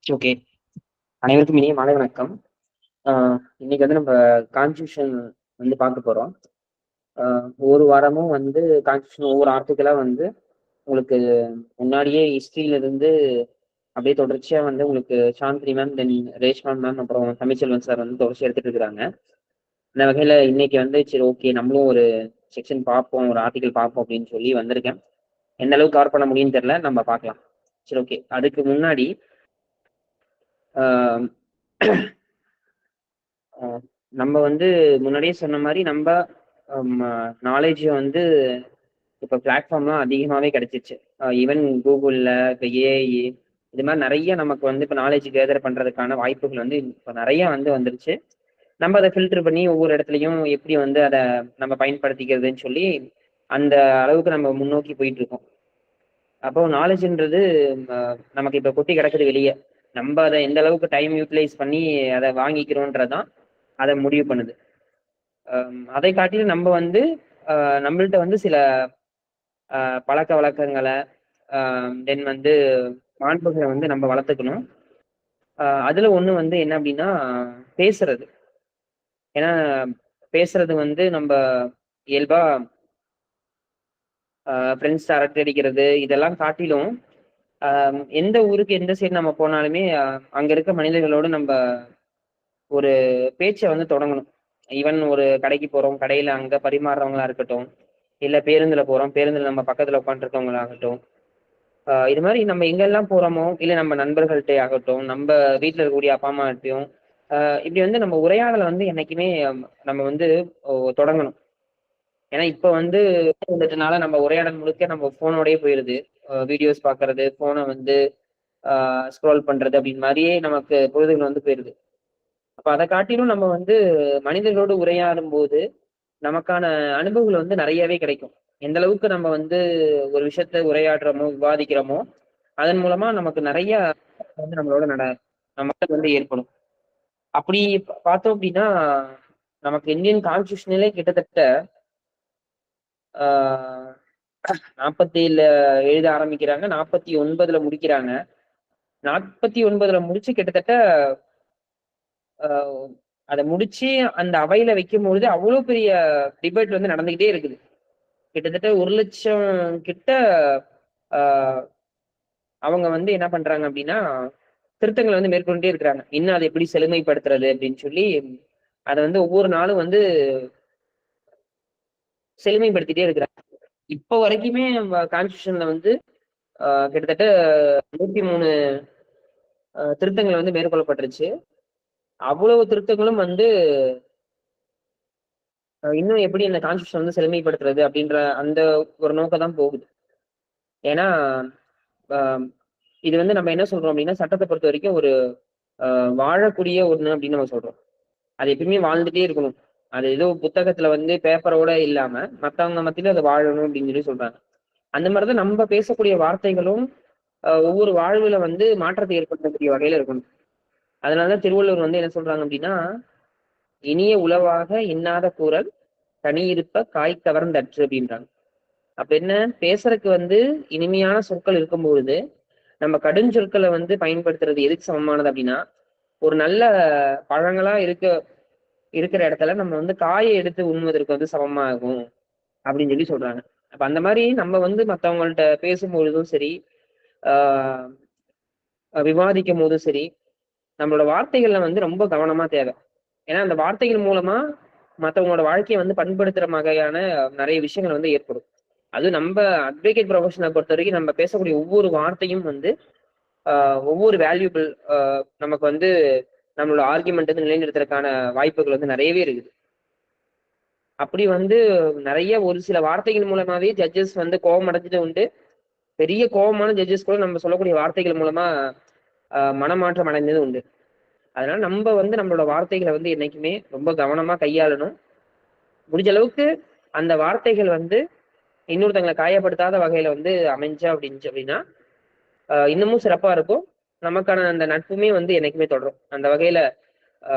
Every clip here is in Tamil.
ஓகே. அனைவருக்கும் இனிய மாலை வணக்கம். ஆ இன்னைக்கு வந்து நம்ம கான்ஸ்டிடியூஷன் வந்து பார்க்க போறோம். ஆ ஒரு வாரமும் வந்து கான்ஸ்டிடியூஷன் ஒவ்வொரு ஆர்டிக்கிளா வந்து உங்களுக்கு முன்னாடியே ஹிஸ்டரியில இருந்து அப்படியே தொடர்ச்சியா வந்து உங்களுக்கு சாந்தினி மேம், தென் ரேஷ்மா மேம், அப்புறம் தமிழ்ச்செல்வன் சார் வந்து தொடர்ச்சியா எடுத்துட்டு இருக்காங்க. அந்த வகையில இன்னைக்கு வந்து சரி ஓகே நம்மளும் ஒரு செக்ஷன் பார்ப்போம், ஒரு ஆர்டிக்கிள் பார்ப்போம் அப்படின்னு சொல்லி வந்திருக்கேன். எந்த அளவுக்கு கவர் பண்ண முடியும்னு தெரியல. நம்ம பார்க்கலாம். சரி ஓகே. அதுக்கு முன்னாடி ஆ அ நம்ம வந்து முன்னாடியே சொன்ன மாரி நம்ப நாலேட்ஜ வந்து இப்ப பிளாட்ஃபார்ம்லாம் அதிகமாவே கிடைச்சிருச்சு. ஈவன் கூகுள்ல, இப்ப ஏஐ இது மாரி நெறைய நமக்கு வந்து இப்ப நாலேட்ஜ் கேதர் பண்றதுக்கான வாய்ப்புகள் வந்து இப்ப நெறைய வந்து வந்துருச்சு. நம்ம அத ஃபில்டர் பண்ணி ஒவ்வொரு இடத்துலயும் எப்படி வந்து அத நம்ம பயன்படுத்திக்கிறதுன்னு சொல்லி, அந்த அளவுக்கு நம்ம முன்னோக்கி போயிட்டுருக்கோம். அப்போ நாலேட்ஜ்ன்றது ம நமக்கு இப்ப கொட்டி கிடக்குது வெளிய. நம்ப அத எந்த அளவுக்கு டைம் யூட்டிலைஸ் பண்ணி அத வாங்கிக்கிறோம்ன்றது தான் அத முடிவு பண்ணுது. அதை காட்டிலும் நம்ம வந்து நம்மள்ட்ட வந்து சில அ பழக்கவழக்கங்கள, தென் வந்து மாண்புகள வந்து நம்ம வளர்த்துக்கணும். அதுல ஒண்ணு வந்து என்ன அப்டின்னா, பேசுறது. ஏன்னா, பேசுறது வந்து நம்ப இயல்பா ஃப்ரெண்ட்ஸ் அரட்டை அடிக்கிறது இதெல்லாம் காட்டிலும், எந்த ஊருக்கு எந்த சைடு நம்ம போனாலுமே, அங்க இருக்க மனிதர்களோடு நம்ப ஒரு பேச்ச வந்து தொடங்கணும். ஈவன் ஒரு கடைக்கு போறோம், கடையில அங்க பரிமாறுறவங்களா இருக்கட்டும், இல்ல பேருந்துல போறோம், பேருந்துல நம்ம பக்கத்துல உட்காந்துருக்கவங்களாகட்டும், இது மாரி நம்ம எங்கெல்லாம் போறோமோ, இல்ல நம்ம நண்பர்கள்ட்ட ஆகட்டும், நம்ப வீட்ல இருக்கக்கூடிய அப்பா, அம்மாட்டயும், இப்படி வந்து நம்ம உரையாடல வந்து என்னைக்குமே நம்ம வந்து தொடங்கணும். ஏன்னா இப்ப வந்து வந்துட்டனால நம்ம உரையாடல் முழுக்க நம்ம ஃபோனோடயே போயிருது. வீடியோஸ் பார்க்கறது, ஃபோன வந்து ஸ்க்ரோல் பண்றது அப்படின்னு மாரியே நமக்கு பொழுதுகள் வந்து போயிருது. அப்ப அத காட்டிலும் நம்ம வந்து மனிதர்களோடு உரையாடும்போது, நமக்கான அனுபவங்கள் வந்து நெறையவே கிடைக்கும். எந்த அளவுக்கு நம்ம வந்து ஒரு விஷயத்த உரையாடுறோமோ, விவாதிக்கிறோமோ, அதன் மூலமா நமக்கு நெறைய வந்து நம்மளோட நமக்கு வந்து ஏற்படும். அப்படி பார்த்தோம் அப்படின்னா, நமக்கு இந்தியன் கான்ஸ்டிடியூஷனிலே கிட்டத்தட்ட ஆ 47ல எழுத ஆரம்பிக்கிறாங்க. 49ல முடிக்கிறாங்க. 49ல முடிச்சு கிட்டத்தட்ட அ அத முடிச்சு அந்த அவையில வைக்கும்பொழுது, அவ்வளோ பெரிய டிபேட் வந்து நடந்துகிட்டே இருக்குது. கிட்டத்தட்ட 1,00,000 கிட்ட ஆ அவங்க வந்து என்ன பண்றாங்க அப்டின்னா, திருத்தங்கள வந்து மேற்கொண்டே இருக்கிறாங்க. இன்னும் அத எப்படி செழுமைப்படுத்துறது அப்படின்னு சொல்லி, அத வந்து ஒவ்வொரு நாளும் வந்து செழுமைப்படுத்திட்டே இருக்கிறாங்க. இப்போ வரைக்குமே நம்ம கான்ஸ்டிடியூஷன்ல வந்து கிட்டத்தட்ட 103 திருத்தங்கள் வந்து மேற்கொள்ளப்பட்டுருச்சு. அவ்வளவு திருத்தங்களும் வந்து இன்னும் எப்படி இந்த கான்ஸ்டிடியூஷன் வந்து செழுமைப்படுத்துறது அப்படின்ற அந்த ஒரு நோக்கம் தான் போகுது. ஏன்னா, அ இது வந்து நம்ம என்ன சொல்றோம் அப்படின்னா, சட்டத்த பொறுத்தவரைக்கும் ஒரு வாழக்கூடிய ஒண்ணு அப்படின்னு நம்ம சொல்றோம். அது எப்பயுமே வாழ்ந்துட்டே இருக்கணும். அது ஏதோ புத்தகத்துல வந்து பேப்பரோட இல்லாம, மத்தவங்க மத்தியில அது வாழணும் அப்படின்னு சொல்லி சொல்றாங்க. அந்த மாரி தான் நம்ப பேசக்கூடிய வார்த்தைகளும், ஒவ்வொரு வாழ்வுல வந்து மாற்றத்தை ஏற்படுத்தக்கூடிய வகையில இருக்கணும். அதனால தான் திருவள்ளுவர் வந்து என்ன சொல்றாங்க அப்படின்னா, "இனிய உளவாக இன்னாத கூறல், தனியிருப்ப காய் கவர்ந்தற்று" அப்படின்றாங்க. அப்ப என்ன? பேசுறதுக்கு வந்து இனிமையான சொற்கள் இருக்கும்பொழுது, நம்ம கடுஞ்சொற்கள வந்து பயன்படுத்துறது எதுக்கு சமமானது அப்படின்னா, ஒரு நல்ல பழங்களா இருக்கிற இடத்துல நம்ம வந்து காய எடுத்து உண்ணுவதற்கு வந்து சமமாகும் அப்படின்னு சொல்லி சொல்றாங்க. அப்ப அந்த மாரி நம்ம வந்து மத்தவங்கள்ட்ட பேசும்பொழுதும் சரி, ஆ விவாதிக்கும்போதும் சரி, நம்மளோட வார்த்தைகள்ல வந்து ரொம்ப கவனமா தேவை. ஏன்னா அந்த வார்த்தைகள் மூலமா மத்தவங்களோட வாழ்க்கைய வந்து பண்படுத்துற வகையான நெறைய விஷயங்கள் வந்து ஏற்படும். அதுவும் நம்ப அட்வொகேட் ப்ரொஃபஷன பொறுத்தவரைக்கும் நம்ம பேசக்கூடிய ஒவ்வொரு வார்த்தையும் வந்து, ஆ ஒவ்வொரு வேல்யூபிள் நமக்கு வந்து நம்மளோட ஆர்குமெண்ட் வந்து நிலைநிறுத்துறதுக்கான வாய்ப்புகள் வந்து நெறையவே இருக்குது. அப்படி வந்து நெறைய ஒரு சில வார்த்தைகள் மூலமாவே ஜட்ஜஸ் வந்து கோவம் அடைஞ்சது உண்டு. பெரிய கோவமான ஜட்ஜஸ் கூட நம்ம சொல்லக்கூடிய வார்த்தைகள் மூலமா மனமாற்றம் அடைந்தது உண்டு. அதனால நம்ப வந்து நம்மளோட வார்த்தைகள வந்து என்னைக்குமே ரொம்ப கவனமா கையாளணும். முடிஞ்ச அளவுக்கு அந்த வார்த்தைகள் வந்து இன்னொருத்தங்கள காயப்படுத்தாத வகையில வந்து அமைஞ்சா அப்படின்னா, இன்னமும் சிறப்பா இருக்கும். நமக்கான அந்த நட்புமே வந்து என்னைக்குமே தொடரும். அந்த வகையில அ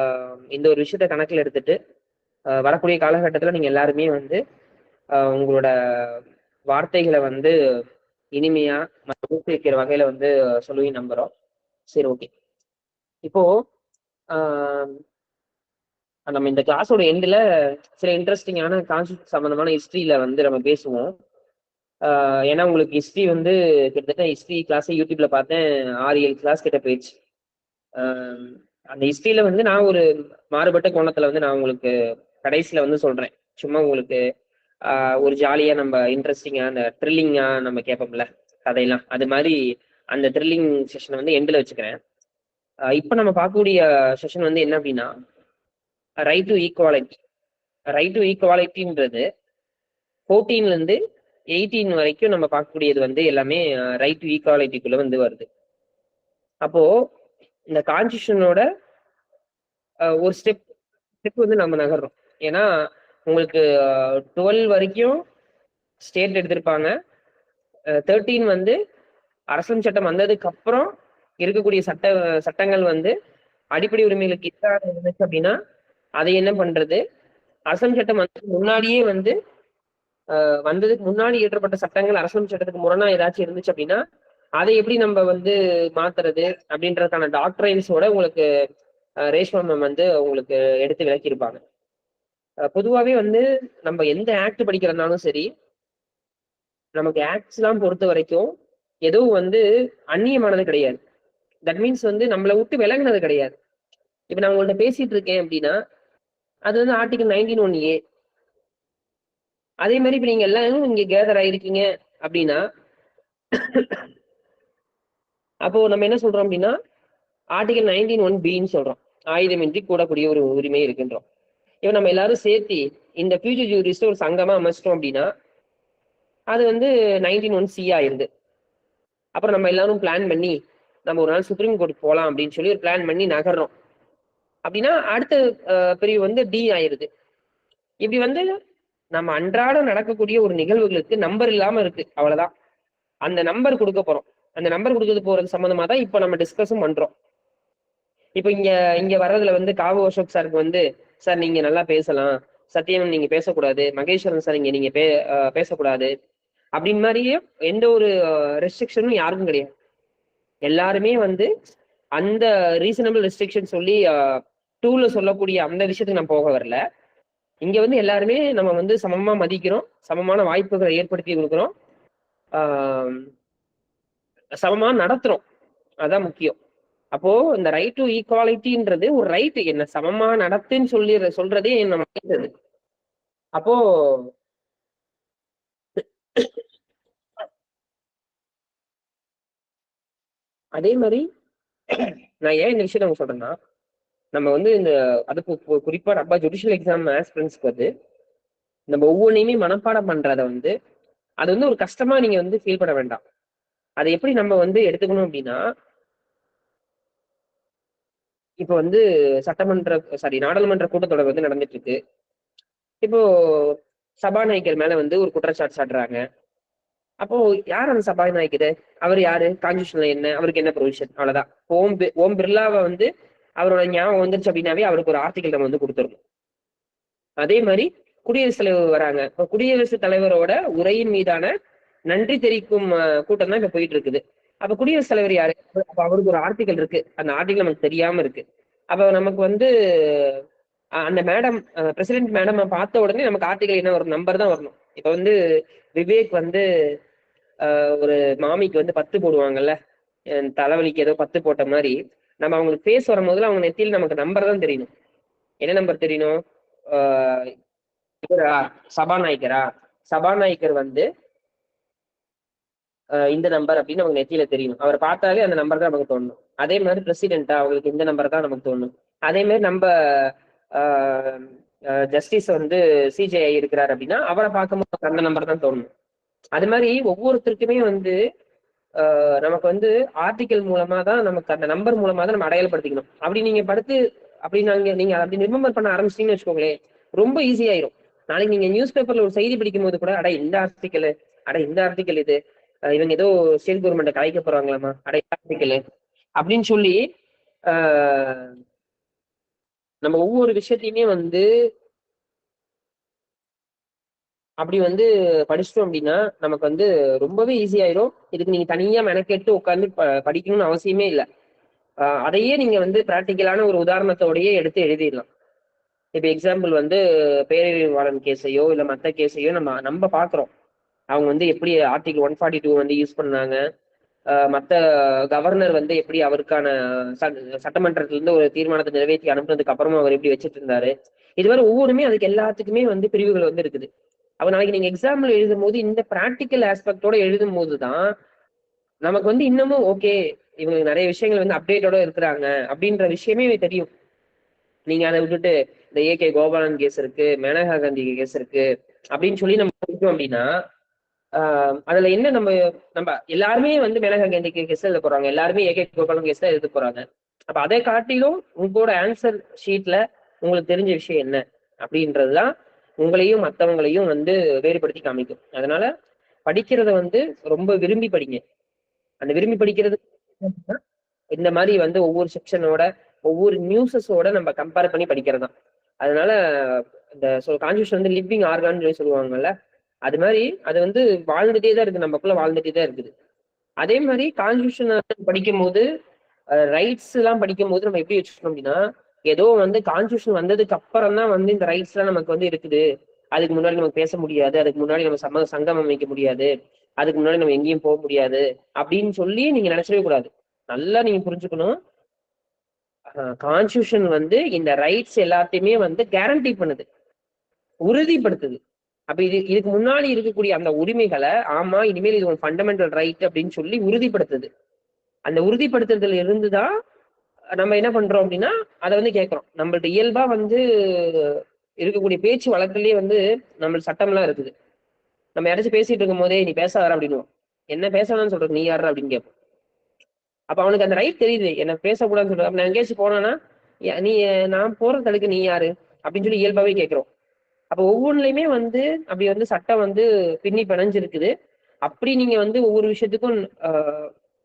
இந்த ஒரு விஷயத்த கணக்குல எடுத்துட்டு, வரக்கூடிய காலகட்டத்தில நீங்க எல்லாருமே வந்து உங்களோட வார்த்தைகள வந்து இனிமையா, ஊக்குவிக்கிற வகையில வந்து சொல்லுவீங்கன்னு நம்புறோம். சரி ஓகே. இப்போ நம்ம இந்த கிளாஸோட எண்ட்ல சில இன்ட்ரெஸ்டிங்கான கான்செப்ட் சம்பந்தமான ஹிஸ்டரியில வந்து நம்ம பேசுவோம். ஏன்னா உங்களுக்கு ஹிஸ்டரி வந்து கிட்டத்தட்ட ஹிஸ்டரி கிளாஸ் யூடியூப்ல பார்த்தேன் 6-7 கிளாஸ் கிட்ட போயிடுச்சு. அந்த ஹிஸ்டரியில வந்து நான் ஒரு மாறுபட்ட கோணத்துல வந்து நான் உங்களுக்கு கடைசியில வந்து சொல்றேன். சும்மா உங்களுக்கு ஒரு ஜாலியா நம்ம இன்ட்ரெஸ்டிங்கா அந்த த்ரில்லிங்கா நம்ம கேட்போம்ல கதையெல்லாம், அது மாதிரி அந்த த்ரில்லிங் செஷன் வந்து எண்ட்ல வச்சுக்கிறேன். இப்ப நம்ம பார்க்கக்கூடிய செஷன் வந்து என்ன அப்படின்னா, right to equality. Right to ஈக்குவாலிட்டின்றது 14ல இருந்து 18 வரைக்கும் நம்ம பார்க்கக்கூடியது வந்து எல்லாமே ரைட் டு ஈக்குவாலிட்டிக்குள்ள வந்து வருது. அப்போ இந்த கான்ஸ்டியூஷனோட ஒரு ஸ்டெப் ஸ்டெப் வந்து நம்ம நகர்றோம். ஏன்னா உங்களுக்கு 12 வரைக்கும் ஸ்டேட் எடுத்திருப்பாங்க. 13 வந்து அரசியல் சட்டம் வந்ததுக்கு அப்புறம் இருக்கக்கூடிய சட்டங்கள் வந்து அடிப்படை உரிமைகளுக்கு எதிராக இருந்துச்சு அப்படின்னா அதை என்ன பண்றது, அரசியல் சட்டம் வந்து முன்னாடியே வந்து வந்ததுக்கு முன்னாடி இயற்றப்பட்ட சட்டங்கள் அரசியல் சட்டத்துக்கு முரணா ஏதாச்சும் இருந்துச்சு அப்படின்னா அதை எப்படி நம்ம வந்து மாத்துறது அப்படின்றதுக்கான டாக்டரைன்ஸோட உங்களுக்கு ரேஷ்மா மேம் வந்து உங்களுக்கு எடுத்து விளக்கியிருப்பாங்க. பொதுவாகவே வந்து நம்ம எந்த ஆக்ட் படிக்கிறதுனாலும் சரி, நமக்கு ஆக்ட்ஸ் எல்லாம் பொறுத்த வரைக்கும் எதுவும் வந்து அந்நியமானது கிடையாது. தட் மீன்ஸ் வந்து நம்மளை விட்டு விலகுனது கிடையாது. இப்ப நான் உங்கள்ட்ட பேசிட்டு இருக்கேன் அப்படின்னா அது வந்து ஆர்டிகல் 19(1)A. அதே மாதிரி இப்ப நீங்க எல்லாரும் இங்க கேதர் ஆயிருக்கீங்க அப்படின்னா அப்போ நம்ம என்ன சொல்றோம் அப்படின்னா ஆர்டிகல் 19(1)Bன்னு சொல்றோம். ஆயுதமின்றி கூடக்கூடிய ஒரு உரிமை இருக்குன்றோம். இப்ப நம்ம எல்லாரும் சேர்த்து இந்த ஃபியூச்சர் ஜூரிஸ்ட் ஒரு சங்கமா அமைச்சிட்டோம் அப்படின்னா அது வந்து 19(1)C ஆயிருது. அப்புறம் நம்ம எல்லாரும் பிளான் பண்ணி நம்ம ஒரு நாள் சுப்ரீம் கோர்ட் போகலாம் அப்படின்னு சொல்லி ஒரு பிளான் பண்ணி நகர்றோம் அப்படின்னா அடுத்த பிரிவு வந்து D ஆயிருது. இப்படி வந்து நம்ம அன்றாடம் நடக்கக்கூடிய ஒரு நிகழ்வுகளுக்கு நம்பர் இல்லாம இருக்கு, அவ்வளவுதான். அந்த நம்பர் கொடுக்க போறோம். அந்த நம்பர் கொடுக்கறது போறது சம்பந்தமா தான் இப்ப நம்ம டிஸ்கஸும் பண்றோம். இப்ப இங்க இங்க வர்றதுல வந்து காவு அசோக் சாருக்கு வந்து, சார் நீங்க நல்லா பேசலாம், சத்தியம் நீங்க பேசக்கூடாது, மகேஸ்வரன் சார் இங்க நீங்க பேசக்கூடாது அப்படின்னு மாதிரியே எந்த ஒரு ரெஸ்ட்ரிக்ஷனும் யாருக்கும் கிடையாது. எல்லாருமே வந்து அந்த ரீசனபிள் ரெஸ்ட்ரிக்ஷன் சொல்லி 2ல சொல்லக்கூடிய அந்த விஷயத்துக்கு நான் போக வரல. இங்க வந்து எல்லாருமே நம்ம வந்து சமமா மதிக்கிறோம், சமமான வாய்ப்புகளை ஏற்படுத்தி கொடுக்குறோம், சமமா நடத்துறோம். அதான் முக்கியம். அப்போ இந்த ரைட் டு ஈக்குவாலிட்டின்றது ஒரு ரைட், என்ன சமமா நடத்துன்னு சொல்றதே நம்ம கேட்டது. அப்போ அதே மாதிரி நான் ஏன் இந்த விஷயம் நம்ம சொல்றேன்னா, நம்ம வந்து இந்த அதுக்கு குறிப்பா நம்ம ஜுடிஷியல் எக்ஸாம் ஆஸ்பிரன்ஸ்க்கு வந்து நம்ம ஒவ்வொன்றையுமே மனப்பாடம் பண்றத வந்து அது வந்து ஒரு கஷ்டமா நீங்க வந்து ஃபீல் பண்ண வேண்டாம். அதை எப்படி நம்ம வந்து எடுத்துக்கணும் அப்படின்னா, இப்ப வந்து நாடாளுமன்ற கூட்டத்தொடர் வந்து நடந்துட்டு இருக்கு. இப்போ சபாநாயகர் மேல வந்து ஒரு குற்றச்சாட்டு சாட்டுறாங்க. அப்போ யார் அந்த சபாநாயகர்? அவர் யாரு? கான்ஸ்டியூஷன்ல என்ன? அவருக்கு என்ன ப்ரொவிஷன்? அவ்வளவுதான். ஓம் பிர்லாவை வந்து அவரோட ஞாபகம் வந்துருச்சு அப்படின்னாவே அவருக்கு ஒரு ஆர்டிகல் நம்ம வந்து கொடுத்துருக்கோம். அதே மாதிரி குடியரசுத் தலைவர் வராங்க. இப்போ குடியரசுத் தலைவரோட உரையின் மீதான நன்றி தெரிவிக்கும் கூட்டம் தான் இப்ப போயிட்டு இருக்குது. அப்ப குடியரசுத் தலைவர் யாரு? அப்ப அவருக்கு ஒரு ஆர்டிகல் இருக்கு, அந்த ஆர்டிகல் நமக்கு தெரியாம இருக்கு. அப்ப நமக்கு வந்து அந்த மேடம் பிரசிடென்ட் மேடம் பார்த்த உடனே நமக்கு ஆர்டிகல் என்ன ஒரு நம்பர் தான் வரணும். இப்ப வந்து விவேக் வந்து ஒரு மாமிக்கு வந்து 10 போடுவாங்கல்ல, தலைவலிக்கு ஏதோ 10 போட்ட மாதிரி நம்ம அவங்களுக்கு பேச வரும் போதுல அவங்க நெத்தியில் நமக்கு நம்பர் தான் தெரியணும். என்ன நம்பர் தெரியணும்? சபாநாயகரா, சபாநாயகர் வந்து இந்த நம்பர் அப்படின்னு நமக்கு நெத்தியில தெரியணும். அவர் பார்த்தாலே அந்த நம்பர் தான் நமக்கு தோணும். அதே மாதிரி பிரசிடென்ட்டா அவங்களுக்கு இந்த நம்பர் தான் நமக்கு தோணும். அதே மாதிரி நம்ம ஜஸ்டிஸ் வந்து சிஜிஐ இருக்கிறார் அப்படின்னா அவரை பார்க்கும்போது அந்த நம்பர் தான் தோணும். அது மாதிரி ஒவ்வொருத்தருக்குமே வந்து நமக்கு வந்து ஆர்டிகல் மூலமா தான் நமக்கு அந்த நம்பர் மூலமா தான் நம்ம அடையாளப்படுத்திக்கணும். அப்படி நீங்க அப்படி நீங்க அப்படி ரிமெம்பர் பண்ண ஆரம்பிச்சிட்டீங்கன்னு வச்சுக்கோங்களேன், ரொம்ப ஈஸியாயிரும். நாளைக்கு நீங்க நியூஸ் பேப்பர்ல ஒரு செய்தி படிக்கும் போது கூட அட இந்த ஆர்டிக்கல் இது இவங்க ஏதோ ஸ்டேட் கவர்மெண்ட் கலைக்க போறாங்களாமா, அட ஆர்டிக்கல் அப்படின்னு சொல்லி நம்ம ஒவ்வொரு விஷயத்தையுமே வந்து அப்படி வந்து படிச்சிட்டோம் அப்படின்னா நமக்கு வந்து ரொம்பவே ஈஸியாயிரும். இதுக்கு நீங்க தனியா மெனக்கெட்டு உட்காந்து படிக்கணும்னு அவசியமே இல்லை. அதையே நீங்க வந்து பிராக்டிக்கலான ஒரு உதாரணத்தோடயே எடுத்து எழுதிடலாம். இப்ப எக்ஸாம்பிள் வந்து பேரறிவாளன் கேஸையோ இல்ல மத்த கேஸையோ நம்ம பாக்குறோம். அவங்க வந்து எப்படி ஆர்டிகல் 142 வந்து யூஸ் பண்ணாங்க. மத்த கவர்னர் வந்து எப்படி அவருக்கான சட்டமன்றத்துல இருந்து ஒரு தீர்மானத்தை நிறைவேற்றி அனுப்புனதுக்கு அப்புறமா அவர் எப்படி வச்சிட்டு இருந்தாரு. இதுவரை ஒவ்வொருமே அதுக்கு எல்லாத்துக்குமே வந்து பிரிவுகள் வந்து இருக்குது. அப்ப நாளைக்கு நீங்க எக்ஸாம்பிள் எழுதும் போது இந்த பிராக்டிக்கல் ஆஸ்பெக்டோட எழுதும் போதுதான் நமக்கு வந்து இன்னமும் ஓகே, இவங்க நிறைய விஷயங்கள் வந்து அப்டேட்டோட இருக்கிறாங்க அப்படின்ற விஷயமே தெரியும். நீங்க அதை விட்டுட்டு இந்த ஏகே கோபாலன் கேஸ் இருக்கு, மேனகா காந்தி கேஸ் இருக்கு அப்படின்னு சொல்லி நம்ம படிச்சோம் அப்படின்னா அதுல என்ன நம்ம நம்ம எல்லாருமே வந்து மேனகா காந்தி கேஸ் எழுத போறாங்க, எல்லாருமே ஏகே கோபாலன் கேஸ் தான் எழுத போறாங்க. அப்ப அதை காட்டிலும் உங்களோட ஆன்சர் ஷீட்ல உங்களுக்கு தெரிஞ்ச விஷயம் என்ன அப்படின்றதுதான் உங்களையும் மத்தவங்களையும் வந்து வேறுபடுத்தி காமிக்கும். அதனால படிக்கிறத வந்து ரொம்ப விரும்பி படிங்க. அந்த விரும்பி படிக்கிறது இந்த மாதிரி வந்து ஒவ்வொரு செக்ஷனோட ஒவ்வொரு நியூஸஸோட நம்ம கம்பேர் பண்ணி படிக்கிறதா. அதனால இந்த கான்ஸ்டியூஷன் வந்து லிவிங் ஆர்கான்னு சொல்லி சொல்லுவாங்கல்ல, அது மாதிரி அது வந்து வாழ்ந்துட்டே தான் இருக்கு, நமக்குள்ள வாழ்ந்துட்டே தான் இருக்குது. அதே மாதிரி கான்ஸ்டியூஷன் படிக்கும் போது ரைட்ஸ் எல்லாம் படிக்கும் போது நம்ம எப்படி வச்சுக்கணும் அப்படின்னா, ஏதோ வந்து கான்ஸ்டியூஷன் வந்ததுக்கு அப்புறம் தான் வந்து இந்த ரைட்ஸ் எல்லாம் நமக்கு வந்து இருக்குது, அதுக்கு முன்னாடி நமக்கு பேச முடியாது, அதுக்கு முன்னாடி நம்ம சங்கம் அமைக்க முடியாது, அதுக்கு முன்னாடி நம்ம எங்கேயும் போக முடியாது அப்படின்னு சொல்லி நீங்க நினைச்சவே கூடாது. நல்லா நீங்க புரிஞ்சுக்கணும். கான்ஸ்டியூஷன் வந்து இந்த ரைட்ஸ் எல்லாத்தையுமே வந்து கேரண்டி பண்ணுது, உறுதிப்படுத்துது. அப்ப இதுக்கு முன்னாடி இருக்கக்கூடிய அந்த உரிமைகளை ஆமா இனிமேல் இது ஒரு ஃபண்டமெண்டல் ரைட் அப்படின்னு சொல்லி உறுதிப்படுத்துது. அந்த உறுதிப்படுத்துறதுல இருந்துதான் நம்ம என்ன பண்றோம் அப்படின்னா அதை வந்து கேட்கிறோம். நம்மள்ட்ட இயல்பா வந்து இருக்கக்கூடிய பேச்சு வழக்கிலேயே வந்து நம்ம சட்டம்லாம் இருக்குது. நம்ம யாராச்சும் பேசிட்டு இருக்கும் போதே நீ பேசாத அப்படின்னு, என்ன பேசலாம்னு சொல்றது, நீ யாரு அப்படின்னு கேட்போம். அப்ப அவனுக்கு அந்த ரைட் தெரியுது என்ன பேசக்கூடாதுன்னு சொல்றது. அப்ப நான் எங்கேயாச்சும் போனானா நீ நான் போறது தடுக்க நீ யாரு அப்படின்னு சொல்லி இயல்பாவே கேட்கிறோம். அப்ப ஒவ்வொன்றுலயுமே வந்து அப்படி வந்து சட்டம் வந்து பின்னி பிணைஞ்சிருக்குது. அப்படி நீங்க வந்து ஒவ்வொரு விஷயத்துக்கும்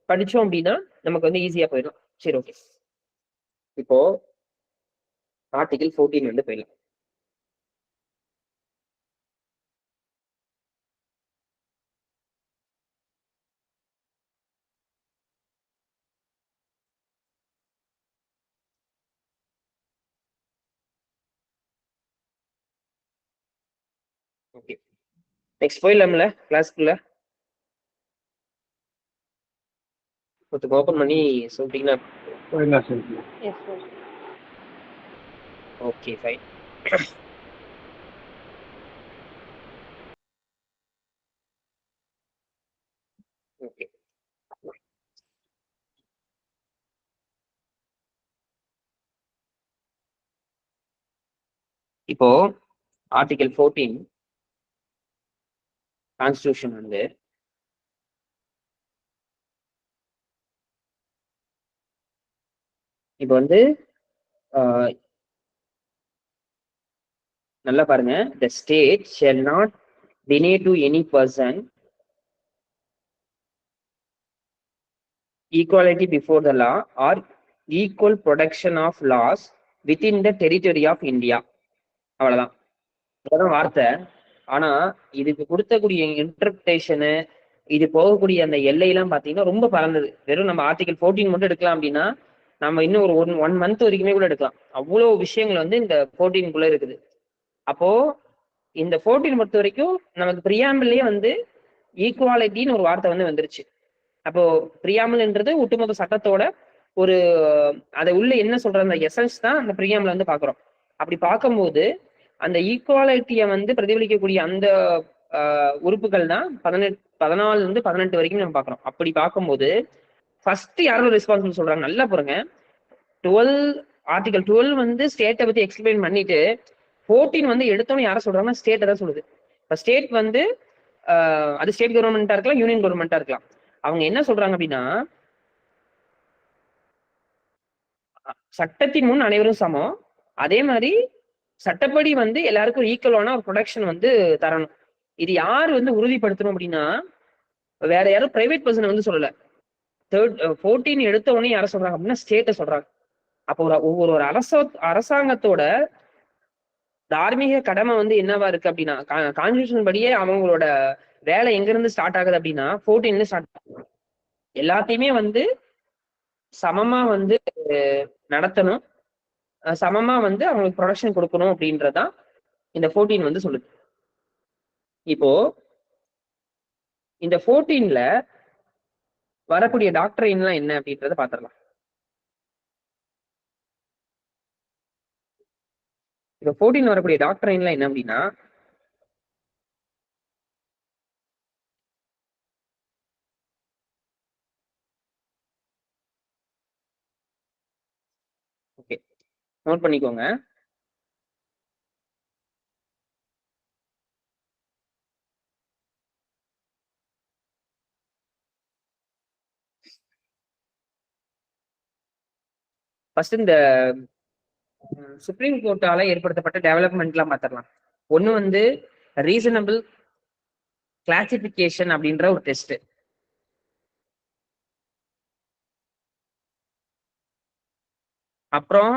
படிச்சோம் அப்படின்னா நமக்கு வந்து ஈஸியா போயிடும். சரி, ஓகே. இப்போ ஆர்டிகல் 14 வந்து போயிடலாம். ஓகே, நெக்ஸ்ட் போயிடலாம்ல கிளாஸ்க்குள்ள. கொஞ்சம் ஓப்பன் பண்ணி சொல்லிட்டீங்கன்னா. Okay, fine. ஓகே, இப்போ ஆர்டிகல் 14 கான்ஸ்டிடியூஷன் வந்து இப்போ வந்து நல்லா பாருங்க. the state shall not deny to any person equality before the law or equal protection of laws within the territory of India. அவ்வளவுதான், அவ்வளவுதான் வார்த்தை. ஆனா இதுக்கு கொடுத்தக்கூடிய இன்டர்பிரேஷனு, இது போகக்கூடிய அந்த எல்லையெல்லாம் பாத்தீங்கன்னா ரொம்ப பறந்தது. வெறும் நம்ம ஆர்டிகல் 14 மட்டும் எடுக்கலாம் அப்படின்னா நம்ம இன்னும் ஒரு ஒன் மந்த் வரைக்குமே கூட எடுக்கலாம். அவ்வளவு விஷயங்கள் வந்து இந்த 14 இருக்குது. அப்போ இந்த 14 பொறுத்த வரைக்கும் நமக்கு பிரியாம்பிள்லயே வந்து ஈக்குவாலிட்டின்னு ஒரு வார்த்தை வந்து வந்துருச்சு. அப்போ பிரியாம்பிள்ன்றது ஒட்டுமொத்த சட்டத்தோட ஒரு அதை உள்ள என்ன சொல்ற அந்த எசன்ஸ் தான் அந்த பிரியாம்பிள் வந்து பாக்குறோம். அப்படி பார்க்கும்போது அந்த ஈக்குவாலிட்டியை வந்து பிரதிபலிக்கக்கூடிய அந்த உறுப்புகள் தான் 14 இருந்து 18 வரைக்கும் நம்ம பாக்குறோம். அப்படி பார்க்கும்போது ஃபர்ஸ்ட் யாரும் ரெஸ்பான்சிபிள் சொல்றாங்க, நல்லா பாருங்க. ஆர்டிகல் 12 வந்து ஸ்டேட்டை பத்தி எக்ஸ்பிளைன் பண்ணிட்டு 14 வந்து எடுத்தோன்னு யாரை சொல்றாங்கன்னா ஸ்டேட்டை தான் சொல்லுது. இப்ப ஸ்டேட் வந்து அது ஸ்டேட் கவர்மெண்டா இருக்கலாம், யூனியன் கவர்மெண்டா இருக்கலாம். அவங்க என்ன சொல்றாங்க அப்படின்னா சட்டத்தின் முன் அனைவரும் சமம், அதே மாதிரி சட்டப்படி வந்து எல்லாருக்கும் ஈக்குவலான ஒரு ப்ரொடெக்ஷன் வந்து தரணும். இது யார் வந்து உறுதிப்படுத்தணும் அப்படின்னா வேற யாரும் பிரைவேட் பர்சன் வந்து சொல்லல. 14 எடுத்த உடனே யாரை சொல்றாங்க அப்படின்னா ஸ்டேட்டை சொல்றாங்க. அப்போ ஒவ்வொரு அரசாங்கத்தோட தார்மீக கடமை வந்து என்னவா இருக்கு அப்படின்னா கான்ஸ்டியூஷன் படியே அவங்களோட வேலை எங்க இருந்து ஸ்டார்ட் ஆகுது அப்படின்னா 14 ஸ்டார்ட் ஆகுது. எல்லாத்தையுமே வந்து சமமா வந்து நடத்தணும், சமமா வந்து அவங்களுக்கு ப்ரொடக்ஷன் கொடுக்கணும் அப்படின்றதான் இந்த 14 வந்து சொல்லுது. இப்போ இந்த 14ல வரக்கூடிய டாக்டரின்லாம் என்ன அப்படின்றத பாத்திரலாம். இப்போ 14 வரக்கூடிய டாக்டரின்லாம் என்ன அப்படின்னா, ஓகே நோட் பண்ணிக்கோங்க. ஃபர்ஸ்ட் இந்த சுப்ரீம் கோர்ட்டால ஏற்படுத்தப்பட்ட டெவலப்மெண்ட்லாம் பார்த்துடலாம். ஒண்ணு வந்து ரீசனபிள் கிளாசிபிகேஷன் அப்படின்ற ஒரு டெஸ்ட். அப்புறம்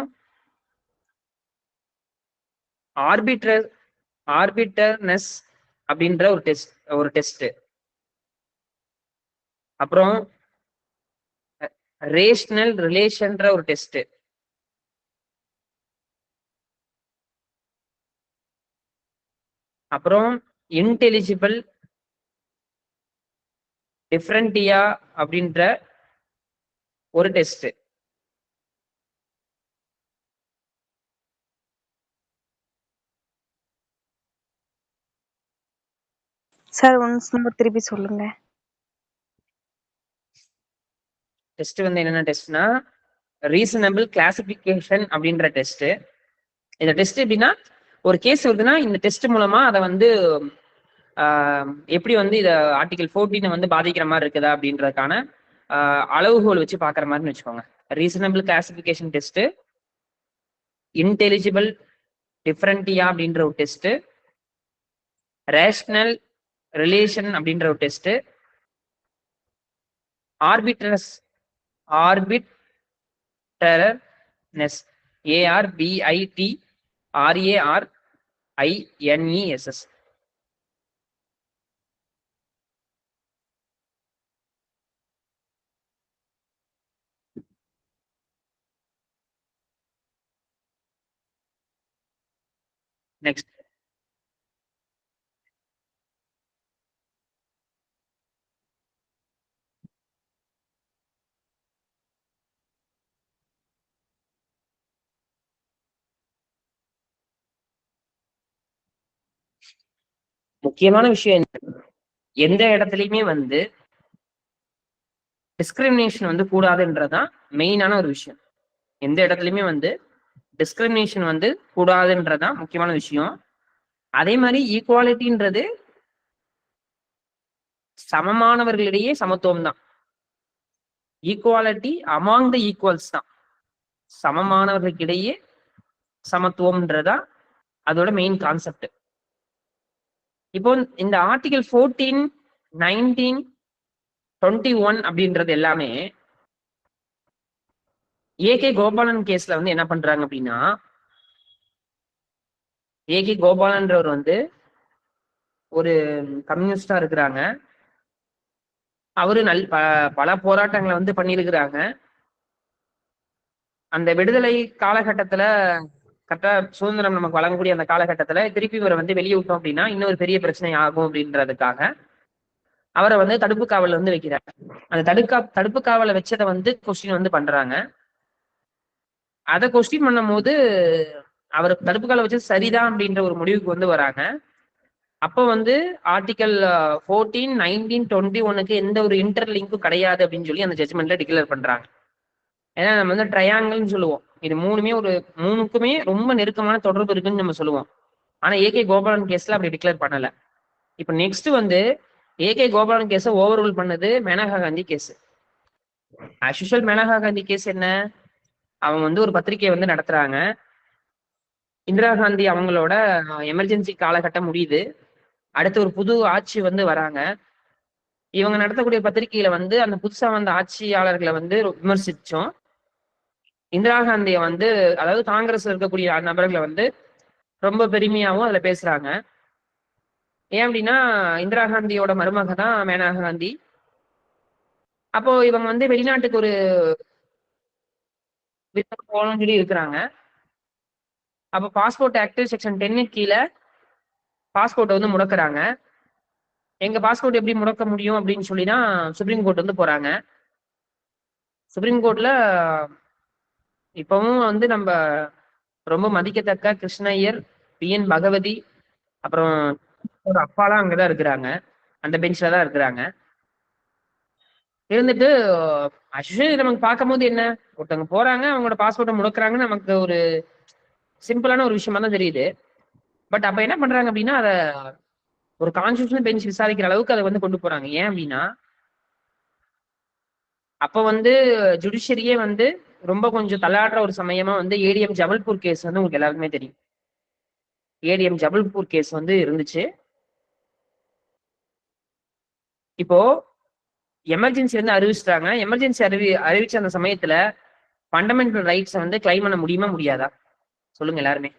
ஆர்பிட்டர்னஸ் அப்படின்ற ஒரு டெஸ்ட். அப்புறம் ரேஷனல் ரிலேஷன்ற ஒரு டெஸ்ட். அப்புறம் இன்டெலிஜிபிள் டிஃபரண்டியா அப்படின்ற ஒரு டெஸ்ட். சார் ஒன்ஸ் நம்பர் திருப்பி சொல்லுங்க. டெஸ்ட் வந்து என்னென்ன டெஸ்ட்னா, ரீசனபிள் கிளாசிபிகேஷன் அப்படின்ற டெஸ்ட். இந்த டெஸ்ட் எப்படின்னா, ஒரு கேஸ் வருதுன்னா இந்த டெஸ்ட் மூலமா அதை வந்து எப்படி வந்து இத ஆர்டிகல் 14 வந்து பாதிக்கிற மாதிரி இருக்குதா அப்படின்றதுக்கான அளவுகோல் வச்சு பாக்குற மாதிரி வச்சுக்கோங்க. ரீசனபிள் கிளாசிபிகேஷன் டெஸ்ட், இன்டெலிஜிபிள் டிஃபரண்டியா அப்படின்ற ஒரு டெஸ்ட், ரேஷனல் ரிலேஷன் அப்படின்ற ஒரு டெஸ்ட், ஆர்பிட்ரஸ் ஆர்பிட்டரனஸ் ARBITRARINESS. நெக்ஸ்ட் முக்கியமான விஷயம், எந்த இடத்துலயுமே வந்து டிஸ்கிரிமினேஷன் வந்து கூடாதுன்றதுதான் மெயினான ஒரு விஷயம். எந்த இடத்துலயுமே வந்து டிஸ்கிரிமினேஷன் வந்து கூடாதுன்றதுதான் முக்கியமான விஷயம். அதே மாதிரி ஈக்குவாலிட்டின்றது சமமானவர்களிடையே சமத்துவம் தான். ஈக்குவாலிட்டி அமாங் த ஈக்குவல்ஸ் தான். சமமானவர்களுக்கிடையே சமத்துவம்ன்றதா அதோட மெயின் கான்செப்ட். இப்போ இந்த ஆர்டிகல் 14, 19, 21 அப்படின்றது எல்லாமே ஏகே கோபாலன் கேஸ்ல வந்து என்ன பண்றாங்க அப்படின்னா, ஏகே கோபாலன்றவர் வந்து ஒரு கம்யூனிஸ்டா இருக்கிறாங்க. அவரு பல போராட்டங்களை வந்து பண்ணியிருக்கிறாங்க. அந்த விடுதலை காலகட்டத்துல கரெக்டா சுதந்திரம் நமக்கு வழங்கக்கூடிய அந்த காலகட்டத்துல திருப்பி இவரை வந்து வெளியே விட்டோம் அப்படின்னா இன்னொரு பெரிய பிரச்சனை ஆகும் அப்படின்றதுக்காக அவரை வந்து தடுப்பு காவல் வந்து வைக்கிறாங்க. அந்த தடுப்பு காவலை வச்சதை வந்து கொஸ்டின் வந்து பண்றாங்க. அதை கொஸ்டின் பண்ணும் போது அவர் தடுப்பு காவலை வச்சது சரிதான் அப்படின்ற ஒரு முடிவுக்கு வந்து வராங்க. அப்போ வந்து ஆர்டிகல் 14, 19, 21 எந்த ஒரு இன்டர்லிங்கும் கிடையாது அப்படின்னு சொல்லி அந்த ஜட்ஜ்மெண்ட்ல டிக்ளேர் பண்றாங்க. ஏன்னா நம்ம வந்து ட்ரையாங்கிள்னு சொல்லுவோம். இது மூணுக்குமே ரொம்ப நெருக்கமான தொடர்பு இருக்குன்னு நம்ம சொல்லுவோம். ஆனா ஏகே கோபாலன் கேஸ்ல அப்படி டிக்ளேர் பண்ணல. இப்ப நெக்ஸ்ட் வந்து AK Gopalan case over rule பண்ணது Maneka Gandhi case. As usual Maneka Gandhi case என்ன, அவங்க வந்து ஒரு பத்திரிகையை வந்து நடத்துறாங்க. இந்திரா காந்தி அவங்களோட எமர்ஜென்சி காலகட்டம் முடியுது. அடுத்து ஒரு புது ஆட்சி வந்து வராங்க. இவங்க நடத்தக்கூடிய பத்திரிகையில வந்து அந்த புதுசா வந்த ஆட்சியாளர்களை வந்து விமர்சிச்சோம். இந்திரா காந்தியை வந்து, அதாவது காங்கிரஸ்ல இருக்கக்கூடிய நபர்களை வந்து ரொம்ப பெருமையாவும் அதுல பேசுறாங்க. ஏன் அப்படின்னா இந்திரா காந்தியோட மருமக தான் மேனகா காந்தி. அப்போ இவங்க வந்து வெளிநாட்டுக்கு ஒரு போகணும்னு சொல்லி இருக்கிறாங்க. அப்ப பாஸ்போர்ட் ஆக்ட் செக்ஷன் 10 கீழே பாஸ்போர்ட்டை வந்து முடக்குறாங்க. எங்க பாஸ்போர்ட் எப்படி முடக்க முடியும் அப்படின்னு சொல்லி தான் சுப்ரீம் கோர்ட் வந்து போறாங்க. சுப்ரீம் கோர்ட்ல இப்பவும் வந்து நம்ம ரொம்ப மதிக்கத்தக்க கிருஷ்ணய்யர், பி.என். பகவதி, அப்புறம் ஒரு அப்பாலாம் அங்கதான் இருக்கிறாங்க. அந்த பெஞ்ச்ல தான் இருக்கிறாங்க. இருந்துட்டு ஆக்சுவலி நமக்கு பார்க்கும்போது என்ன, ஒருத்தவங்க போறாங்க, அவங்களோட பாஸ்போர்ட்டை முடக்குறாங்கன்னு நமக்கு ஒரு சிம்பிளான ஒரு விஷயமா தான் தெரியுது. பட் அப்ப என்ன பண்றாங்க அப்படின்னா, அத ஒரு கான்ஸ்டிடியூஷனல் பெஞ்ச் விசாரிக்கிற அளவுக்கு அதை வந்து கொண்டு போறாங்க. ஏன் அப்படின்னா, அப்ப வந்து ஜுடிஷியரியே வந்து ரொம்ப கொஞ்சம் தள்ளாடுற ஒரு சமயமா வந்து ஏடிஎம் ஜபல்பூர் கேஸ் வந்து உங்களுக்கு எல்லாருக்குமே தெரியும். ஏடிஎம் ஜபல்பூர் கேஸ் வந்து இருந்துச்சு. இப்போ எமர்ஜென்சி வந்து அறிவிச்சிட்டாங்க. எமர்ஜென்சி அறிவிச்ச அந்த சமயத்துல ஃபண்டமெண்டல் ரைட்ஸ் வந்து கிளைம் பண்ண முடியுமா முடியாதா? சொல்லுங்க எல்லாருமே.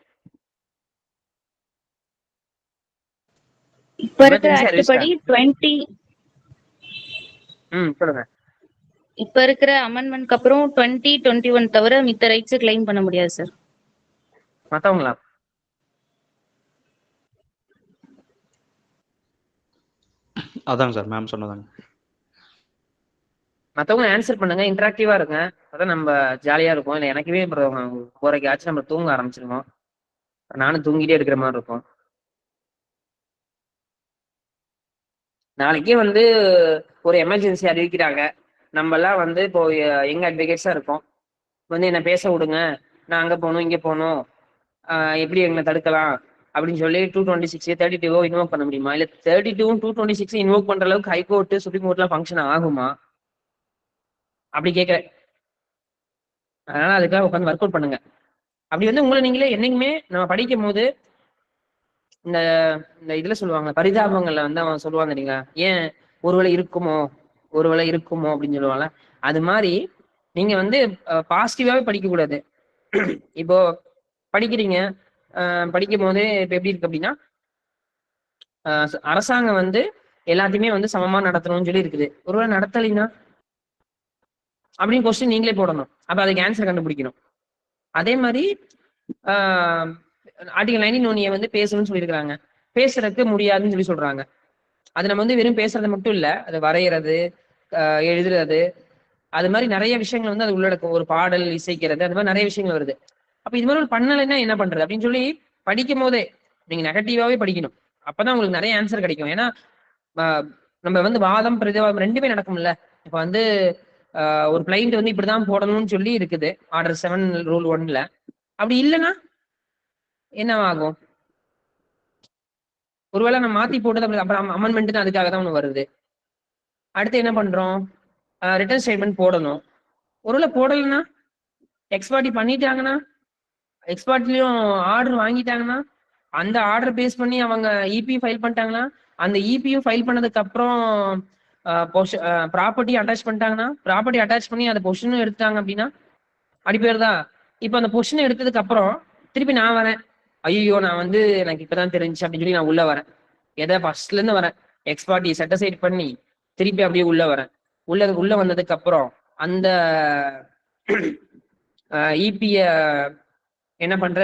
இப்ப இருக்கிற எமர்ஜென்சி ஆக்ட் படி அறிவிச்சிட்டாங்க. சொல்லுங்க. இப்ப இருக்கிற அமெண்ட்மெண்ட்க்கு அப்புறம் 2021 தவிர மித்த ரைட்ஸ் கிளைம் பண்ண முடியாது சார். மத்தவங்களா? அதாங்க சார் மேம் சொன்னதாங்க. மத்தவங்க ஆன்சர் பண்ணுங்க, இன்டராக்டிவா இருங்க. அதான் நம்ம ஜாலியா இருக்கும். இல்லை எனக்குமே போறக்கு ஆச்சு நம்ம தூங்க ஆரம்பிச்சிருவோம். நானும் தூங்கிட்டே இருக்கிற மாதிரி இருக்கும். நாளைக்கே வந்து ஒரு எமர்ஜென்சி அறிவிக்கிறாங்க. நம்ம எல்லாம் வந்து இப்போ எங்க அட்வொகேட்ஸா இருக்கோம். வந்து என்ன பேச விடுங்க, நான் அங்க போகணும் இங்க போகணும், எப்படி எங்களை தடுக்கலாம் அப்படின்னு சொல்லி 226 32 இன்வோக் பண்ண முடியுமா? இல்ல 32 226 இன்வோக் பண்ற அளவுக்கு ஹைகோர்ட் சுப்ரீம் கோர்ட்லாம் ஃபங்க்ஷன் ஆகுமா? அப்படி கேட்கிறேன். அதனால அதுக்காக உட்காந்து ஒர்க் அவுட் பண்ணுங்க. அப்படி வந்து உங்களை நீங்களே என்னைக்குமே நம்ம படிக்கும் போது இந்த இந்த இதுல சொல்லுவாங்க, பரிதாபங்கள்ல வந்து அவன் சொல்லுவாங்க இல்லைங்களா, ஏன் ஒருவேளை இருக்குமோ ஒருவேளை இருக்குமோ அப்படின்னு சொல்லுவாங்கல்ல, அது மாதிரி நீங்க வந்து பாசிட்டிவாவே படிக்க கூடாது. இப்போ படிக்கிறீங்க, படிக்கும் போதே இப்ப எப்படி இருக்கு அப்படின்னா, அரசாங்கம் வந்து எல்லாத்தையுமே வந்து சமமா நடத்தணும்னு சொல்லி இருக்குது. ஒருவேளை நடத்தலைன்னா அப்படின்னு கொஸ்டின் நீங்களே போடணும். அப்ப அதுக்கு ஆன்சர் கண்டுபிடிக்கணும். அதே மாதிரி ஆர்டிகல் 19 வந்து பேசணும்னு சொல்லியிருக்கிறாங்க. பேசுறதுக்கு முடியாதுன்னு சொல்லி சொல்றாங்க. அது நம்ம வந்து வெறும் பேசுறது மட்டும் இல்ல, அது வரைகிறது, எழுதுறது, அது மாதிரி நிறைய விஷயங்கள் வந்து அது உள்ளடக்கும். ஒரு பாடல் இசைக்கிறது, அது மாதிரி நிறைய விஷயங்கள் வருது. அப்ப இது மாதிரி ஒரு பண்ணலைன்னா என்ன பண்றது அப்படின்னு சொல்லி படிக்கும் போதே நீங்க நெகட்டிவாவே படிக்கணும். அப்பதான் உங்களுக்கு நிறைய ஆன்சர் கிடைக்கும். ஏன்னா நம்ம வந்து வாதம் பிரதிவாதம் ரெண்டுமே நடக்கும்ல. இப்ப வந்து ஒரு பிளைண்ட் வந்து இப்படிதான் போடணும்னு சொல்லி இருக்குது ஆர்டர் 7 ரூல் 1ல. அப்படி இல்லைன்னா என்னவாகும்? ஒருவேளை நம்ம மாத்தி போட்டது அப்புறம் அமெண்ட்மெண்ட் அதுக்காக தான் ஒண்ணு வருது. அடுத்து என்ன பண்றோம்? ரிட்டர்ன் ஸ்டேட்மெண்ட் போடணும். ஒருவேளை போடலைன்னா, எக்ஸ்பார்ட்டி பண்ணிட்டாங்கன்னா, எக்ஸ்பார்ட்லயும் ஆர்டர் வாங்கிட்டாங்கன்னா, அந்த ஆர்டர் பேஸ் பண்ணி அவங்க இபி ஃபைல் பண்ணிட்டாங்கன்னா, அந்த இபியும் ஃபைல் பண்ணதுக்கு அப்புறம் ப்ராப்பர்ட்டி அட்டாச் பண்ணிட்டாங்கன்னா, ப்ராப்பர்ட்டி அட்டாச் பண்ணி அந்த பொசிஷனும் எடுத்தாங்க அப்படின்னா அடி பேர் தான். இப்ப அந்த பொசிஷன் எடுத்ததுக்கு அப்புறம் திருப்பி நான் வரேன். ஐயோ நான் வந்து எனக்கு இப்பதான் தெரிஞ்சு அப்படின்னு சொல்லி நான் உள்ள வரேன். எதை ஃபர்ஸ்ட்ல இருந்து வரேன். எக்ஸ்பார்ட்டி செட்டசைட் பண்ணி திருப்பி அப்படியே உள்ள வரேன். உள்ள வந்ததுக்கு அப்புறம் அந்த இபிய என்ன பண்ற,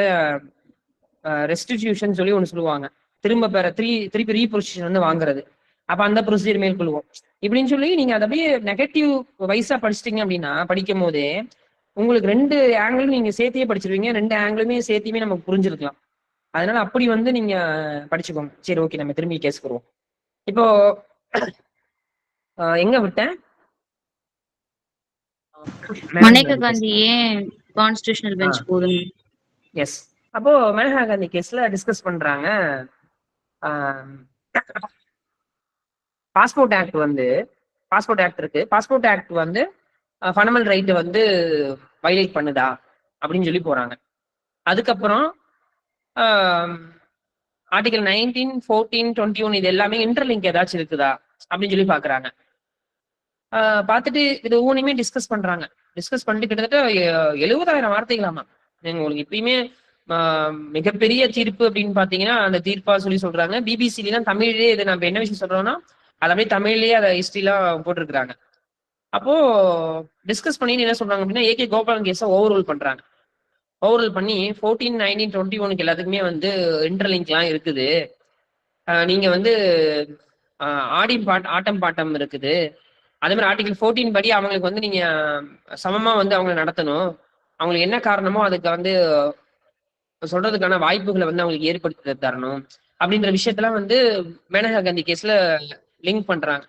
ரெஸ்டிடியூஷன் சொல்லி ஒண்ணு சொல்லுவாங்க. திரும்ப பெற திருப்பி ரீபொசிஷன் வந்து வாங்குறது. அப்ப அந்த ப்ரொசீஜர் மேற்கொள்வோம். இப்படின்னு சொல்லி நீங்க அதை அப்படியே நெகட்டிவ் வைஸா படிச்சிட்டீங்க அப்படின்னா, படிக்கும் போதே உங்களுக்கு 2 ஆங்கிளும் நீங்க சேர்த்தியே படிச்சிருவீங்க. 2 ஆங்கிளுமே சேர்த்தியுமே நமக்கு புரிஞ்சிருக்கலாம். அதனால அப்படி வந்து நீங்க படிச்சுக்கோங்க. சரி, ஓகே, நம்ம திரும்பி கேஸ் வருவோம். இப்போ எங்க விட்டேன்? மனேகா காந்தி ஏன் கான்ஸ்டிடியூஷனல் பெஞ்ச் போதும்? எஸ். அப்போ மனேகா காந்தி கேஸ்ல டிஸ்கஸ் பண்றாங்க. பாஸ்போர்ட் ஆக்ட் வந்து பாஸ்போர்ட் ஆக்ட் இருக்கு. பாஸ்போர்ட் ஆக்ட் வந்து ஃபண்டமெண்டல் ரைட் வந்து வயலேட் பண்ணுதா அப்படின்னு சொல்லி போறாங்க. அதுக்கப்புறம் ஆர்டிகல் 19, 14, 21 இது எல்லாமே இன்டர்லிங்க் ஏதாச்சும் இருக்குதா அப்படின்னு சொல்லி பாக்குறாங்க. பார்த்துட்டு இது ஒவ்வொன்றையுமே டிஸ்கஸ் பண்றாங்க. டிஸ்கஸ் பண்ணிட்டு கிட்டத்தட்ட 70,000 வார்த்தைகளாமா. நீங்க உங்களுக்கு இப்பயுமே மிகப்பெரிய தீர்ப்பு அப்படின்னு பாத்தீங்கன்னா அந்த தீர்ப்பா சொல்லி சொல்றாங்க. பிபிசிலாம் தமிழ்லயே இது நம்ம என்ன விஷயம் சொல்றோம்னா, அது அப்படியே தமிழ்லயே அதை ஹிஸ்டரிலாம் போட்டிருக்கிறாங்க. அப்போ டிஸ்கஸ் பண்ணி என்ன சொல்றாங்க அப்படின்னா ஏகே கோபாலன் கேஸை ஓவர் ரூல் பண்றாங்க. ஓவர் ரூல் பண்ணி 14, 19, 21 எல்லாத்துக்குமே வந்து இன்டர்லிங்க்லாம் இருக்குது. நீங்க வந்து ஆட்டம் பாட்டம் இருக்குது. அதே மாதிரி ஆர்டிகல் 14 படி அவங்களுக்கு வந்து நீங்க சமமா வந்து அவங்களை நடத்தணும். அவங்களுக்கு என்ன காரணமோ அதுக்கு வந்து சொல்றதுக்கான வாய்ப்புகளை வந்து அவங்களுக்கு ஏற்படுத்தி தரணும் அப்படின்ற விஷயத்தெல்லாம் வந்து மேனகா காந்தி கேஸ்ல லிங்க் பண்றாங்க.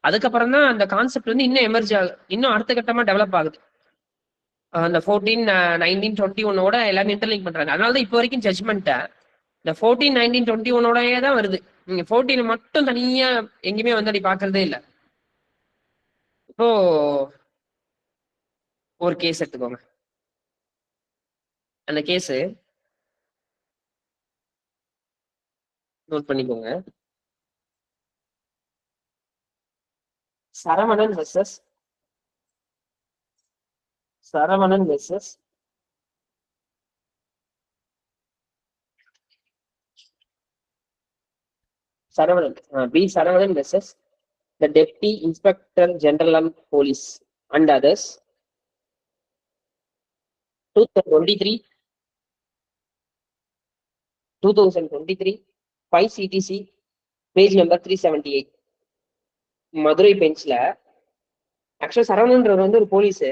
அதுக்கப்புறம் தான் அந்த கான்செப்ட் வந்து இன்னும் எமர்ஜ் ஆகுது, இன்னும் அடுத்த கட்டமா டெவலப் ஆகுது. அந்த 14, 19, 21 எல்லாமே இன்டர்லிங்க் பண்றாங்க. அதனாலதான் இப்போ வரைக்கும் ஜட்மெண்ட்டை இந்த 14, 19, 21 தான் வருது. நீங்க 14 மட்டும் தனியா எங்கேயுமே வந்து அப்படி பாக்குறதே இல்லை. இப்போ ஒரு கேஸ் எடுத்துக்கோங்க. அந்த கேஸ் நோட் பண்ணிக்கோங்க. Saravanan versus Saravanan versus Saravanan Saravan versus the Deputy Inspector General of Police and others, 2023, 5 CTC, page number 378. Madurai பெஞ்ச்ல ஆக்சுவலா சரவணன்றவர் வந்து ஒரு போலீஸ்.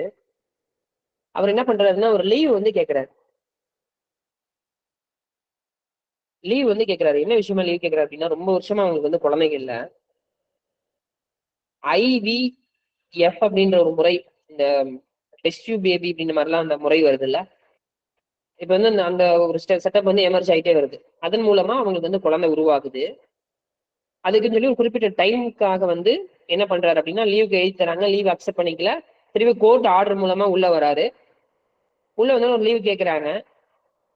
அவர் என்ன பண்றாருன்னா ஒரு லீவ் வந்து கேட்கிறாரு. என்ன விஷயமா லீவ் கேட்கிறாரு அப்படின்னா, ரொம்ப வருஷமா அவங்களுக்கு வந்து குழந்தைங்க இல்ல. IVF அப்படின்ற ஒரு முறை, இந்த டெஸ்ட் டியூப் பேபி அப்படின்ற மாதிரிலாம் அந்த முறை வருது இல்ல. இப்ப வந்து அந்த ஒரு செட்டப் வந்து எமர்ஜ் ஆயிட்டே வருது. அதன் மூலமா அவங்களுக்கு வந்து குழந்தை உருவாகுது. அதுக்குன்னு சொல்லி ஒரு குறிப்பிட்ட டைமுக்காக வந்து என்ன பண்றாரு அப்படின்னா லீவுக்கு எழுதி தராங்க. லீவ் அக்செப்ட் பண்ணிக்கல. திரும்பி கோர்ட் ஆர்டர் மூலமா உள்ள வராரு. உள்ள வந்து ஒரு லீவ் கேட்கிறாங்க.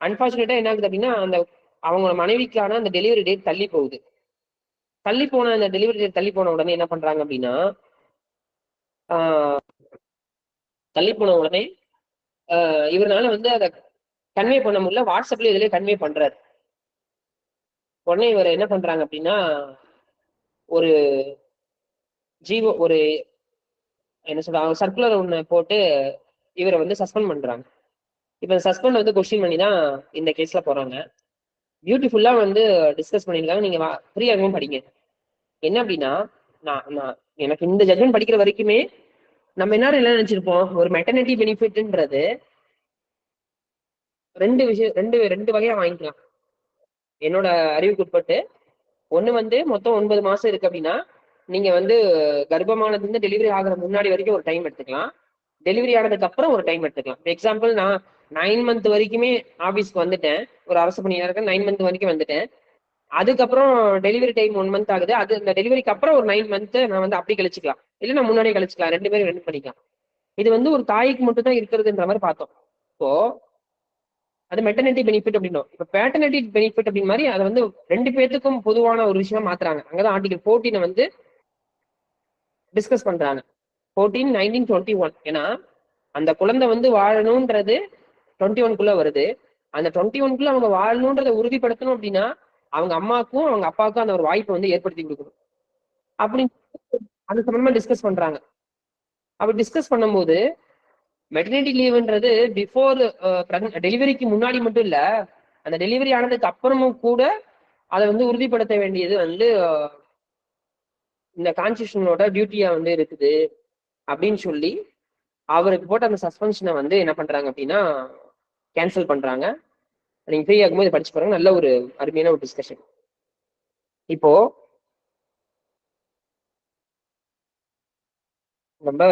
அன்பார்ச்சுனேட்டா என்ன ஆகுது அப்படின்னா அந்த அவங்க மனைவிக்கான அந்த டெலிவரி டேட் தள்ளி போகுது. தள்ளி போன அந்த டெலிவரி டேட் தள்ளி போன உடனே என்ன பண்றாங்க அப்படின்னா தள்ளி போன உடனே இவரால வந்து அதை கன்வே பண்ண முடியல. வாட்ஸ்அப்ல இதுலயே கன்வே பண்றாரு. உடனே இவர் என்ன பண்றாங்க அப்படின்னா ஒரு ஒரு என்ன சொல்றாங்க சர்க்குலர் ஒண்ணு போட்டு இவரை வந்து சஸ்பெண்ட் பண்றாங்க. இப்ப சஸ்பெண்ட் வந்து கொஸ்டின் பண்ணி தான் இந்த கேஸ்ல போறாங்க. பியூட்டிஃபுல்லா வந்து டிஸ்கஸ் பண்ணிருக்காங்க. நீங்க ஃப்ரீயாகவும் படிங்க. என்ன அப்படின்னா நான் எனக்கு இந்த ஜட்மெண்ட் படிக்கிற வரைக்குமே நம்ம என்ன நினைச்சிருப்போம், ஒரு மெட்டர்னிட்டி பெனிஃபிட்ன்றது ரெண்டு வகையா வாங்கிக்கலாம். என்னோட அறிவுக்கு உட்பட்டு ஒண்ணு வந்து மொத்தம் 9 மாசம் இருக்கு அப்படின்னா நீங்க வந்து கர்ப்பமானதுல இருந்து டெலிவரி ஆகுற முன்னாடி வரைக்கும் ஒரு டைம் எடுத்துக்கலாம். டெலிவரி ஆனதுக்கு அப்புறம் ஒரு டைம் எடுத்துக்கலாம். எக்ஸாம்பிள் நான் 9 மந்த் வரைக்குமே ஆபீஸ்க்கு வந்துட்டேன். ஒரு அரசு பணியா இருக்க 9 மந்த் வரைக்கும் வந்துட்டேன். அதுக்கப்புறம் டெலிவரி டைம் 1 மந்த் ஆகுது. அது அந்த டெலிவரிக்கு அப்புறம் ஒரு 9 மந்த் நான் வந்து அப்படி கழிச்சுக்கலாம். இல்ல நான் முன்னாடியே கழிச்சுக்கலாம். 2 பேரும் ரெண்டு பண்ணிக்கலாம். இது வந்து ஒரு தாய்க்கு மட்டும் தான் இருக்கிறதுன்ற மாதிரி பார்த்தோம். இப்போ அது மெட்டர்னிட்டி பெனிஃபிட் அப்படின்னும். இப்ப பேட்டர்னிட்டி பெனிஃபிட் அப்படின்னு மாதிரி அதை வந்து 2 பேத்துக்கும் பொதுவான ஒரு விஷயமா மாத்துறாங்க. அங்கதான் ஆர்டிகல் 14 வந்து டிஸ்கஸ் பண்றாங்க. 14, 19, 21. ஏன்னா அந்த குழந்தை வந்து வாழணும்ன்றது 21க்குள்ள வருது. அந்த 21க்குள்ள அவங்க வாழணும்ன்றதை உறுதிப்படுத்தணும் அப்படின்னா அவங்க அம்மாவுக்கும் அவங்க அப்பாவுக்கும் அந்த ஒரு வாய்ப்பை வந்து ஏற்படுத்தி கொடுக்கணும். அப்படி அது சம்பந்தமா டிஸ்கஸ் பண்றாங்க. அப்படி டிஸ்கஸ் பண்ணும்போது மெட்டர்னிட்டி லீவ்ன்றது பிஃபோர் டெலிவரிக்கு முன்னாடி மட்டும் இல்ல, அந்த டெலிவரி ஆனதுக்கு அப்புறமும் கூட அதை வந்து உறுதிப்படுத்த வேண்டியது வந்து இந்த கான்ஸ்டிடியூஷனோட டியூட்டியா வந்து இருக்குது அப்படின்னு சொல்லி அவருக்கு போட்ட அந்த சஸ்பென்ஷனை வந்து என்ன பண்றாங்க அப்படின்னா கேன்சல் பண்றாங்க. நீங்க ஃப்ரீ ஆகும்போது படிச்சு பாருங்க. நல்ல ஒரு அருமையான ஒரு டிஸ்கஷன். இப்போ நம்ம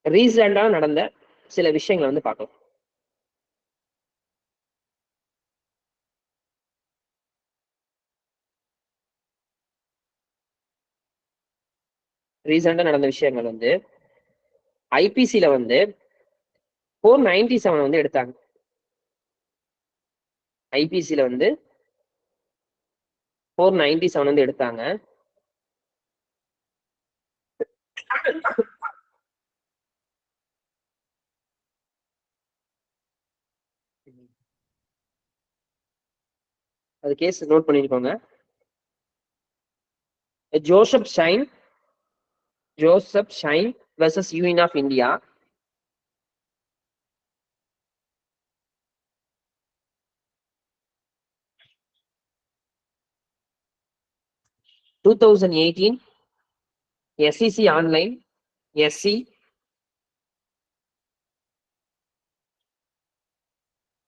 ரீசெண்டா நடந்த சில விஷயங்களை வந்து பார்க்கலாம். ரீசெண்டா நடந்த விஷயங்கள் வந்து ஐபிசில வந்து 497 வந்து எடுத்தாங்க. ஐபிசில வந்து 497 வந்து எடுத்தாங்க. அது கேஸ் நோட் பண்ணிருக்கோங்க. Joseph Shine Joseph Shine versus Union of India. (2018) SEC Online, SC,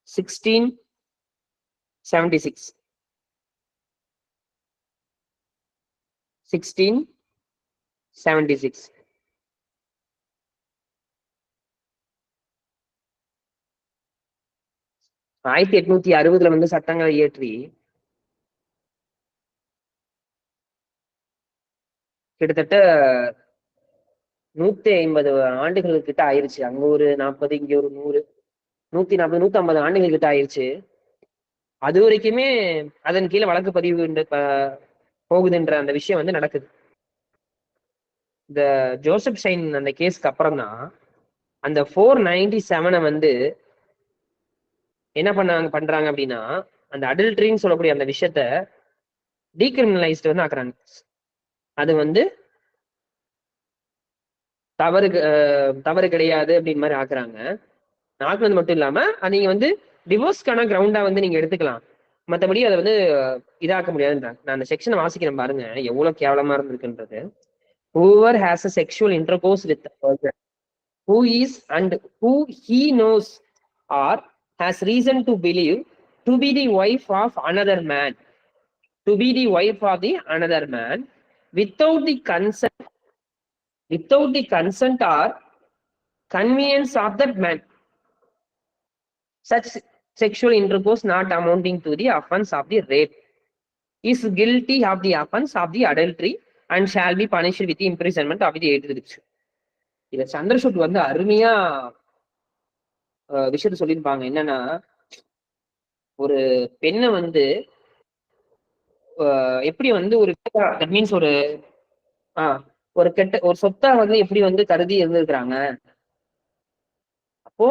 1676. 1676. ஆயிரத்தி 860 வந்து சட்டங்களை இயற்றி கிட்டத்தட்ட 150 ஆண்டுகள் கிட்ட ஆயிருச்சு. அங்க ஒரு 40, இங்க ஒரு 100, 140, 150 ஆண்டுகள் கிட்ட ஆயிருச்சு. அது வரைக்குமே அதன் கீழே வழக்கு பதிவு போகுதுன்ற அந்த விஷயம் வந்து நடக்குது. இந்த ஜோசப் ஷைன் அந்த கேஸ்க்கு அப்புறம் தான் அந்த 497 வந்து என்ன பண்றாங்க அப்படின்னா, அந்த அடல்ட்ரின்னு சொல்லக்கூடிய அந்த விஷயத்த டீக்ரிமினலைஸ்ட் வந்து ஆக்குறாங்க. அது வந்து தவறு கிடையாது அப்படின்னு மாதிரி ஆக்குறாங்க. ஆக்குனது மட்டும் இல்லாம நீங்க வந்து டிவோர்ஸ்க்கான கிரவுண்டா வந்து நீங்க எடுத்துக்கலாம், மற்றபடி அதை வந்து இதாக்க முடியாதுன்றாங்க. நான் அந்த செக்ஷனை வாசிக்கிறேன் பாருங்க, எவ்வளவு கேவலமா இருந்திருக்குன்றது. Whoever has a sexual intercourse with a person who is and who he knows or has reason to believe to be the wife of another man, without the consent or convenience of that man, such sexual intercourse not amounting to the offense of the rape is guilty of the offense of the adultery and shall be punished with the imprisonment of the 8th. இத சந்திரசூட் வந்து அருமையா விஷயத்த சொல்லியிருப்பாங்க. என்னன்னா, ஒரு பெண்ணை வந்து எப்படி வந்து ஒரு தட் மீன்ஸ் ஒரு சொத்தா வந்து எப்படி வந்து கருதி இருந்திருக்கிறாங்க. அப்போ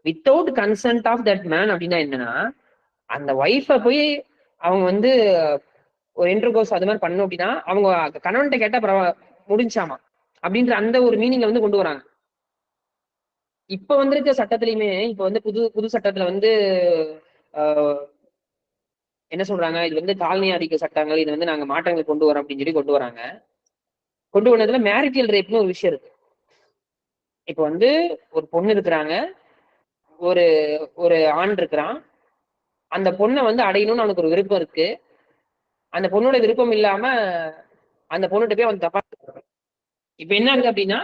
without consent of that man அப்படின்னா என்னன்னா, அந்த ஒய்ஃபை போய் அவங்க வந்து ஒரு இன்டர்கோர்ஸ் அது மாதிரி பண்ணணும் அப்படின்னா அவங்க கணவன்கிட்ட கேட்டா முடிஞ்சாமா அப்படின்ற அந்த ஒரு மீனிங்ல வந்து கொண்டு வராங்க. இப்ப வந்திருக்க சட்டத்திலயுமே இப்ப வந்து புது சட்டத்துல வந்து என்ன சொல்றாங்க, இது வந்து காலனி ஆதிக்க சட்டங்கள், இது வந்து நாங்க மாற்றங்கள் கொண்டு வரோம் அப்படின்னு சொல்லி கொண்டு வராங்க. கொண்டு வந்ததுல மேரிட்டல் ரேப்னு ஒரு விஷயம் இருக்கு. இப்ப வந்து ஒரு பொண்ணு இருக்கிறாங்க, ஒரு ஒரு ஆண் இருக்கிறான். அந்த பொண்ணை வந்து அடையணும்னு அவனுக்கு ஒரு விருப்பம் இருக்கு. அந்த பொண்ணோட விருப்பம் இல்லாம அந்த பொண்ணுகிட்ட போய் அவன் தப்பா. இப்ப என்ன இருக்கு அப்படின்னா,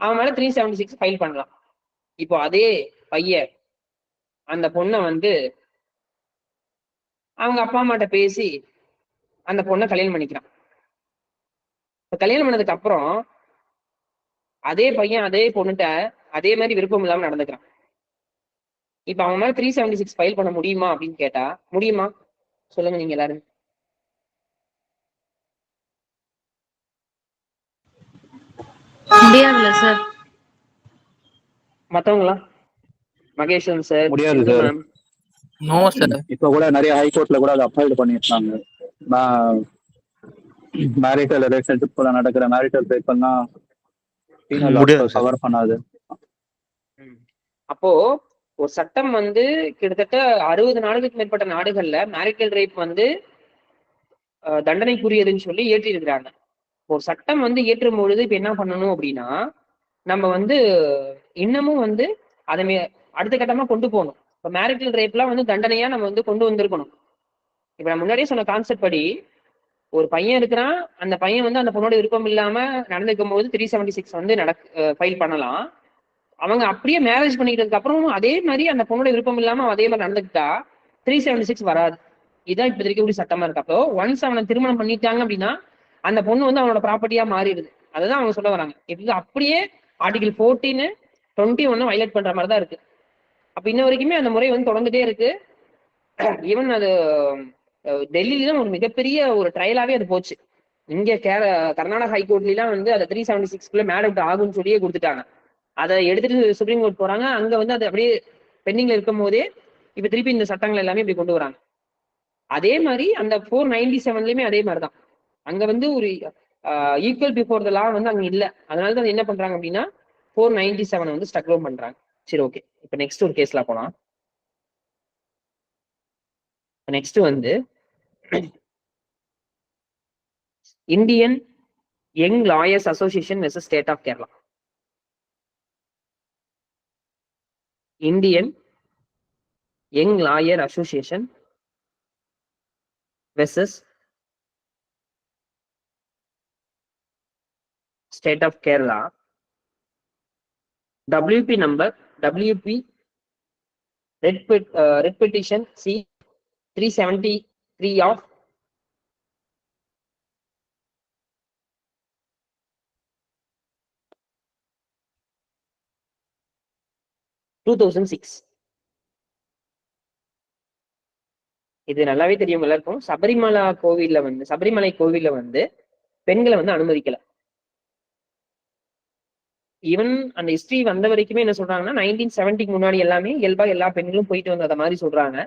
அவன் மேல 376 ஃபைல் பண்ணலாம். இப்போ அதே பையன் அந்த பொண்ணை வந்து அவங்க அப்பா அம்மாட்ட பேசி அந்த பொண்ணை கல்யாணம் பண்ணிக்கிறான். கல்யாணம் பண்ணதுக்கு அப்புறம் அதே பையன் அதே பொண்ணுகிட்ட அதே மாதிரி விருப்பம் இல்லாம நடந்துக்கிறான். இப்ப அவன் மேல 376 ஃபைல் பண்ண முடியுமா அப்படின்னு கேட்டா முடியுமா? சொல்லுங்க நீங்க எல்லாரும். முடியாதுல்ல சார். மத்தவங்களா? மகேஷன் சார், முடியாது சார். மேம். No sir. இப்ப கூட நிறைய ஹைகோர்ட்ல கூட அதை அப்ஹோல்ட் பண்ணிருக்காங்க. மேரிட்டல் ரிலேஷன்ஷிப்ல நடக்கிற மேரிட்டல் ரேப்னா கவர் பண்ணாது. அப்போ ஒரு சட்டம் வந்து கிட்டத்தட்ட 60 நாடுகளுக்கு மேற்பட்ட நாடுகள்ல மேரிட்டல் ரேப் வந்து தண்டனைக்குரியதுன்னு சொல்லி ஏற்றி இருக்கிறாங்க. ஒரு சட்டம் வந்து ஏற்றும் பொழுது இப்ப என்ன பண்ணணும் அப்படின்னா, நம்ம வந்து இன்னமும் வந்து அதை அடுத்த கட்டமா கொண்டு போகணும். இப்ப மேரிட்டல் ரேப்லாம் வந்து தண்டனையா நம்ம வந்து கொண்டு வந்திருக்கணும். இப்ப நான் முன்னாடியே சொன்ன கான்செப்ட் படி ஒரு பையன் இருக்கிறான், அந்த பையன் வந்து அந்த பொண்ணோட விருப்பம் இல்லாம நடந்துக்கும் போது 376 வந்து ஃபைல் பண்ணலாம். அவங்க அப்படியே மேரேஜ் பண்ணிக்கிட்டதுக்கு அப்புறம் அதே மாதிரி அந்த பொண்ணோட விருப்பம் இல்லாம அதே மாதிரி நடந்துக்கிட்டா 376 வராது. இதுதான் இப்ப இருக்கக்கூடிய சட்டமா இருக்கு. அப்போ ஒன்ஸ் அவனை திருமணம் பண்ணிட்டாங்க அப்படின்னா அந்த பொண்ணு வந்து அவனோட ப்ராப்பர்ட்டியா மாறிடுது. அதுதான் அவங்க சொல்ல வராங்க. இது அப்படியே ஆர்டிகல் 14, 21 வயலேட் பண்ற மாதிரி தான் இருக்கு. அப்ப இன்ன வரைக்குமே அந்த முறை வந்து தொடர்ந்துட்டே இருக்கு. ஈவன் அது டெல்லியில ஒரு மிகப்பெரிய ஒரு ட்ரையலாவே அது போச்சு. இங்க கர்நாடகா ஹைகோர்ட்லாம் வந்து அதை 376 மேட் அவுட் ஆகும்னு சொல்லியே கொடுத்துட்டாங்க. அதை எடுத்துட்டு சுப்ரீம் கோர்ட் போறாங்க. அங்க வந்து அது அப்படியே பெண்டிங்ல இருக்கும் போதே இப்ப திருப்பி இந்த சட்டங்கள் எல்லாமே இப்படி கொண்டு வராங்க. அதே மாதிரி அந்த 497லயுமே அதே மாதிரிதான். அங்க வந்து ஒரு ஈக்குவல் பிஃபோர் த லா வந்து அங்க இல்ல. அதனால தான் என்ன பண்றாங்க அப்படின்னா 497 வந்து ஸ்டக் டவுன் பண்றாங்க. சரி, ஓகே. இப்போ நெக்ஸ்ட் ஒரு கேஸ்ல போலாம். நெக்ஸ்ட் வந்து Indian young lawyers association versus state of Kerala. Indian young lawyer association versus state of Kerala. WP number WP red petition C 373 of 2006. இது நல்லாவே தெரியும் எல்லாருக்கும். சபரிமலை கோவில்ல வந்து பெண்களை வந்து அனுமதிக்கல. ஈவன் அந்த ஹிஸ்டரி வந்த வரைக்குமே என்ன சொல்றாங்கன்னா 1970 முன்னாடி எல்லாமே இயல்பா எல்லா பெண்களும் போயிட்டு வந்த மாதிரி சொல்றாங்க.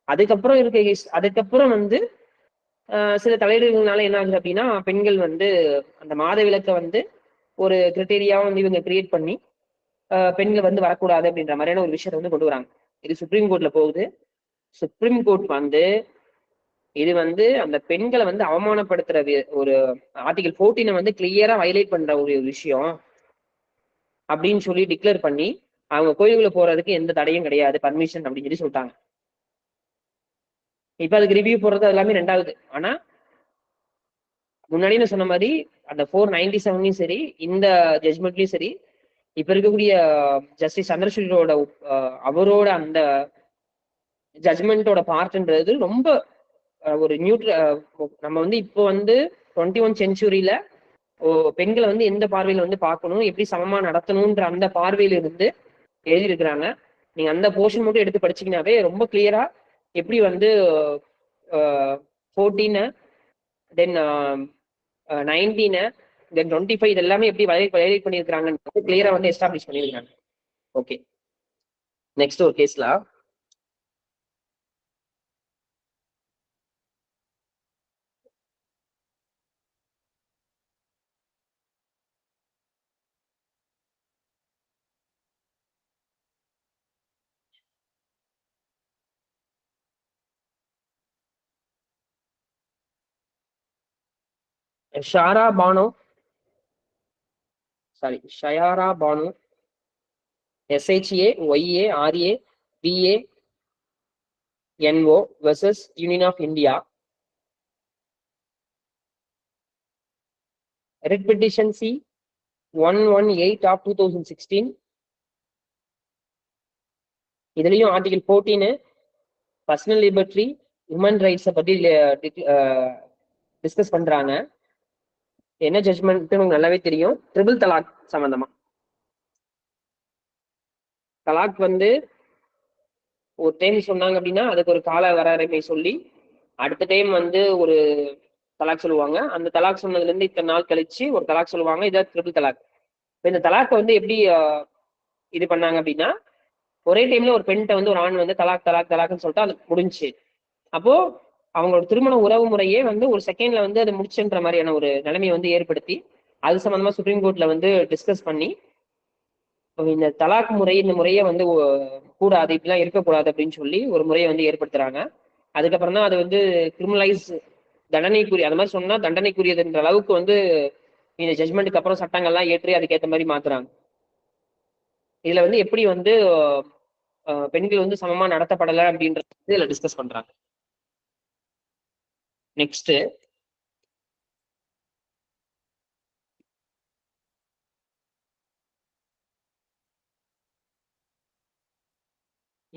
அதுக்கப்புறம் வந்து சில தலையீடுகள்னால என்ன ஆகுது அப்படின்னா பெண்கள் வந்து அந்த மாத விலக்கை வந்து ஒரு கிரிட்டேரியாவை வந்து இவங்க கிரியேட் பண்ணி பெண்கள் வந்து வரக்கூடாது அப்படின்ற மாதிரியான ஒரு விஷயத்தை வந்து கொண்டு வராங்க. இது சுப்ரீம் கோர்ட்ல போகுது. சுப்ரீம் கோர்ட் வந்து இது வந்து அந்த பெண்களை வந்து அவமானப்படுத்துற ஒரு ஆர்டிகல் 14 வந்து கிளியரா வயலேட் பண்ற ஒரு விஷயம் அப்படின்னு சொல்லி டிக்ளேர் பண்ணி அவங்க கோயிலுக்குள்ள போறதுக்கு எந்த தடையும் கிடையாது, பர்மிஷன் அப்படின்னு சொல்லி சொல்லிட்டாங்க. இப்ப அதுக்கு ரிவ்யூ போடுறது எல்லாமே ரெண்டாவது. ஆனா முன்னாடி நான் சொன்ன மாதிரி அந்த 497 சரி, இந்த ஜட்மெண்ட்லயும் சரி, இப்ப இருக்கக்கூடிய ஜஸ்டிஸ் சந்திரசூடோட அவரோட அந்த ஜட்மெண்டோட பார்ட்ன்றது ரொம்ப ஒரு நம்ம வந்து இப்போ வந்து 21 செஞ்சுரியில பெண்களை வந்து எந்த பார்வையில வந்து பார்க்கணும், எப்படி சமமா நடத்தணும்ன்ற அந்த பார்வையில இருந்து எழுதியிருக்கிறாங்க. நீங்க அந்த போர்ஷன் மட்டும் எடுத்து படிச்சீங்கன்னாவே ரொம்ப கிளியரா எப்படி வந்து 14 தென் 19 தென் 25 இது எல்லாமே எப்படி வயலேட் பண்ணியிருக்கிறாங்கன்னு கிளியரா வந்து எஸ்டாப்ளிஷ் பண்ணியிருக்காங்க. ஓகே, நெக்ஸ்ட் ஒரு கேஸ்ல ஷயாரா Banu SHAYARABANO versus Union of India. Writ petition C 118 of 2016. இதுலயும் ஆர்டிகல் 14 பர்சனல் லிபர்ட்டி ஹியூமன் ரைட்ஸை பத்தி டிஸ்கஸ் பண்றாங்க. என்ன ஜட்மெண்ட் உங்களுக்கு நல்லாவே தெரியும். ட்ரிபிள் தலாக் சம்பந்தமா. தலாக் வந்து ஒரு டைம் சொன்னாங்க அப்படின்னா அதுக்கு ஒரு கால வரையறை சொல்லி அடுத்த டைம் வந்து ஒரு தலாக் சொல்லுவாங்க. அந்த தலாக் சொன்னதுல இருந்து இத்தனை நாள் கழிச்சு ஒரு தலாக் சொல்லுவாங்க. இதான் ட்ரிபிள் தலாக். இப்போ இந்த தலாக்கை வந்து எப்படி இது பண்ணாங்க அப்படின்னா ஒரே டைம்ல ஒரு பெண்கிட்ட வந்து ஒரு ஆண் வந்து தலாக்னு சொல்லிட்டு அது முடிஞ்சு. அப்போ அவங்களோட திருமண உறவு முறையே வந்து ஒரு செகண்ட்ல வந்து அதை முடிச்சுன்ற மாதிரியான ஒரு நிலைமையை வந்து ஏற்படுத்தி அது சம்பந்தமா சுப்ரீம் கோர்ட்ல வந்து டிஸ்கஸ் பண்ணி இந்த தலாக் முறை இந்த முறையை வந்து கூடாது, இப்படிலாம் இருக்கக்கூடாது அப்படின்னு சொல்லி ஒரு முறையை வந்து ஏற்படுத்துறாங்க. அதுக்கப்புறம் தான் அது வந்து கிரிமினலைஸ் தண்டனைக்குரிய அந்த மாதிரி சொன்னா தண்டனைக்குரியதுன்ற அளவுக்கு வந்து இந்த ஜட்மெண்ட்டுக்கு அப்புறம் சட்டங்கள்லாம் ஏற்றி அதுக்கேற்ற மாதிரி மாத்துறாங்க. இதுல வந்து எப்படி வந்து பெண்கள் வந்து சமமா நடத்தப்படலை அப்படின்றது இதுல டிஸ்கஸ் பண்றாங்க. நெக்ஸ்ட்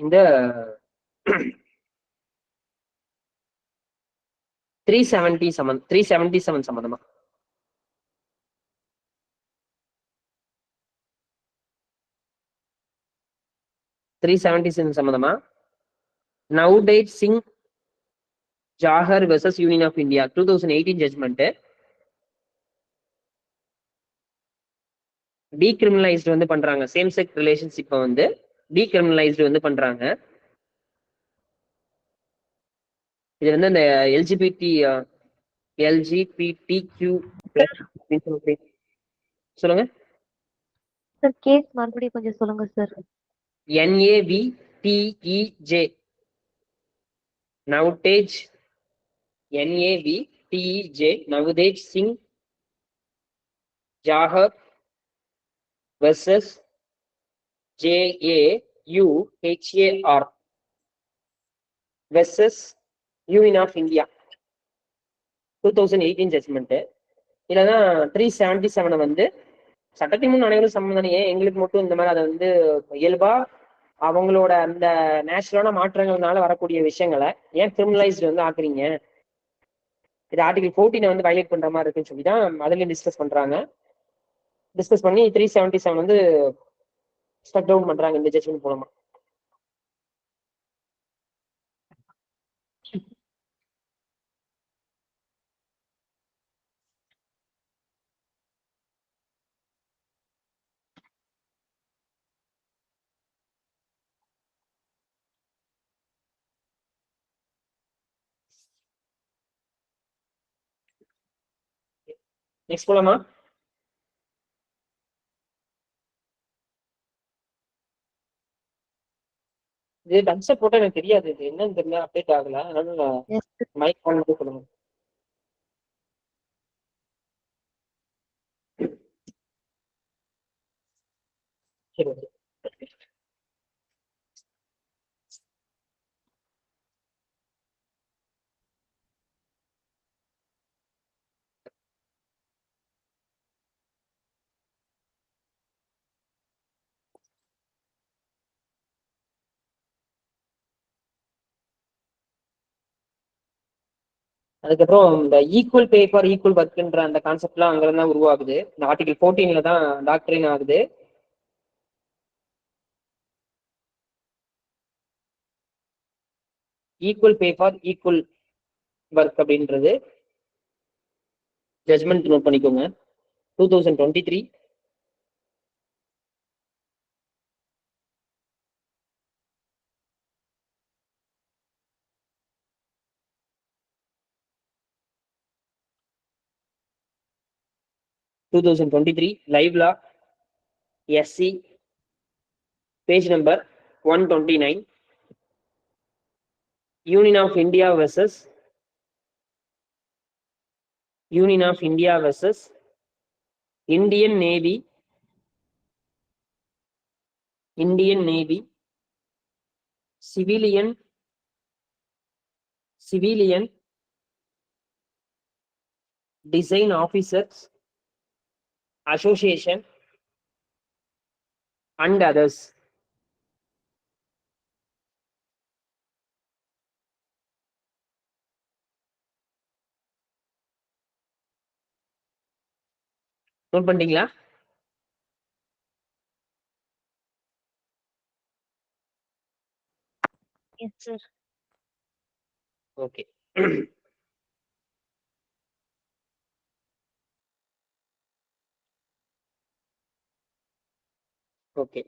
இந்த 377 சம்பந்தமா. சம்பந்தமா Navtej Singh Johar versus Union of India 2018 ஜட்மெண்ட். டீகிரிமினலைஸ்டு வந்து பண்றாங்க. சேம் செக்ஸ் ரிலேஷன்ஷிப்பை வந்து டீகிரிமினலைஸ்டு வந்து பண்றாங்க. இது வந்து இந்த LGBT LGBTQ பிளஸ் சொல்லுங்க. சார் கேஸ் மறுபடியும் கொஞ்சம் சொல்லுங்க sir. NAVTEJ Navtej NAVTEJ Navtej Singh Johar versus JAUHAR versus Union of India 2018 judgement. இல்லைன்னா 377 வந்து சட்டத்தின் முன் அனைவரும் சமம் தானே, ஏன் எங்களுக்கு மட்டும் இந்த மாதிரி அதை வந்து இயல்பா அவங்களோட அந்த நேச்சுரலான மாற்றங்கள்னால வரக்கூடிய விஷயங்களை ஏன் கிரிமினலைஸ்டு வந்து ஆக்குறீங்க, இது ஆர்டிகல் 14 வந்து வயலேட் பண்ற மாதிரி இருக்குன்னு சொல்லி தான் அதுலயும் டிஸ்கஸ் பண்றாங்க. டிஸ்கஸ் பண்ணி 377 வந்து ஸ்டக் டவுன் பண்றாங்க இந்த ஜட்மெண்ட் மூலமா. நெக்ஸ்ட் போலாமா? இது கன்செப்ட் போட்டா எனக்கு தெரியாது, இது என்னன்னு தெரியல, அப்டேட் ஆகல, அதனால எஸ் மைக் ஆன் பண்ணி சொல்லுங்க. சரி ஓகே. அதுக்கப்புறம் இந்த ஈக்குவல் பே ஃபார் ஈக்குவல் ஒர்க்ன்ற அந்த கான்செப்ட்லாம் அங்கிருந்து தான் உருவாகுது. இந்த ஆர்டிகல் 14 தான் டாக்டரின் ஆகுது. Equal pay for equal work அப்படின்றது ஜட்மெண்ட் நோட் பண்ணிக்கோங்க. 2023 live law SC page number 129 Union of India versus Indian Navy civilian design officers association and others. Note பண்ணிட்டீங்களா? Yes sir. Okay. Okay,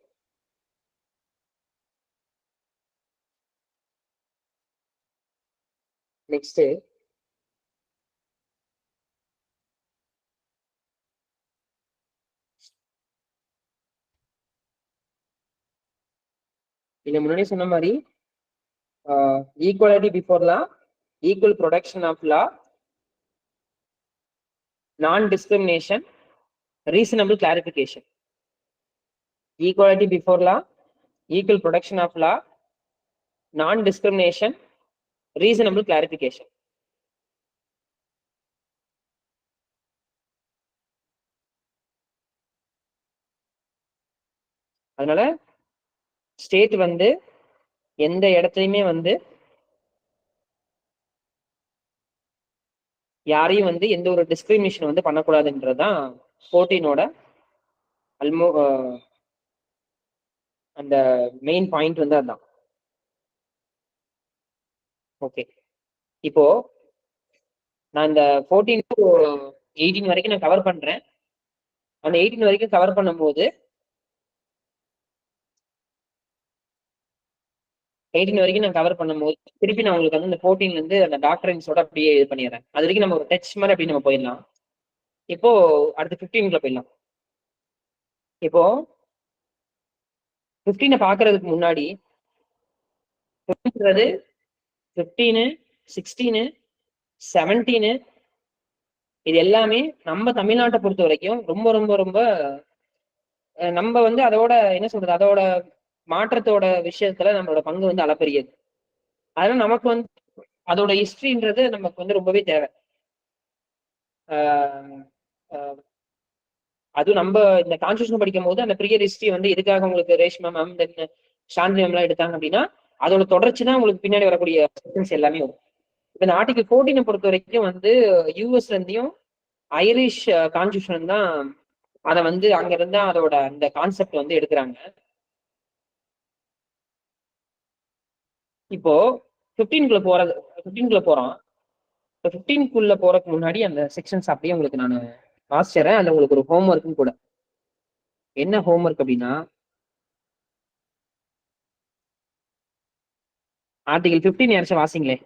next நீங்க முன்னாடியே சொன்ன மாதிரி equality before law, equal protection of law, non discrimination, reasonable classification. Equality before law, equal protection of law, non discrimination, reasonable classification. அதனால ஸ்டேட் வந்து எந்த இடத்துலையுமே வந்து யாரையும் வந்து எந்த ஒரு டிஸ்கிரிமினேஷன் வந்து பண்ணக்கூடாதுன்றதுதான் 14ஓட அந்த மெயின் பாயிண்ட் வந்து அதுதான். ஓகே, இப்போ நான் இந்த 14 to 18 வரைக்கும் நான் கவர் பண்றேன். அந்த 18 வரைக்கும் கவர் பண்ணும்போது 18 வரைக்கும் நான் கவர் பண்ணும்போது திருப்பி நான் உங்களுக்கு வந்து இந்த 14 இருந்து அந்த டாக்டரின்ஸோட அப்படியே இது பண்ணிடுறேன். அது வரைக்கும் நம்ம ஒரு டச் மாதிரி அப்படி நம்ம போயிடலாம். இப்போ அடுத்து 15 போயிடலாம். இப்போ 15 பாக்குறதுக்கு முன்னாடி 15, 16, 17 இது எல்லாமே நம்ம தமிழ்நாட்டை பொறுத்த வரைக்கும் ரொம்ப ரொம்ப ரொம்ப நம்ம வந்து அதோட என்ன சொல்றது, அதோட மாற்றத்தோட விஷயத்துல நம்மளோட பங்கு வந்து அளப்பரியது. அதனால நமக்கு வந்து அதோட ஹிஸ்டரின்றது நமக்கு வந்து ரொம்பவே தேவை. அதுவும் நம்ம இந்த கான்ஸ்டியூஷன் படிக்கும் போது அந்த ப்ரியர் ஹிஸ்டரி வந்து எதுக்காக உங்களுக்கு ரேஷ்மா மேம் தென் சாந்தி மேம் எல்லாம் எடுத்தாங்க அப்படின்னா அதோட தொடர்ச்சி தான் உங்களுக்கு பின்னாடி வரக்கூடிய செக்ஷன்ஸ் எல்லாமே வரும். இப்ப இந்த ஆர்டிகல் 14 பொறுத்த வரைக்கும் வந்து யூஎஸ்ல இருந்தையும் ஐரிஷ் கான்ஸ்டியூஷன் தான் அதை வந்து அங்க இருந்தா அதோட அந்த கான்செப்ட் வந்து எடுக்கிறாங்க. இப்போ 15 போறோம். இப்போ 15 போறதுக்கு முன்னாடி அந்த செக்ஷன்ஸ் அப்படியே உங்களுக்கு நான் வாசிச்சுறேன். அதுல உங்களுக்கு ஒரு ஹோம்ஒர்க்கும் கூட. என்ன ஹோம்ஒர்க் அப்படின்னா ஆர்டிகல் 15 யாராச்சும் வாசிங்களே.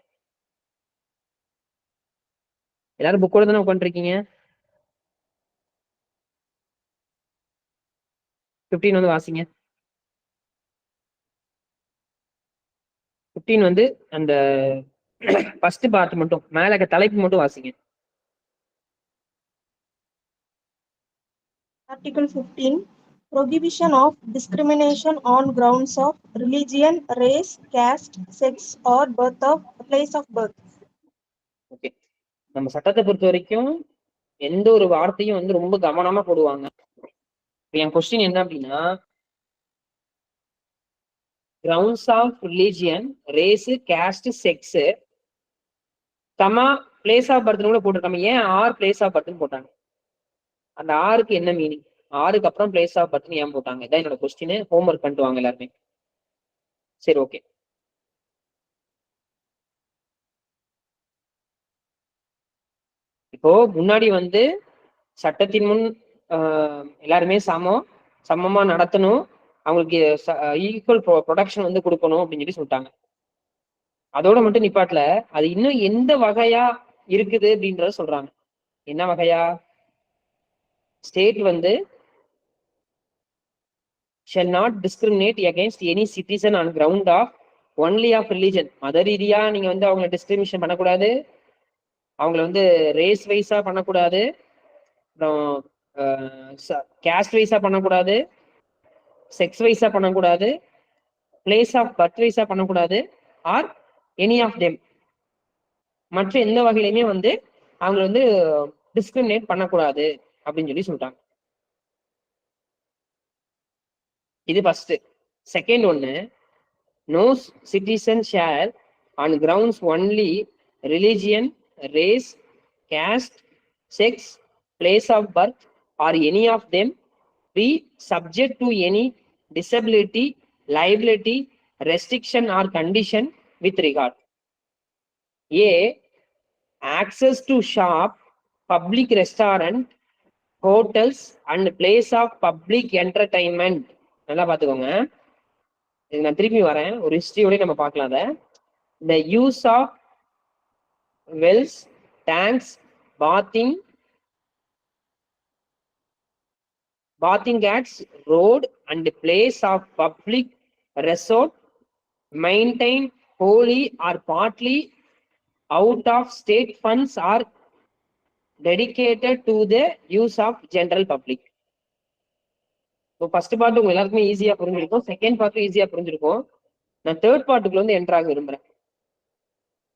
எல்லாரும் புக்கோட தானே உட்காந்துருக்கீங்க. 15 வந்து வாசிங்க. 15 வந்து அந்த ஃபர்ஸ்ட் பார்ட் மட்டும் மேல இருக்க தலைப்பு மட்டும் வாசிங்க. Article 15. Prohibition of discrimination on grounds of religion, race, caste, sex, or birth of place of birth. Okay, நம்ம சட்டத்தை பொறுத்த வரைக்கும் எந்த ஒரு வார்த்தையும் வந்து ரொம்ப கவனமா போடுவாங்க. என் கொஸ்டின் என்ன அப்படின்னா grounds of religion, race, caste, sex, comma place of பர்த்னு கூட போட்டிருக்காங்க. ஏன் ஆர் பிளேஸ் ஆஃப் பர்த்னு போட்டாங்க? அந்த ஆருக்கு என்ன மீனிங்? ஆருக்கு அப்புறம் பிளேஸ் ஆஃப் பர்த்னு ஏன் போட்டாங்க? இதான் என்னோட கொஸ்டின். ஹோம்ஒர்க் பண்ணிட்டு வாங்க எல்லாருமே. சரி, ஓகே. இப்போ முன்னாடி வந்து சட்டத்தின் முன் எல்லாருமே சமமா நடத்தணும், அவங்களுக்கு ஈக்குவல் ப்ரொடக்ஷன் வந்து கொடுக்கணும் அப்படின்னு சொல்லி சொல்லிட்டாங்க. அதோட மட்டும் நிப்பாட்டல, அது இன்னும் எந்த வகையா இருக்குது அப்படின்றத சொல்றாங்க. என்ன வகையா? ஸ்டேட் வந்து shall not discriminate against any citizen on ground of only of religion. மத ரீதியா நீங்க வந்து அவங்களை டிஸ்கிரிமினேஷன் பண்ணக்கூடாது, அவங்கள வந்து ரேஸ் வைஸா பண்ணக்கூடாது, அப்புறம் கேஸ்ட் வைஸா பண்ணக்கூடாது, செக்ஸ் வைஸா பண்ணக்கூடாது, பிளேஸ் ஆஃப் பர்த் வைஸா பண்ணக்கூடாது, ஆர் எனி ஆஃப் தெம், மற்ற எந்த வகையிலுமே வந்து அவங்களை வந்து டிஸ்கிரிமினேட் பண்ணக்கூடாது அப்படின்னு சொல்லி சொல்லிட்டாங்க. இது ஃபர்ஸ்ட். செகண்ட் ஒன்னு, no citizen shall on grounds only religion, race, caste, sex, place of birth, or any of them be subject to any disability, liability, restriction or condition with regard A. Access to shop, public restaurant, hotels and place of public entertainment. நல்லா பார்த்துக்கோங்க, இது நான் திருப்பி வரேன், ஒரு ஹிஸ்டரியோட நம்ம பார்க்கலாம். அதை the use of wells, tanks, bathing at road and place of public resort maintained wholly or partly out of state funds are dedicated to the use of general public. So first part உங்க எல்லாருக்குமே ஈஸியா புரிஞ்சிருக்கும், செகண்ட் பார்ட்டும் ஈஸியா புரிஞ்சிருக்கும். நான் தேர்ட் பார்ட்டுக்குள்ள வந்து என்டர் ஆக விரும்புறேன்.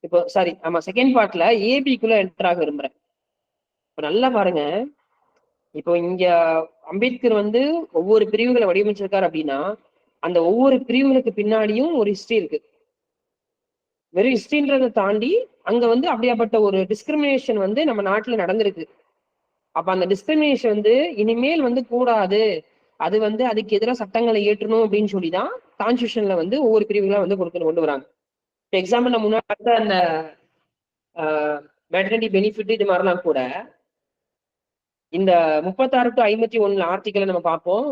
இப்போ சாரி, ஆமா, செகண்ட் பார்ட்ல ஏபிக்குள்ள என்டர் ஆக விரும்புறேன். இப்போ நல்லா பாருங்க, இப்போ இங்க அம்பேத்கர் வந்து ஒவ்வொரு பிரிவுகளை வடிவமைச்சிருக்காரு அப்படின்னா அந்த ஒவ்வொரு பிரிவுகளுக்கு பின்னாடியும் ஒரு ஹிஸ்டரி இருக்கு. வெறும் ஹிஸ்டரின்றதை தாண்டி அங்க வந்து அப்படியாப்பட்ட ஒரு டிஸ்கிரிமினேஷன் வந்து நம்ம நாட்டுல நடந்திருக்கு. அப்ப அந்த டிஸ்கிரிமினேஷன் வந்து இனிமேல் வந்து கூடாது, அது வந்து அதுக்கு எதிராக சட்டங்களை ஏற்றணும் அப்படின்னு சொல்லிதான் கான்ஸ்டியூஷன்ல வந்து ஒவ்வொரு பிரிவுகளா வந்து கொண்டு வராங்க. இப்போ எக்ஸாம்பிள் நம்ம முன்னாடி அந்த மெட்டர்னிட்டி பெனிஃபிட் இது மாதிரிலாம் கூட இந்த 36 to 51 ஆர்டிக்கலை நம்ம பார்ப்போம்.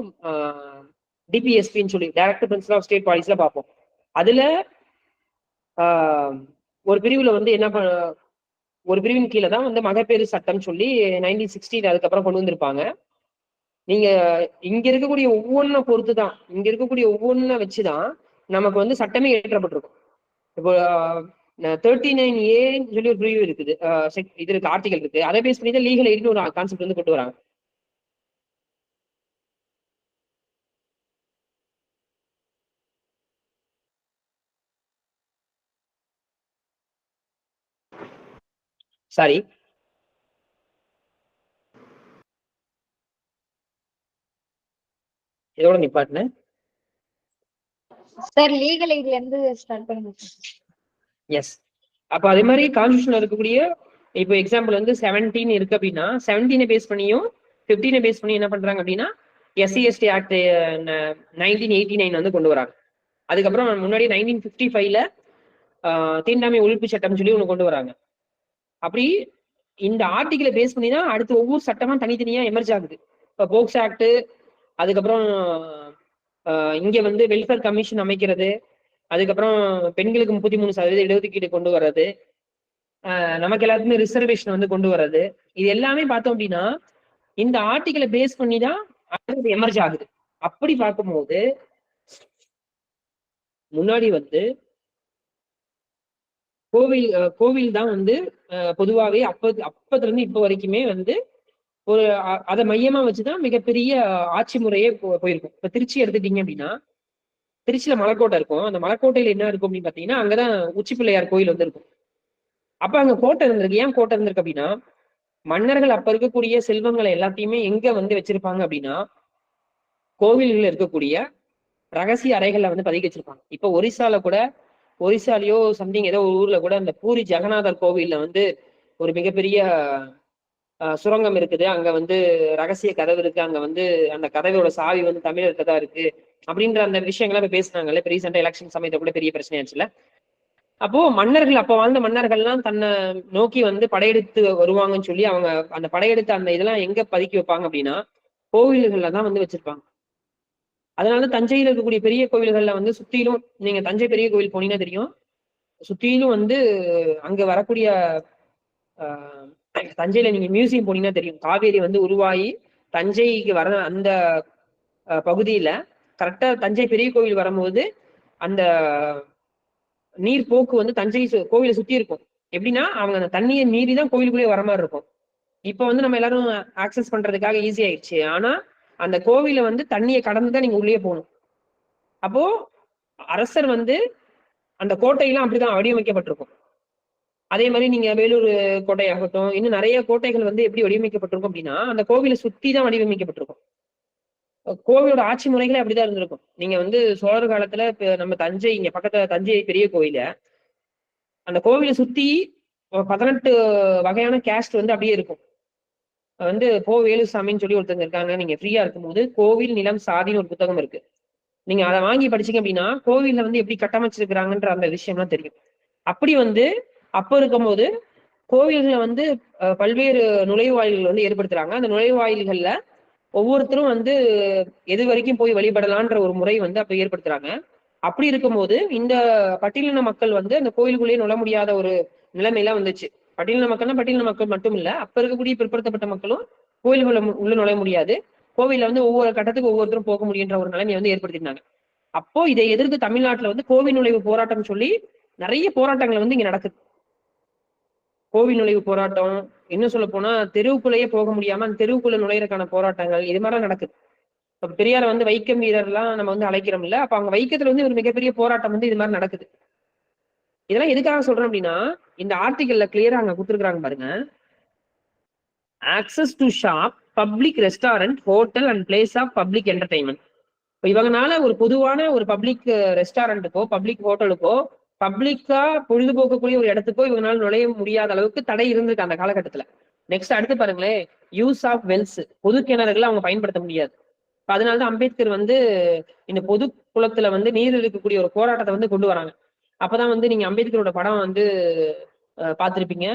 டிபிஎஸ்பின்னு சொல்லி டைரக்டர் பிரின்சிபல் ஆஃப் ஸ்டேட் பாலிசில பார்ப்போம். அதுல ஒரு பிரிவுல வந்து ஒரு பிரிவின் கீழே தான் வந்து மகப்பேறு சட்டம் சொல்லி 1960 அதுக்கப்புறம் கொண்டு வந்திருப்பாங்க. நீங்க இங்க இருக்கக்கூடிய ஒவ்வொன்றை பொறுத்து தான், இங்க இருக்கக்கூடிய ஒவ்வொன்றை வச்சுதான் நமக்கு வந்து சட்டமே இயற்றப்பட்டிருக்கும். இப்போ 39A சொல்லி ஒரு பிரிவு இருக்குது, இது இருக்கு, ஆர்டிகல் இருக்கு. அதை பேஸ் பண்ணி தான் லீகல் எய்ட்னு ஒரு கான்செப்ட் வந்து கொண்டு வராங்க. சாரி, இதோட நிப்பாட்டினேன். சார் லீகல் எய்ட்ல இருந்து ஸ்டார்ட் பண்ணுங்க. எஸ், அப்போ அதே மாதிரி கான்ஸ்டியூஷன்ல இருக்கக்கூடிய இப்போ எக்ஸாம்பிள் வந்து 17 இருக்கு அப்படின்னா 17 பேஸ் பண்ணியும் 15 பேஸ் பண்ணி என்ன பண்றாங்க அப்படின்னா SC/ST ஆக்ட் 1989 வந்து கொண்டு வராங்க. அதுக்கப்புறம் முன்னாடி 1955ல தீண்டாமை ஒழிப்பு சட்டம் சொல்லி ஒன்று கொண்டு வராங்க. அப்படி இந்த ஆர்டிகிளை பேஸ் பண்ணி தான் அடுத்து ஒவ்வொரு சட்டமா தனித்தனியா எமர்ஜ் ஆகுது. இப்போ போக்ஸ் ஆக்ட், அதுக்கப்புறம் இங்க வந்து வெல்ஃபேர் கமிஷன் அமைக்கிறது, அதுக்கப்புறம் பெண்களுக்கு 33% இடஒதுக்கீடு கொண்டு வர்றது, நமக்கு எல்லாத்துக்குமே ரிசர்வேஷன் வந்து கொண்டு வர்றது, இது எல்லாமே பார்த்தோம் அப்படின்னா இந்த ஆர்டிகிளை பேஸ் பண்ணி தான் எமர்ஜ் ஆகுது. அப்படி பார்க்கும்போது முன்னாடி வந்து கோவில் தான் வந்து பொதுவாகவே அப்பத்துல இருந்து இப்போ வரைக்குமே வந்து ஒரு அதை மையமா வச்சுதான் மிகப்பெரிய ஆட்சி முறையே போயிருக்கும். இப்ப திருச்சி எடுத்துட்டீங்க அப்படின்னா திருச்சியில மலைக்கோட்டை இருக்கும். அந்த மலைக்கோட்டையில என்ன இருக்கும் அப்படின்னு பாத்தீங்கன்னா அங்கதான் உச்சி பிள்ளையார் கோயில் வந்து இருக்கும். அப்ப அங்க கோட்டை இருந்திருக்கு. ஏன் கோட்டை இருந்திருக்கு அப்படின்னா மன்னர்கள் அப்ப இருக்கக்கூடிய செல்வங்களை எல்லாத்தையுமே எங்க வந்து வச்சிருப்பாங்க அப்படின்னா கோவில்கள் இருக்கக்கூடிய ரகசிய அறைகள்ல வந்து பதுக்கி வச்சிருப்பாங்க. இப்ப ஒரிசாலயோ சம்திங் ஏதோ ஒரு ஊர்ல கூட அந்த பூரி ஜெகநாதர் கோவில்ல வந்து ஒரு மிகப்பெரிய சுரங்கம் இருக்குது. அங்க வந்து ரகசிய கதவு இருக்கு. அங்க வந்து அந்த கதவோட சாவி வந்து தமிழர்கிட்ட தான் இருக்கு அப்படின்ற அந்த விஷயங்களை இப்ப பேசினாங்கல்ல. இப்ப ரீசெண்டா எலெக்ஷன் சமயத்தை கூட பெரிய பிரச்சனையாச்சுல. அப்போ மன்னர்கள், அப்ப வாழ்ந்த மன்னர்கள்லாம் தன்னை நோக்கி வந்து படையெடுத்து வருவாங்கன்னு சொல்லி அவங்க அந்த படையெடுத்த அந்த இதெல்லாம் எங்க பதுக்கி வைப்பாங்க அப்படின்னா கோவில்கள்ல தான் வந்து வச்சிருப்பாங்க. அதனால தஞ்சையில் இருக்கக்கூடிய பெரிய கோவில்கள்ல வந்து சுத்திலும், நீங்க தஞ்சை பெரிய கோவில் போனீங்கன்னா தெரியும், சுத்திலும் வந்து அங்க வரக்கூடிய தஞ்சையில நீங்க மியூசியம் போனீங்கன்னா தெரியும், காவேரி வந்து உருவாகி தஞ்சைக்கு வர அந்த பகுதியில கரெக்டா தஞ்சை பெரிய கோவில் வரும்போது அந்த நீர் போக்கு வந்து தஞ்சை கோவிலை சுத்தி இருக்கும். எப்படின்னா அவங்க அந்த தண்ணியை மீறி தான் கோவிலுக்குள்ளேயே வர மாதிரி இருக்கும். இப்ப வந்து நம்ம எல்லாரும் ஆக்சஸ் பண்றதுக்காக ஈஸி ஆயிடுச்சு. ஆனா அந்த கோவில வந்து தண்ணியை கடந்துதான் நீங்க உள்ளே போகணும். அப்போ அரசர் வந்து அந்த கோட்டையெல்லாம் அப்படிதான் வடிவமைக்கப்பட்டிருக்கும். அதே மாதிரி நீங்க வேலூர் கோட்டை ஆகட்டும், இன்னும் நிறைய கோட்டைகள் வந்து எப்படி வடிவமைக்கப்பட்டிருக்கும் அப்படின்னா அந்த கோவிலை சுத்தி தான் வடிவமைக்கப்பட்டிருக்கும். கோவிலோட ஆட்சி முறைகளே அப்படிதான் இருந்திருக்கும். நீங்க வந்து சோழர் காலத்துல நம்ம தஞ்சை, இங்க பக்கத்துல தஞ்சை பெரிய கோயில அந்த கோவிலை சுத்தி 18 வகையான கேஸ்ட் வந்து அப்படியே இருக்கும். வந்து வேலுசாமின்னு சொல்லி ஒருத்தங்க இருக்காங்க. நீங்க ஃப்ரீயா இருக்கும்போது கோவில் நிலம் சாதின்னு ஒரு புத்தகம் இருக்கு. நீங்க அதை வாங்கி படிச்சீங்க அப்படின்னா கோவில்ல வந்து எப்படி கட்டமைச்சிருக்கிறாங்கன்ற அந்த விஷயம்லாம் தெரியும். அப்படி வந்து அப்ப இருக்கும்போது கோவில்களை வந்து பல்வேறு நுழைவாயில்கள் வந்து ஏற்படுத்துறாங்க. அந்த நுழைவாயில்கள்ல ஒவ்வொருத்தரும் வந்து எது வரைக்கும் போய் வழிபடலான்ற ஒரு முறை வந்து அப்ப ஏற்படுத்துறாங்க. அப்படி இருக்கும்போது இந்த பட்டியலின மக்கள் வந்து அந்த கோயிலுக்குள்ளேயே நுழ முடியாத ஒரு நிலைமையெல்லாம் வந்துச்சு. பட்டியலின மக்கள்னா பட்டியலின மக்கள் மட்டும் இல்ல, அப்ப இருக்கக்கூடிய பிற்படுத்தப்பட்ட மக்களும் கோயில்களை உள்ள நுழைய முடியாது. கோவில்ல வந்து ஒவ்வொரு கட்டத்துக்கு ஒவ்வொருத்தரும் போக முடியுன்ற ஒரு நிலைமையை வந்து ஏற்படுத்திருந்தாங்க. அப்போ இதை எதிர்த்து தமிழ்நாட்டுல வந்து கோவில் நுழைவு போராட்டம் சொல்லி நிறைய போராட்டங்கள் வந்து இங்க நடக்குது. கோவில் நுழைவு போராட்டம், இன்னும் சொல்ல போனா தெருவுக்குள்ளேயே போக முடியாம அந்த தெருவுக்குள்ள நுழையிறதுக்கான போராட்டங்கள், இது மாதிரிலாம் நடக்குது. இப்ப பெரியார வந்து வைக்கம் வீரர்லாம் நம்ம வந்து அழைக்கிறோம் இல்ல, அப்ப அங்க வைக்கத்துல வந்து ஒரு மிகப்பெரிய போராட்டம் வந்து இது மாதிரி நடக்குது. இதெல்லாம் எதுக்காக சொல்றேன் அப்படின்னா இந்த ஆர்டிகல்ல கிளியரா அங்க கொடுத்துருக்காங்க பாருங்க. Access to shop, public restaurant, hotel and place of public entertainment. இப்போ இவங்கனால ஒரு பொதுவான ஒரு பப்ளிக் ரெஸ்டாரண்ட்டுக்கோ பப்ளிக் ஹோட்டலுக்கோ பப்ளிக்கா பொழுதுபோக்கக்கூடிய ஒரு இடத்துக்கோ இவங்களால நுழைய முடியாத அளவுக்கு தடை இருந்திருக்கு அந்த காலகட்டத்துல. நெக்ஸ்ட் அடுத்து பாருங்களேன், யூஸ் ஆஃப் வெல்ஸ், பொது கிணறுகளை அவங்க பயன்படுத்த முடியாது. அதனாலதான் அம்பேத்கர் வந்து இந்த பொது குளத்துல வந்து நீர் இருக்கக்கூடிய ஒரு போராட்டத்தை வந்து கொண்டு வராங்க. அப்பதான் வந்து நீங்க அம்பேத்கரோட படம் வந்து பார்த்திருப்பீங்க.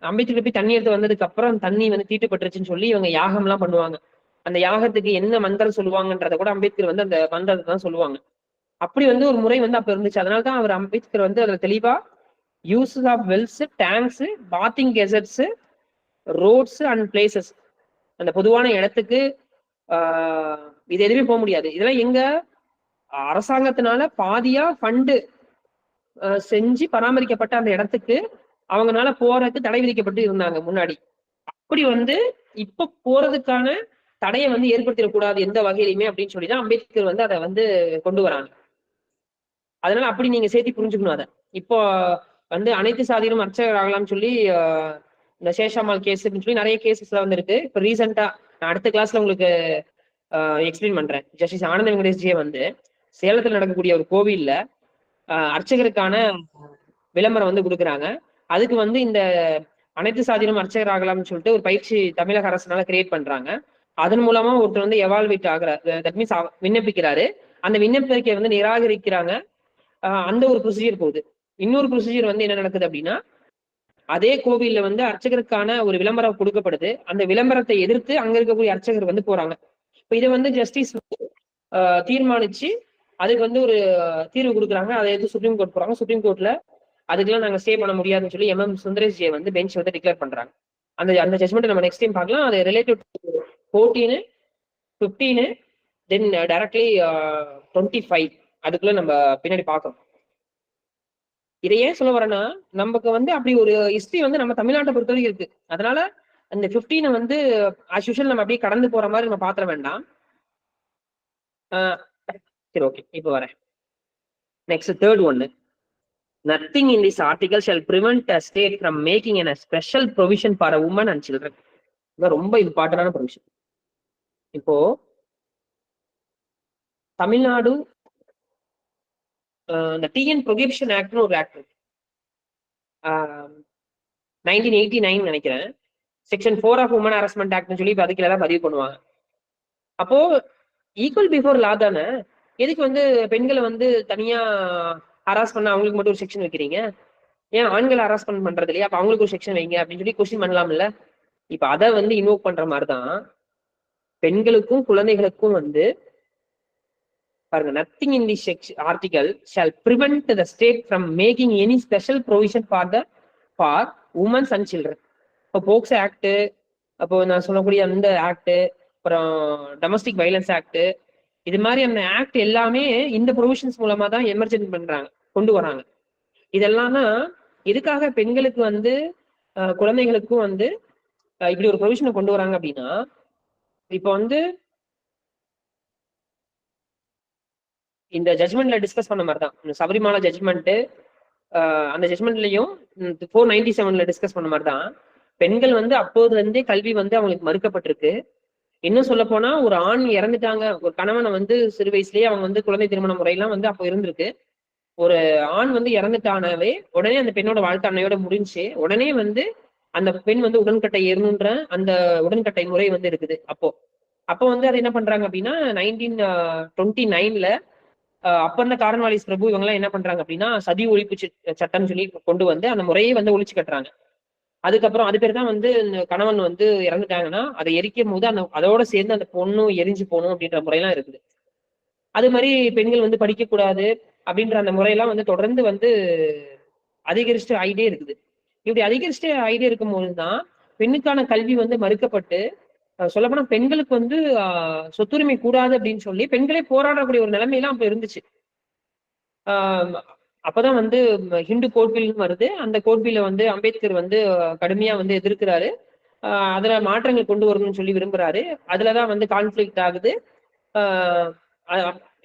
அம்பேத்கர் போய் தண்ணி எடுத்து வந்ததுக்கு அப்புறம் தண்ணி வந்து தீட்டுப்பட்டுருச்சுன்னு சொல்லி இவங்க யாகம் எல்லாம் பண்ணுவாங்க. அந்த யாகத்துக்கு என்ன மந்திரம் சொல்லுவாங்கன்றத கூட அம்பேத்கர் வந்து அந்த மந்திரத்தை தான் சொல்லுவாங்க. அப்படி வந்து ஒரு முறை வந்து அப்ப இருந்துச்சு. அதனாலதான் அவர் அம்பேத்கர் வந்து அதுல தெளிவா uses of wells, tanks, bathing ghats, roads and places, அந்த பொதுவான இடத்துக்கு இது எதுவுமே போக முடியாது. இதெல்லாம் எங்க அரசாங்கத்தினால பாதியா ஃபண்டு செஞ்சு பராமரிக்கப்பட்ட அந்த இடத்துக்கு அவங்கனால போறதுக்கு தடை விதிக்கப்பட்டு இருந்தாங்க முன்னாடி. அப்படி வந்து இப்ப போறதுக்கான தடையை வந்து ஏற்படுத்திடக்கூடாது எந்த வகையிலுமே அப்படின்னு சொல்லிதான் அம்பேத்கர் வந்து அதை வந்து கொண்டு வராங்க. அதனால அப்படி நீங்க சேர்த்து புரிஞ்சுக்கணும். அதை இப்போ வந்து அனைத்து சாதியிலும் அர்ச்சகர் ஆகலாம்னு சொல்லி இந்த சேஷாமால் கேஸ் சொல்லி நிறைய கேசஸ் எல்லாம் வந்து இருக்கு. இப்போ ரீசெண்டா நான் அடுத்த கிளாஸ்ல உங்களுக்கு எக்ஸ்பிளைன் பண்றேன். ஜஸ்டிஸ் ஆனந்த வெங்கடேஷ்ஜியை வந்து சேலத்துல நடக்கக்கூடிய ஒரு கோவில்ல அர்ச்சகருக்கான விளம்பரம் வந்து கொடுக்குறாங்க. அதுக்கு வந்து இந்த அனைத்து சாதியிலும் அர்ச்சகர் ஆகலாம்னு சொல்லிட்டு ஒரு பயிற்சி தமிழக அரசுனால கிரியேட் பண்றாங்க. அதன் மூலமா ஒருத்தர் வந்து எவால்வேட் ஆகுறாரு, தட் மீன்ஸ் விண்ணப்பிக்கிறாரு. அந்த விண்ணப்பிக்கை வந்து நிராகரிக்கிறாங்க. அந்த ஒரு ப்ரொசீஜர் போகுது. இன்னொரு ப்ரொசீஜர் வந்து என்ன நடக்குது அப்படின்னா, அதே கோவில்ல வந்து அர்ச்சகருக்கான ஒரு விளம்பரம் கொடுக்கப்படுது. அந்த விளம்பரத்தை எதிர்த்து அங்க இருக்கக்கூடிய அர்ச்சகர் வந்து போறாங்க. இப்ப இதை வந்து ஜஸ்டிஸ் தீர்மானிச்சு அதுக்கு வந்து ஒரு தீர்வு கொடுக்குறாங்க. அதை எடுத்து சுப்ரீம் கோர்ட் போறாங்க. சுப்ரீம் கோர்ட்ல அதுக்கெல்லாம் நாங்க ஸ்டே பண்ண முடியாதுன்னு சொல்லி MM சுந்தரேஷ் ஜே வந்து பெஞ்ச் வந்து டிக்ளேர் பண்றாங்க. அந்த ஜட்மெண்ட் நம்ம நெக்ஸ்ட் டைம் பார்க்கலாம். அது ரிலேட்டட் 14, 15, தென் டைரக்ட்லி 25 அதுக்குள்ள நம்ம பின்னாடி பார்க்கணும். இதை ஏன் சொல்ல வரேன்னா, நமக்கு வந்து அப்படி ஒரு ஹிஸ்டரி வந்து நம்ம தமிழ்நாட்டை பொறுத்தவரைக்கும் இருக்கு. அதனால அந்த 15 வந்து ஆஸ் யூஷுவல் நம்ம அப்படியே கடந்து போற மாதிரி நம்ம பாத்திர வேண்டாம். சரி, ஓகே, இப்போ வரேன். நெக்ஸ்ட் தேர்ட் ஒன்னு, nothing in this article shall prevent a state from making a special provision for a woman and children. இது ரொம்ப இம்பார்ட்டன்டான ப்ரொவிஷன். இப்போ தமிழ்நாடு இந்த TN ப்ரொஹிபிஷன் ஆக்ட்னு ஒரு ஆக்ட் இருக்கு. 1989 நினைக்கிறேன். செக்ஷன் 4 ஆஃப் உமன் ஹராஸ்மெண்ட் ஆக்ட்னு சொல்லி அதுக்கு எல்லாம் பதிவு பண்ணுவாங்க. அப்போ ஈக்குவல் பிஃபோர் லா தானே, எதுக்கு வந்து பெண்களை வந்து தனியா ஹராஸ் பண்ண அவங்களுக்கு மட்டும் ஒரு செக்ஷன் வைக்கிறீங்க? ஏன் ஆண்களை ஹராஸ் பண்றது இல்லையா? அப்ப அவங்களுக்கு ஒரு செக்ஷன் வைங்க அப்படின்னு சொல்லி கொஸ்டின் பண்ணலாம்ல. இப்ப அதை வந்து இன்வோக் பண்ற மாதிரிதான் பெண்களுக்கும் குழந்தைகளுக்கும் வந்து பாருங்க, nothing in this article shall prevent the state from making any special provision for women and children. இப்போ போக்சோ ஆக்ட், அப்போ நான் சொல்லக்கூடிய அந்த ஆக்ட், அப்புறம் டொமஸ்டிக் வயலன்ஸ் ஆக்ட், இது மாதிரி அந்த ஆக்ட் எல்லாமே இந்த ப்ரொவிஷன்ஸ் மூலமா தான் எமர்ஜென்ட் பண்றாங்க, கொண்டு வராங்க. இதெல்லாம் தான் எதுக்காக பெண்களுக்கு வந்து குழந்தைகளுக்கும் வந்து இப்படி ஒரு ப்ரொவிஷனை கொண்டு வராங்க அப்படின்னா, இப்போ வந்து இந்த ஜட்மெண்ட்ல டிஸ்கஸ் பண்ண மாதிரி தான் சபரிமலை ஜட்மெண்ட், அந்த ஜட்மெண்ட்லயும் 497 டிஸ்கஸ் பண்ண மாதிரி தான் பெண்கள் வந்து அப்போதுல இருந்தே கல்வி வந்து அவங்களுக்கு மறுக்கப்பட்டிருக்கு. இன்னும் சொல்ல போனா ஒரு ஆண் இறந்துட்டாங்க, ஒரு கணவனை வந்து சிறு வயசுலயே அவங்க வந்து குழந்தை திருமண முறையெல்லாம் வந்து அப்போ இருந்திருக்கு. ஒரு ஆண் வந்து இறந்துட்டானவே உடனே அந்த பெண்ணோட வாழ்க்கை அன்னையோட முடிஞ்சு உடனே வந்து அந்த பெண் வந்து உடன்கட்டை ஏறணுன்ற அந்த உடன்கட்டை முறை வந்து இருக்குது. அப்போ வந்து அது என்ன பண்றாங்க அப்படின்னா 1929 அப்ப இருந்த காரன்வாலிஸ் பிரபு இவங்கெல்லாம் என்ன பண்றாங்க அப்படின்னா சதி ஒழிப்பு சட்டம்னு சொல்லி கொண்டு வந்து அந்த முறையை வந்து ஒழிச்சு கட்டுறாங்க. அதுக்கப்புறம் அது பேர் தான் வந்து கணவன் வந்து இறந்துட்டாங்கன்னா அதை எரிக்கும் போது அதோட சேர்ந்து அந்த பொண்ணும் எரிஞ்சு போகணும் அப்படின்ற முறையெல்லாம் இருக்குது. அது மாதிரி பெண்கள் வந்து படிக்கக்கூடாது அப்படின்ற அந்த முறையெல்லாம் வந்து தொடர்ந்து வந்து அதிகரிச்சுட்டு ஆகிட்டே இருக்குது. இப்படி அதிகரிச்சுட்டு ஆகிட்டே இருக்கும்போது தான் பெண்ணுக்கான கல்வி வந்து மறுக்கப்பட்டு, சொல்லப்போனா பெண்களுக்கு வந்து சொத்துரிமை கூடாது அப்படின்னு சொல்லி பெண்களே போராடக்கூடிய ஒரு நிலைமையெல்லாம் அப்ப இருந்துச்சு. அப்பதான் வந்து ஹிந்து கோட்பில்னு வருது. அந்த கோட்பில வந்து அம்பேத்கர் வந்து கடுமையா வந்து எதிர்க்கிறாரு. அதுல மாற்றங்கள் கொண்டு வரணும்னு சொல்லி விரும்புறாரு. அதுலதான் வந்து கான்ஃபிளிக்ட் ஆகுது.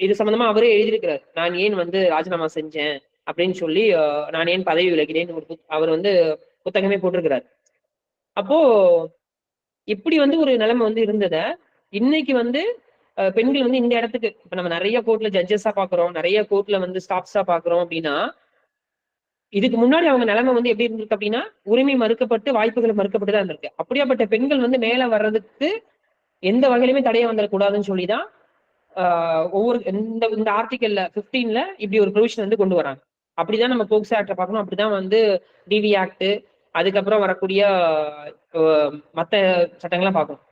இது சம்பந்தமா அவரே எழுதியிருக்கிறார், நான் ஏன் வந்து ராஜினாமா செஞ்சேன் அப்படின்னு சொல்லி, நான் ஏன் பதவி விலகிறேன் அவர் வந்து புத்தகமே போட்டிருக்கிறார். அப்போ இப்படி வந்து ஒரு நிலைமை வந்து இருந்தத இன்னைக்கு வந்து பெண்கள் வந்து இந்த இடத்துக்கு இப்ப நம்ம நிறைய கோர்ட்ல ஜட்ஜஸா பாக்குறோம், நிறைய கோர்ட்ல வந்து ஸ்டாஃப்ஸா பாக்குறோம் அப்படின்னா, இதுக்கு முன்னாடி அவங்க நிலைமை வந்து எப்படி இருந்திருக்கு அப்படின்னா உரிமை மறுக்கப்பட்டு வாய்ப்புகள் மறுக்கப்பட்டு தான் இருந்திருக்கு. அப்படியாப்பட்ட பெண்கள் வந்து மேல வர்றதுக்கு எந்த வகையிலுமே தடையா வந்துடக்கூடாதுன்னு சொல்லிதான் ஒவ்வொரு இந்த ஆர்டிகல்ல 15ல இப்படி ஒரு ப்ரொவிஷன் வந்து கொண்டு வராங்க. அப்படிதான் நம்ம போக்சோ ஆக்ட பார்க்கணும். அப்படிதான் வந்து டிவி ஆக்ட், அதுக்கப்புறம் வரக்கூடிய மற்ற சட்டங்கள்லாம் பார்க்கணும்.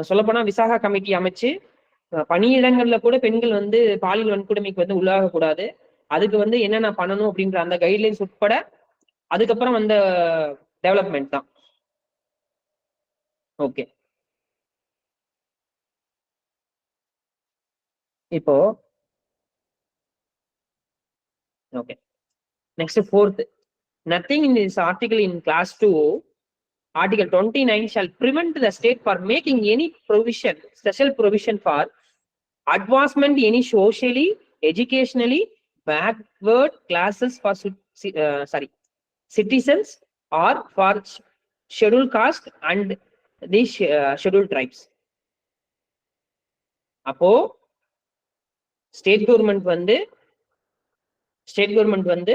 சொல்லப்போனா விசாகா கமிட்டி அமைச்சு பணியிடங்கள்ல கூட பெண்கள் வந்து பாலியல் வன்கொடுமைக்கு வந்து உள்ளாக கூடாது, அதுக்கு வந்து என்னென்ன பண்ணணும் அப்படின்ற அந்த கைட்லைன்ஸ் உட்பட அதுக்கப்புறம் வந்த டெவலப்மெண்ட் தான். ஓகே, இப்போ okay next fourth, nothing in this article in class 2 article 29 shall prevent the state for making any provision, special provision for advancement any socially, educationally backward classes for citizens or for scheduled caste and these scheduled tribes. அப்போ ஸ்டேட் கவர்மெண்ட் வந்து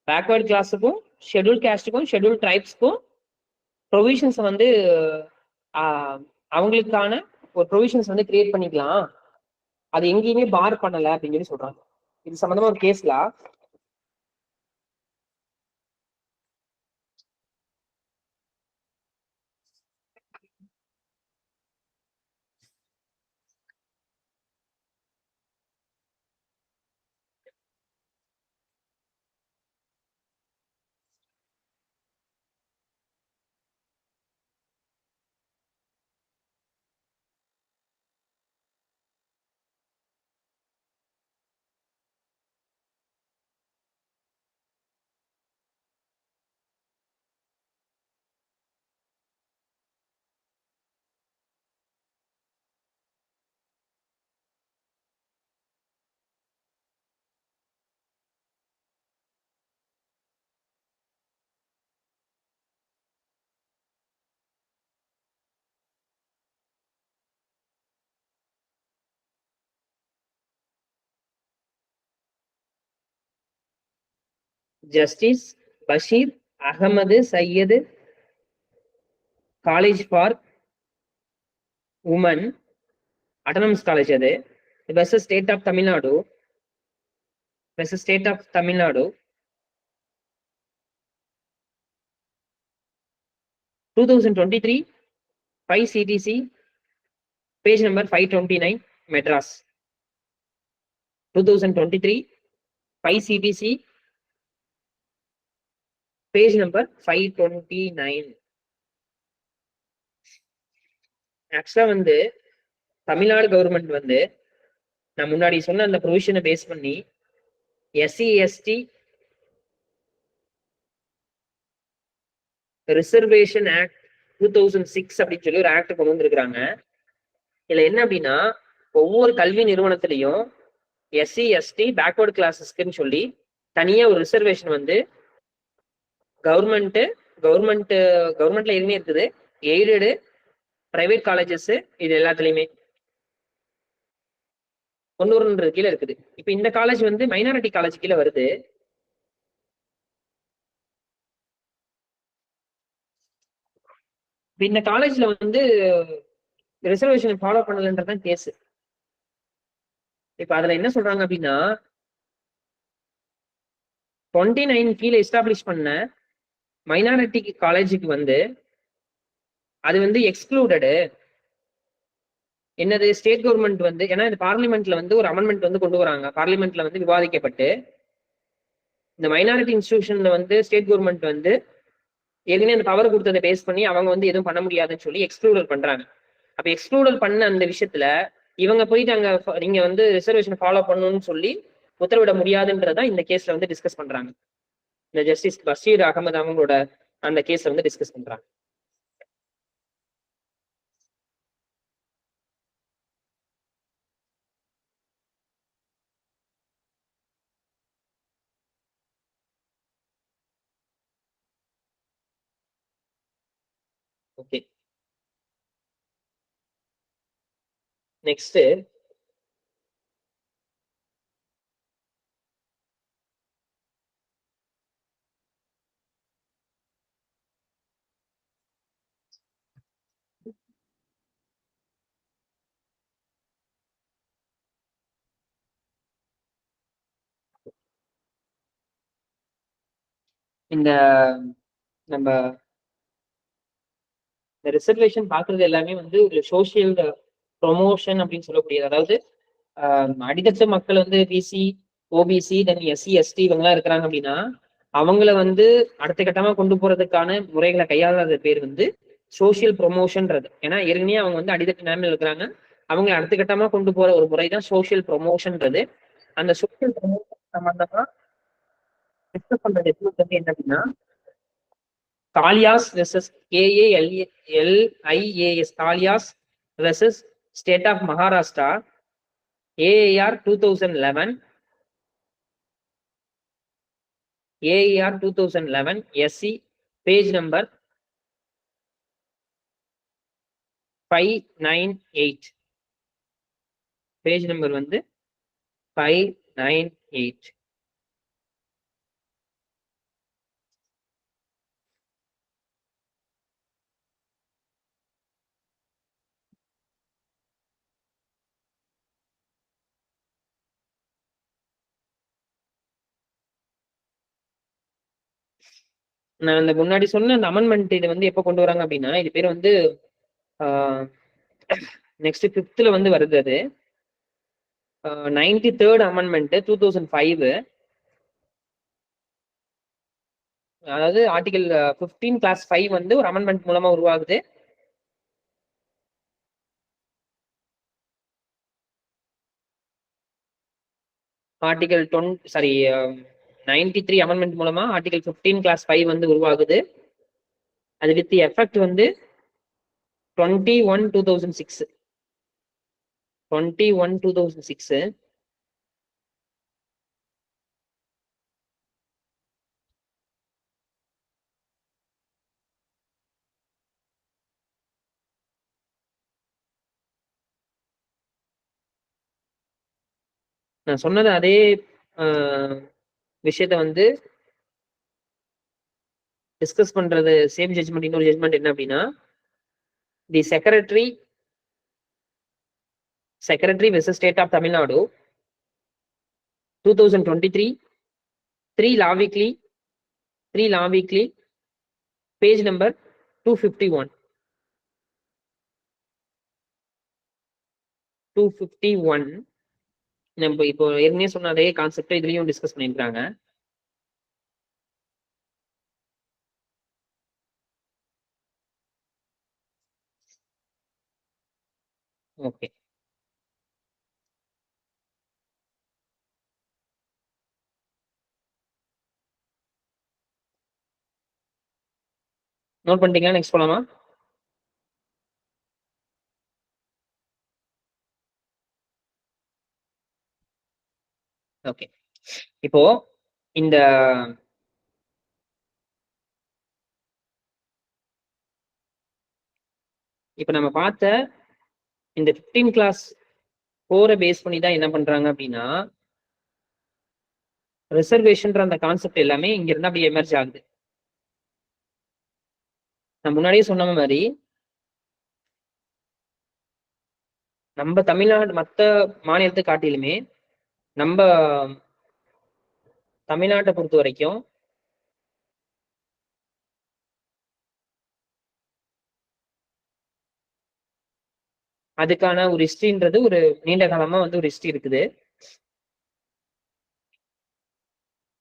பேக்வர்ட் கிளாஸுக்கும் ஷெட்யூல் கேஸ்டுக்கும் ஷெட்யூல் ட்ரைப்ஸ்க்கும் ப்ரொவிஷன்ஸ் வந்து அவங்களுக்கான ஒரு ப்ரொவிஷன்ஸ் வந்து கிரியேட் பண்ணிக்கலாம், அது எங்கேயுமே பார் பண்ணல அப்படின்னு சொல்லி சொல்றாங்க. இது சம்பந்தமா ஒரு கேஸ்ல justice Basheer Ahmed Sayeed college for women autonomous college, அது versus state of Tamil Nadu 2023 5 CTC page number 529 Madras. 2023 5 CTC page number 529. ஆக்சுவலா வந்து தமிழ்நாடு கவர்மெண்ட் வந்து நான் முன்னாடி சொன்ன அந்த ப்ரொவிஷனை பேஸ் பண்ணி SC ST ரிசர்வேஷன் ஆக்ட் 2006 அப்படின்னு சொல்லி ஒரு ஆக்ட் கொண்டு வந்திருக்கிறாங்க. இதுல என்ன அப்படின்னா, ஒவ்வொரு கல்வி நிறுவனத்திலையும் SC ST பேக்வர்டு கிளாஸஸ்க்குன்னு சொல்லி தனியா ஒரு ரிசர்வேஷன் வந்து கவர்மெண்ட்ல எதுவுமே இருக்குது, எய்டடு பிரைவேட் காலேஜஸ் இது எல்லாத்துலயுமே கொண்டு வரணுன்றது கீழே இருக்குது. இப்ப இந்த காலேஜ் வந்து மைனாரிட்டி காலேஜ் கீழே வருது. இந்த காலேஜ்ல வந்து ரிசர்வேஷன் ஃபாலோ பண்ணலன்றதான் கேஸ். இப்ப அதுல என்ன சொல்றாங்க அப்படின்னா, 29 கீழே எஸ்டாப்ளிஷ் பண்ண மைனாரிட்டி காலேஜுக்கு வந்து அது வந்து எக்ஸ்க்ளூடடு. என்னது, ஸ்டேட் கவர்மெண்ட் வந்து, ஏன்னா இந்த பார்லிமெண்ட்ல வந்து ஒரு அமெண்ட்மெண்ட் வந்து கொண்டு வராங்க, பார்லிமெண்ட்ல வந்து விவாதிக்கப்பட்டு இந்த மைனாரிட்டி இன்ஸ்டிடியூஷன்ல வந்து ஸ்டேட் கவர்மெண்ட் வந்து ஏற்கனவே அந்த பவர் கொடுத்ததை பேஸ் பண்ணி அவங்க வந்து எதுவும் பண்ண முடியாதுன்னு சொல்லி எக்ஸ்க்ளூடல் பண்றாங்க. அப்ப எக்ஸ்க்ளூடல் பண்ண அந்த விஷயத்துல இவங்க போயிட்டு அங்க நீங்க வந்து ரிசர்வேஷன் ஃபாலோ பண்ணணும்னு சொல்லி உத்தரவிட முடியாதுன்றதான் இந்த கேஸ்ல வந்து டிஸ்கஸ் பண்றாங்க. இந்த ஜஸ்டிஸ் பஷீர் அகமது அவங்களோட அந்த கேஸ்ல வந்து டிஸ்கஸ் பண்றாங்க. ஓகே, நெக்ஸ்ட் இந்த நம்ம இந்த ரிசர்வேஷன் பாக்குறது எல்லாமே வந்து ஒரு சோசியல் ப்ரொமோஷன் அப்படின்னு சொல்லக்கூடியது. அதாவது அடித்தட்டு மக்கள் வந்து BC, OBC, then SC, ST இவங்கெல்லாம் இருக்கிறாங்க அப்படின்னா அவங்கள வந்து அடுத்த கட்டமா கொண்டு போறதுக்கான முறைகளை கையாளாத பேர் வந்து சோசியல் ப்ரொமோஷன்றது. ஏன்னா ஏற்கனவே அவங்க வந்து அடித்தட்டு நிலைமையில இருக்கிறாங்க, அவங்களை அடுத்த கட்டமா கொண்டு போற ஒரு முறை தான் சோசியல் ப்ரொமோஷன்றது. அந்த சோசியல் ப்ரொமோஷன் சம்பந்தமா டிஸ்கஸ் பண்ற டெஃபினிஷன் வந்து என்ன அப்படின்னா, Kalias versus KALIAS Kalias versus state of Maharashtra AAR 2011 AAR 2011 SC page number 598. Page number வந்து 598. நான் இந்த முன்னாடி சொன்ன அந்த அமெண்ட்மெண்ட் இது வந்து எப்போ கொண்டு வராங்க அப்படின்னா, இது பேர் வந்து நெக்ஸ்ட் 5th வந்து வருது. அது 93rd அமெண்ட்மெண்ட் 2005. அதாவது ஆர்டிகல் 15 கிளாஸ் 5 வந்து ஒரு அமெண்ட்மெண்ட் மூலமா உருவாகுது. ஆர்டிகல் 93 அமெண்ட்மெண்ட் மூலமா ஆர்டிகல் 15 கிளாஸ் 5 வந்து உருவாகுது. அது வித் எஃபெக்ட் வந்து 21/2006. 21/2006. நான் சொன்னது அதே விஷயத்த வந்து டிஸ்கஸ் பண்றது சேம் ஜட்ஜ்மெண்ட். இன்னொரு ஜட்ஜ்மெண்ட் என்ன அப்படின்னா, the secretary versus state of Tamil Nadu 2023 3 law weekly page number 251. 251 நம்ம இப்போ ஏற்கனவே சொன்ன அதே கான்செப்ட் இதுலயும் டிஸ்கஸ் பண்ணியிருக்காங்க. ஓகே, நோட் பண்ணிட்டீங்களா? நெக்ஸ்ட் போலாமா? ஓகே, இப்போ இந்த இப்ப நம்ம பார்த்த இந்த 15 கிளாஸ் 4 பேஸ் பண்ணி தான் என்ன பண்றாங்க அப்படின்னா, ரிசர்வேஷன்ற அந்த கான்செப்ட் எல்லாமே இங்க இருந்து அப்படி எமர்ஜ் ஆகுது. நான் முன்னாடியே சொன்ன மாதிரி நம்ம தமிழ்நாடு மற்ற மாநிலத்தை காட்டிலுமே நம்ம தமிழ்நாட்டை பொறுத்த வரைக்கும் அதுக்கான ஒரு ஹிஸ்டரின்றது ஒரு நீண்ட காலமா வந்து ஒரு ஹிஸ்டரி இருக்குது.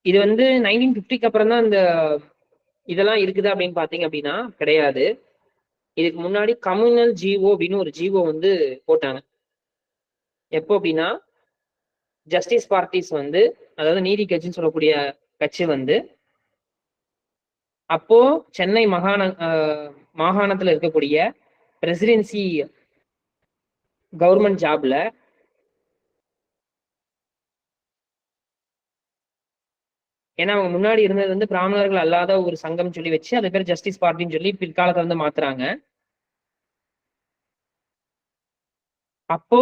இது வந்து 1950க்கு அப்புறம் தான் இந்த இதெல்லாம் இருக்குது அப்படின்னு பாத்தீங்க அப்படின்னா கிடையாது. இதுக்கு முன்னாடி கம்யூனல் ஜிஓ அப்படின்னு ஒரு ஜிஓ வந்து போட்டாங்க. எப்போ அப்படின்னா, ஜஸ்டிஸ் பார்ட்டிஸ் வந்து, அதாவது நீதி கட்சின்னு சொல்லக்கூடிய கட்சி வந்து அப்போ சென்னை மாகாணத்துல இருக்கக்கூடிய பிரசிடென்சி கவர்மெண்ட் ஜாப்ல ஏன்னா அவங்க முன்னாடி இருந்தது வந்து பிராமணர்கள் அல்லாத ஒரு சங்கம் சொல்லி வச்சு அது பேர் ஜஸ்டிஸ் பார்ட்டின்னு சொல்லி பிற்காலத்தை வந்து மாத்துறாங்க. அப்போ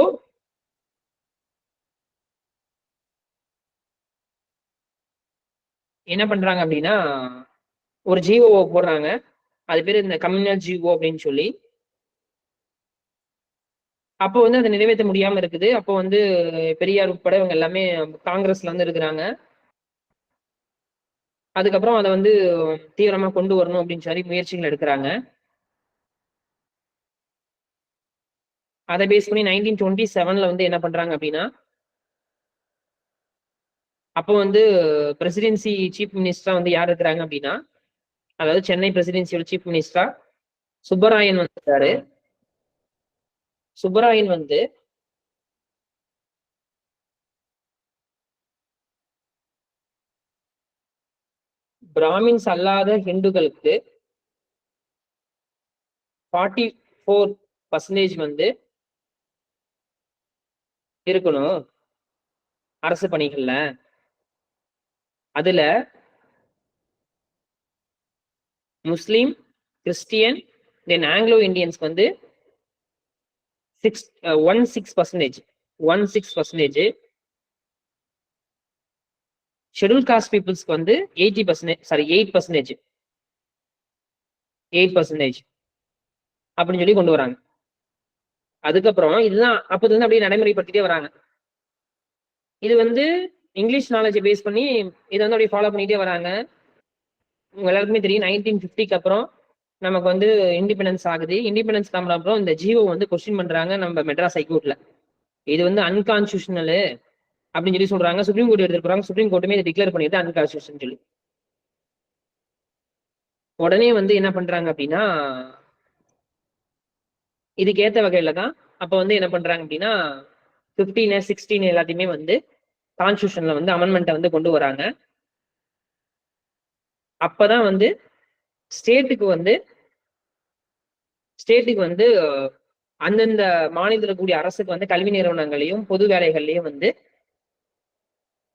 என்ன பண்றாங்க அப்படின்னா, ஒரு ஜிஓ போடுறாங்க. அது பேர் இந்த கம்யூனல் ஜிஓ அப்படின்னு சொல்லி. அப்போ வந்து அதை நிறைவேற்ற முடியாம இருக்குது. அப்போ வந்து பெரியார் உட்பட இவங்க எல்லாமே காங்கிரஸ்ல வந்து இருக்கிறாங்க. அதுக்கப்புறம் அதை வந்து தீவிரமா கொண்டு வரணும் அப்படின்னு சொல்லி முயற்சிகள் எடுக்கிறாங்க. அதை பேஸ் பண்ணி 1927 வந்து என்ன பண்றாங்க அப்படின்னா, அப்போ வந்து பிரசிடென்சி சீஃப் மினிஸ்டரா வந்து யார் இருக்கிறாங்க அப்படின்னா, அதாவது சென்னை பிரசிடென்சியோட சீஃப் மினிஸ்டரா சுப்பராயன் வந்துட்டாரு. சுப்பராயன் வந்து பிராமின்ஸ் அல்லாத ஹிந்துக்களுக்கு 44% வந்து இருக்கணும் அரசு பணிகள்ல. அதுல முஸ்லீம், கிறிஸ்டியன், தென் ஆங்கிலோ இந்தியன்ஸ்க்கு வந்து 16% ஷெட்யூல் காஸ்ட் பீப்புள்ஸ்க்கு வந்து 8% அப்படின்னு சொல்லி கொண்டு வராங்க. அதுக்கப்புறம் இதுதான் அப்போது வந்து அப்படியே நடைமுறைப்படுத்திட்டே வராங்க. இது வந்து இங்கிலீஷ் நாலேஜை பேஸ் பண்ணி இதை வந்து அப்படியே ஃபாலோ பண்ணிட்டே வராங்க. உங்க எல்லாருக்குமே தெரியும் 1950க்கு அப்புறம் நமக்கு வந்து இண்டிபெண்டன்ஸ் ஆகுது. இண்டிபெண்டன்ஸ் ஆன அப்புறம் இந்த ஜியோ வந்து கொஸ்டின் பண்றாங்க நம்ம மெட்ராஸ் ஹைகோர்ட்ல. இது வந்து அன்கான்ஸ்டியூஷனல் அப்படின்னு சொல்லி சொல்றாங்க. சுப்ரீம் கோர்ட் எடுத்துட்டு போறாங்க. சுப்ரீம் கோர்ட்டுமே இதை டிக்ளேர் பண்ணிட்டு அன்கான்ஸ்டியூஷன் சொல்லி. உடனே வந்து என்ன பண்றாங்க அப்படின்னா, இதுக்கு ஏத்த வகையில தான் அப்ப வந்து என்ன பண்றாங்க அப்படின்னா 15, 16 எல்லாத்தையுமே வந்து கான்ஸ்டியூஷன்ல வந்து அமெண்ட்மெண்ட்டை வந்து கொண்டு வராங்க. அப்பதான் வந்து ஸ்டேட்டுக்கு வந்து அந்தந்த மாநிலத்தில் கூடிய அரசுக்கு வந்து கல்வி நிறுவனங்களையும் பொது வேலைகள்லையும் வந்து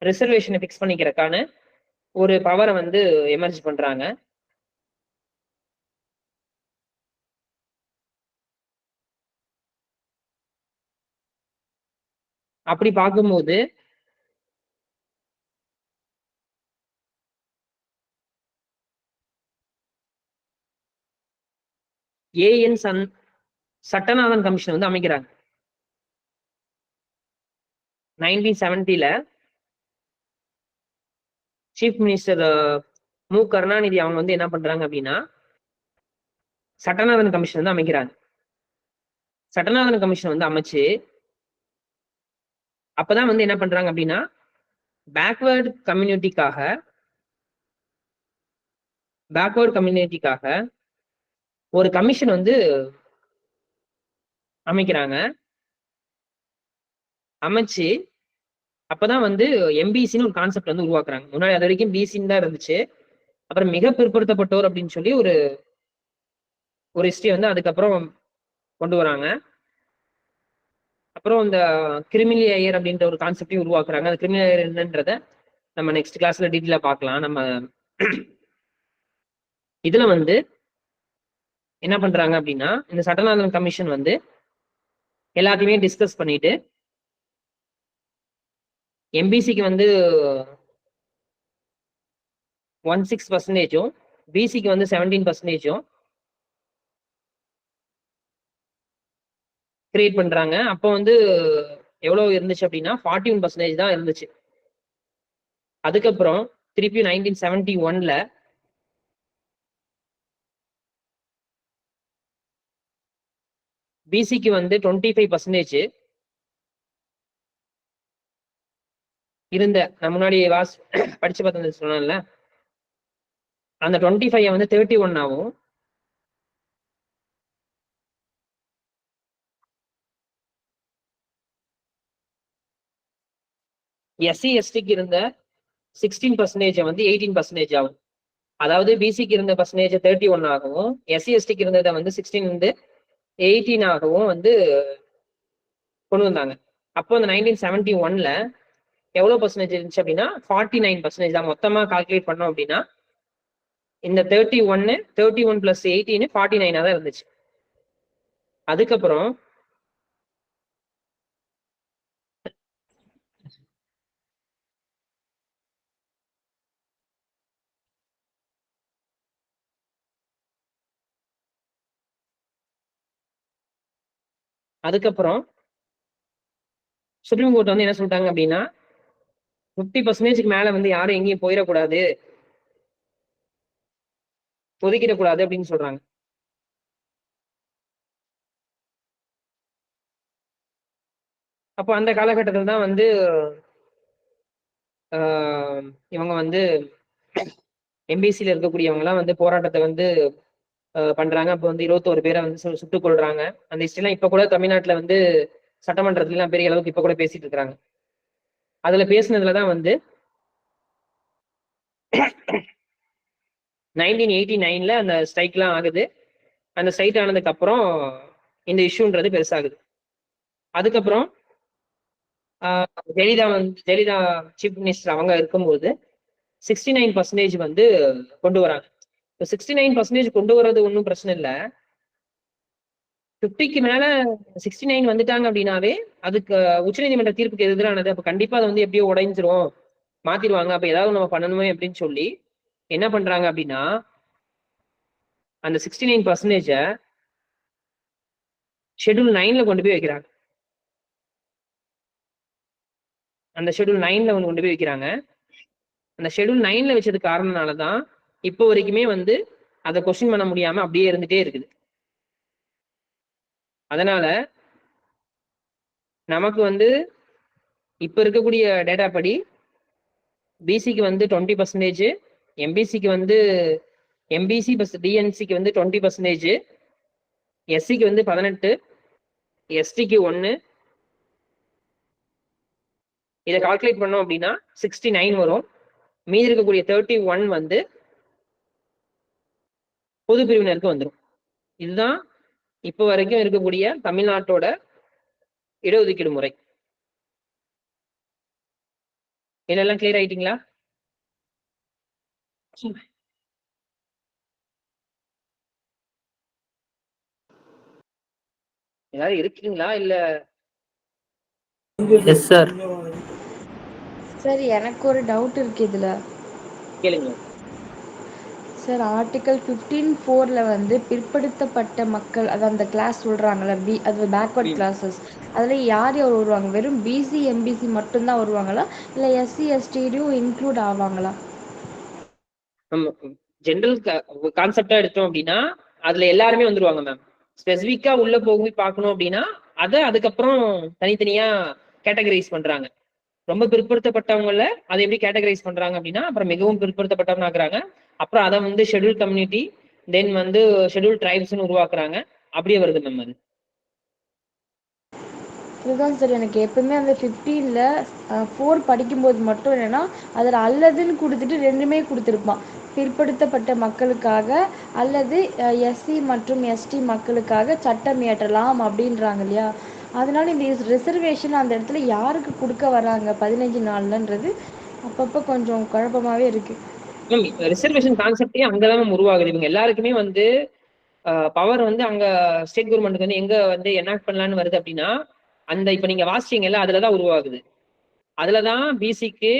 ரிசர்வேஷனை பிக்ஸ் பண்ணிக்கிறதுக்கான ஒரு பவரை வந்து எமர்ஜ் பண்றாங்க. அப்படி பார்க்கும்போது ஏஎன் சட்டநாதன் கமிஷன் வந்து அமைக்கிறாங்க. 1970ல சீஃப் மினிஸ்டர் மு கருணாநிதி அவங்க வந்து என்ன பண்றாங்க அப்படின்னா சட்டநாதன் கமிஷன் வந்து அமைக்கிறாங்க. சட்டநாதன் கமிஷன் வந்து அமைச்சு அப்பதான் வந்து என்ன பண்றாங்க அப்படின்னா பேக்வேர்டு கம்யூனிட்டிக்காக ஒரு கமிஷன் வந்து அமைக்கிறாங்க. அமைச்சு அப்பதான் வந்து எம்பிசின்னு ஒரு கான்செப்ட் வந்து உருவாக்குறாங்க. முன்னாடி அது வரைக்கும் பிசின்னு தான் இருந்துச்சு. அப்புறம் மிக பிற்படுத்தப்பட்டோர் அப்படின்னு சொல்லி ஒரு ஹிஸ்டரி வந்து அதுக்கப்புறம் கொண்டு வராங்க. அப்புறம் இந்த கிரிமினல் லேயர் அப்படின்ற ஒரு கான்செப்டையும் உருவாக்குறாங்க. அந்த கிரிமினல் லேயர் என்னன்றத நம்ம நெக்ஸ்ட் கிளாஸ்ல டீட்டெயிலா பார்க்கலாம். நம்ம இதுல வந்து என்ன பண்றாங்க அப்படின்னா இந்த சட்டநாதன் கமிஷன் வந்து எல்லாத்தையுமே டிஸ்கஸ் பண்ணிட்டு எம்பிசிக்கு வந்து 16%, பிசிக்கு வந்து 17% கிரியேட் பண்றாங்க. அப்போ வந்து எவ்வளவு இருந்துச்சு அப்படின்னா 41% தான் இருந்துச்சு. அதுக்கப்புறம் திருப்பி 1971ல பிசிக்கு வந்து 25% இருந்த நான் முன்னாடி படிச்சு பார்த்து சொன்னேன்ல, அந்த 25 வந்து 31 ஆகும். எஸ்சி எஸ்டிக்கு இருந்த 16% வந்து 18% ஆகும். அதாவது பிசிக்கு இருந்த பர்சன்டேஜ் 31 ஆகவும் எஸ்சி எஸ்டிக்கு இருந்ததை வந்து 16 வந்து 18 ஆகவும் வந்து கொண்டு வந்தாங்க. அப்போ அந்த 1971ல எவ்வளவு பர்சன்டேஜ் இருந்துச்சு அப்படின்னா 49% தான். மொத்தமா கால்குலேட் பண்ணோம் அப்படின்னா இந்த 31 + 18 49 தான் இருந்துச்சு. அதுக்கப்புறம் சுப்ரீம் கோர்ட் வந்து என்ன சொல்லிட்டாங்க அப்படின்னா 50%க்கு மேல வந்து யாரும் எங்கேயும் போயிடக்கூடாது, ஒதுக்கிடக்கூடாது அப்படின்னு சொல்றாங்க. அப்போ அந்த காலகட்டத்தில் தான் வந்து இவங்க வந்து எம்பிசியில் இருக்கக்கூடியவங்கலாம் வந்து போராட்டத்தை வந்து பண்றாங்க. அப்போ வந்து 21 பேரை வந்து சுட்டுக் கொள்றாங்க. அந்த ஹிஸ்டரிலாம் இப்போ கூட தமிழ்நாட்டில் வந்து சட்டமன்றத்துலாம் பெரிய அளவுக்கு இப்போ கூட பேசிட்டு இருக்கிறாங்க. அதுல பேசுனதுல தான் வந்து 1989 அந்த ஸ்ட்ரைக்லாம் ஆகுது. அந்த ஸ்ட்ரைக் ஆனதுக்கு அப்புறம் இந்த இஷ்யூன்றது பெருசாகுது. அதுக்கப்புறம் ஜெயலலிதா சீஃப் மினிஸ்டர் அவங்க இருக்கும்போது 69% வந்து கொண்டு வராங்க. 69% கொண்டு வர்றது ஒன்றும் பிரச்சனை இல்லை. 50க்கு மேல 69 வந்துட்டாங்க அப்படின்னாவே அதுக்கு உச்சநீதிமன்ற தீர்ப்புக்கு எதிரானது. அப்ப கண்டிப்பா அதை வந்து எப்படியோ உடைஞ்சிரும், மாத்திடுவாங்க. அப்ப ஏதாவது நம்ம பண்ணணுமே அப்படின்னு சொல்லி என்ன பண்றாங்க அப்படின்னா அந்த 69% ஷெட்யூல் 9ல கொண்டு போய் வைக்கிறாங்க. அந்த ஷெட்யூல் 9ல கொண்டு போய் வைக்கிறாங்க. அந்த ஷெட்யூல் 9ல வச்சது காரணனாலதான் இப்போ வரைக்குமே வந்து அதை கொஸ்டின் பண்ண முடியாம அப்படியே இருந்துட்டே இருக்குது. அதனால நமக்கு வந்து இப்ப இருக்கக்கூடிய டேட்டா படி பிசிக்கு வந்து 20%, எம்பிசிக்கு வந்து எம்பிசி பிளஸ் டிஎன்சிக்கு வந்து 20%, எஸ்சிக்கு வந்து 18, எஸ்டிக்கு 1. இதை கால்குலேட் பண்ணோம் அப்படின்னா 69 வரும். மீதி இருக்கக்கூடிய 31 வந்து பொது பிரிவினருக்கு வந்துடும். இதுதான் இப்போ வரைக்கும் இருக்கக்கூடிய தமிழ்நாட்டோட இடஒதுக்கீடு முறை. இதெல்லாம் கிளியர் ஆயிட்டீங்களா? ஏதாவது இருக்கீங்களா இல்ல? Yes sir. சார் எனக்கு ஒரு டவுட் இருக்கு இதுல. கேளுங்க. சார் ஆர்டிகல் 15(4)ல வந்து பிற்படுத்தப்பட்ட மக்கள், அது அந்த கிளாஸ் சொல்றாங்கல்ல, அது பேக்வர்ட் கிளாஸஸ், அதுல யார் யார் வருவாங்க? வெறும் பிசி எம்பிசி மட்டும்தான் வருவாங்களா, இல்ல எஸ்சி எஸ்டியும் இன்க்ளூட் ஆவாங்களா? ஜென்ரல் கான்செப்டா எடுத்தோம் அப்படின்னா அதுல எல்லாருமே வந்துருவாங்க மேம். ஸ்பெசிபிக்கா உள்ள போய் பார்க்கணும் அப்படின்னா அதை அதுக்கப்புறம் தனித்தனியா கேட்டகரைஸ் பண்றாங்க. ரொம்ப பிற்படுத்தப்பட்டவங்கள அதை எப்படி கேட்டகரைஸ் பண்றாங்க அப்படின்னா அப்புறம் மிகவும் பிற்படுத்தப்பட்டவங்க ஆக்குறாங்க. அப்புறம் அதை வந்து ஷெட்யூல் கம்யூனிட்டி, தென் வந்து ஷெட்யூல் ட்ரைப்ஸ்னு உருவாக்குறாங்க. அப்படியே வருது மேம் அது. இதுதான் சார் எனக்கு எப்பவுமே அந்த 15ல 4 படிக்கும்போது மட்டும் என்னன்னா அதில் அல்லதுன்னு கொடுத்துட்டு ரெண்டுமே கொடுத்துருப்பான். பிற்படுத்தப்பட்ட மக்களுக்காக அல்லது எஸ்சி மற்றும் எஸ்டி மக்களுக்காக சட்டம் இயற்றலாம் அப்படின்றாங்க இல்லையா? அதனால இந்த ரிசர்வேஷன் அந்த இடத்துல யாருக்கு கொடுக்க வராங்க 15 நாள்லன்றது அப்பப்போ கொஞ்சம் குழப்பமாவே இருக்கு. ரிசர்வேஷன் கான்செப்டே அங்கதான் மேம் உருவாகுது. இவங்க எல்லாருக்குமே வந்து பவர் வந்து அங்க ஸ்டேட் கவர்மெண்ட்டுக்கு வந்து எங்க வந்து எனாக்ட் பண்ணலான்னு வருது அப்படின்னா அந்த இப்ப நீங்க வாசிச்சீங்கல்ல அதுலதான் உருவாகுது. அதுலதான் பிசிக்கு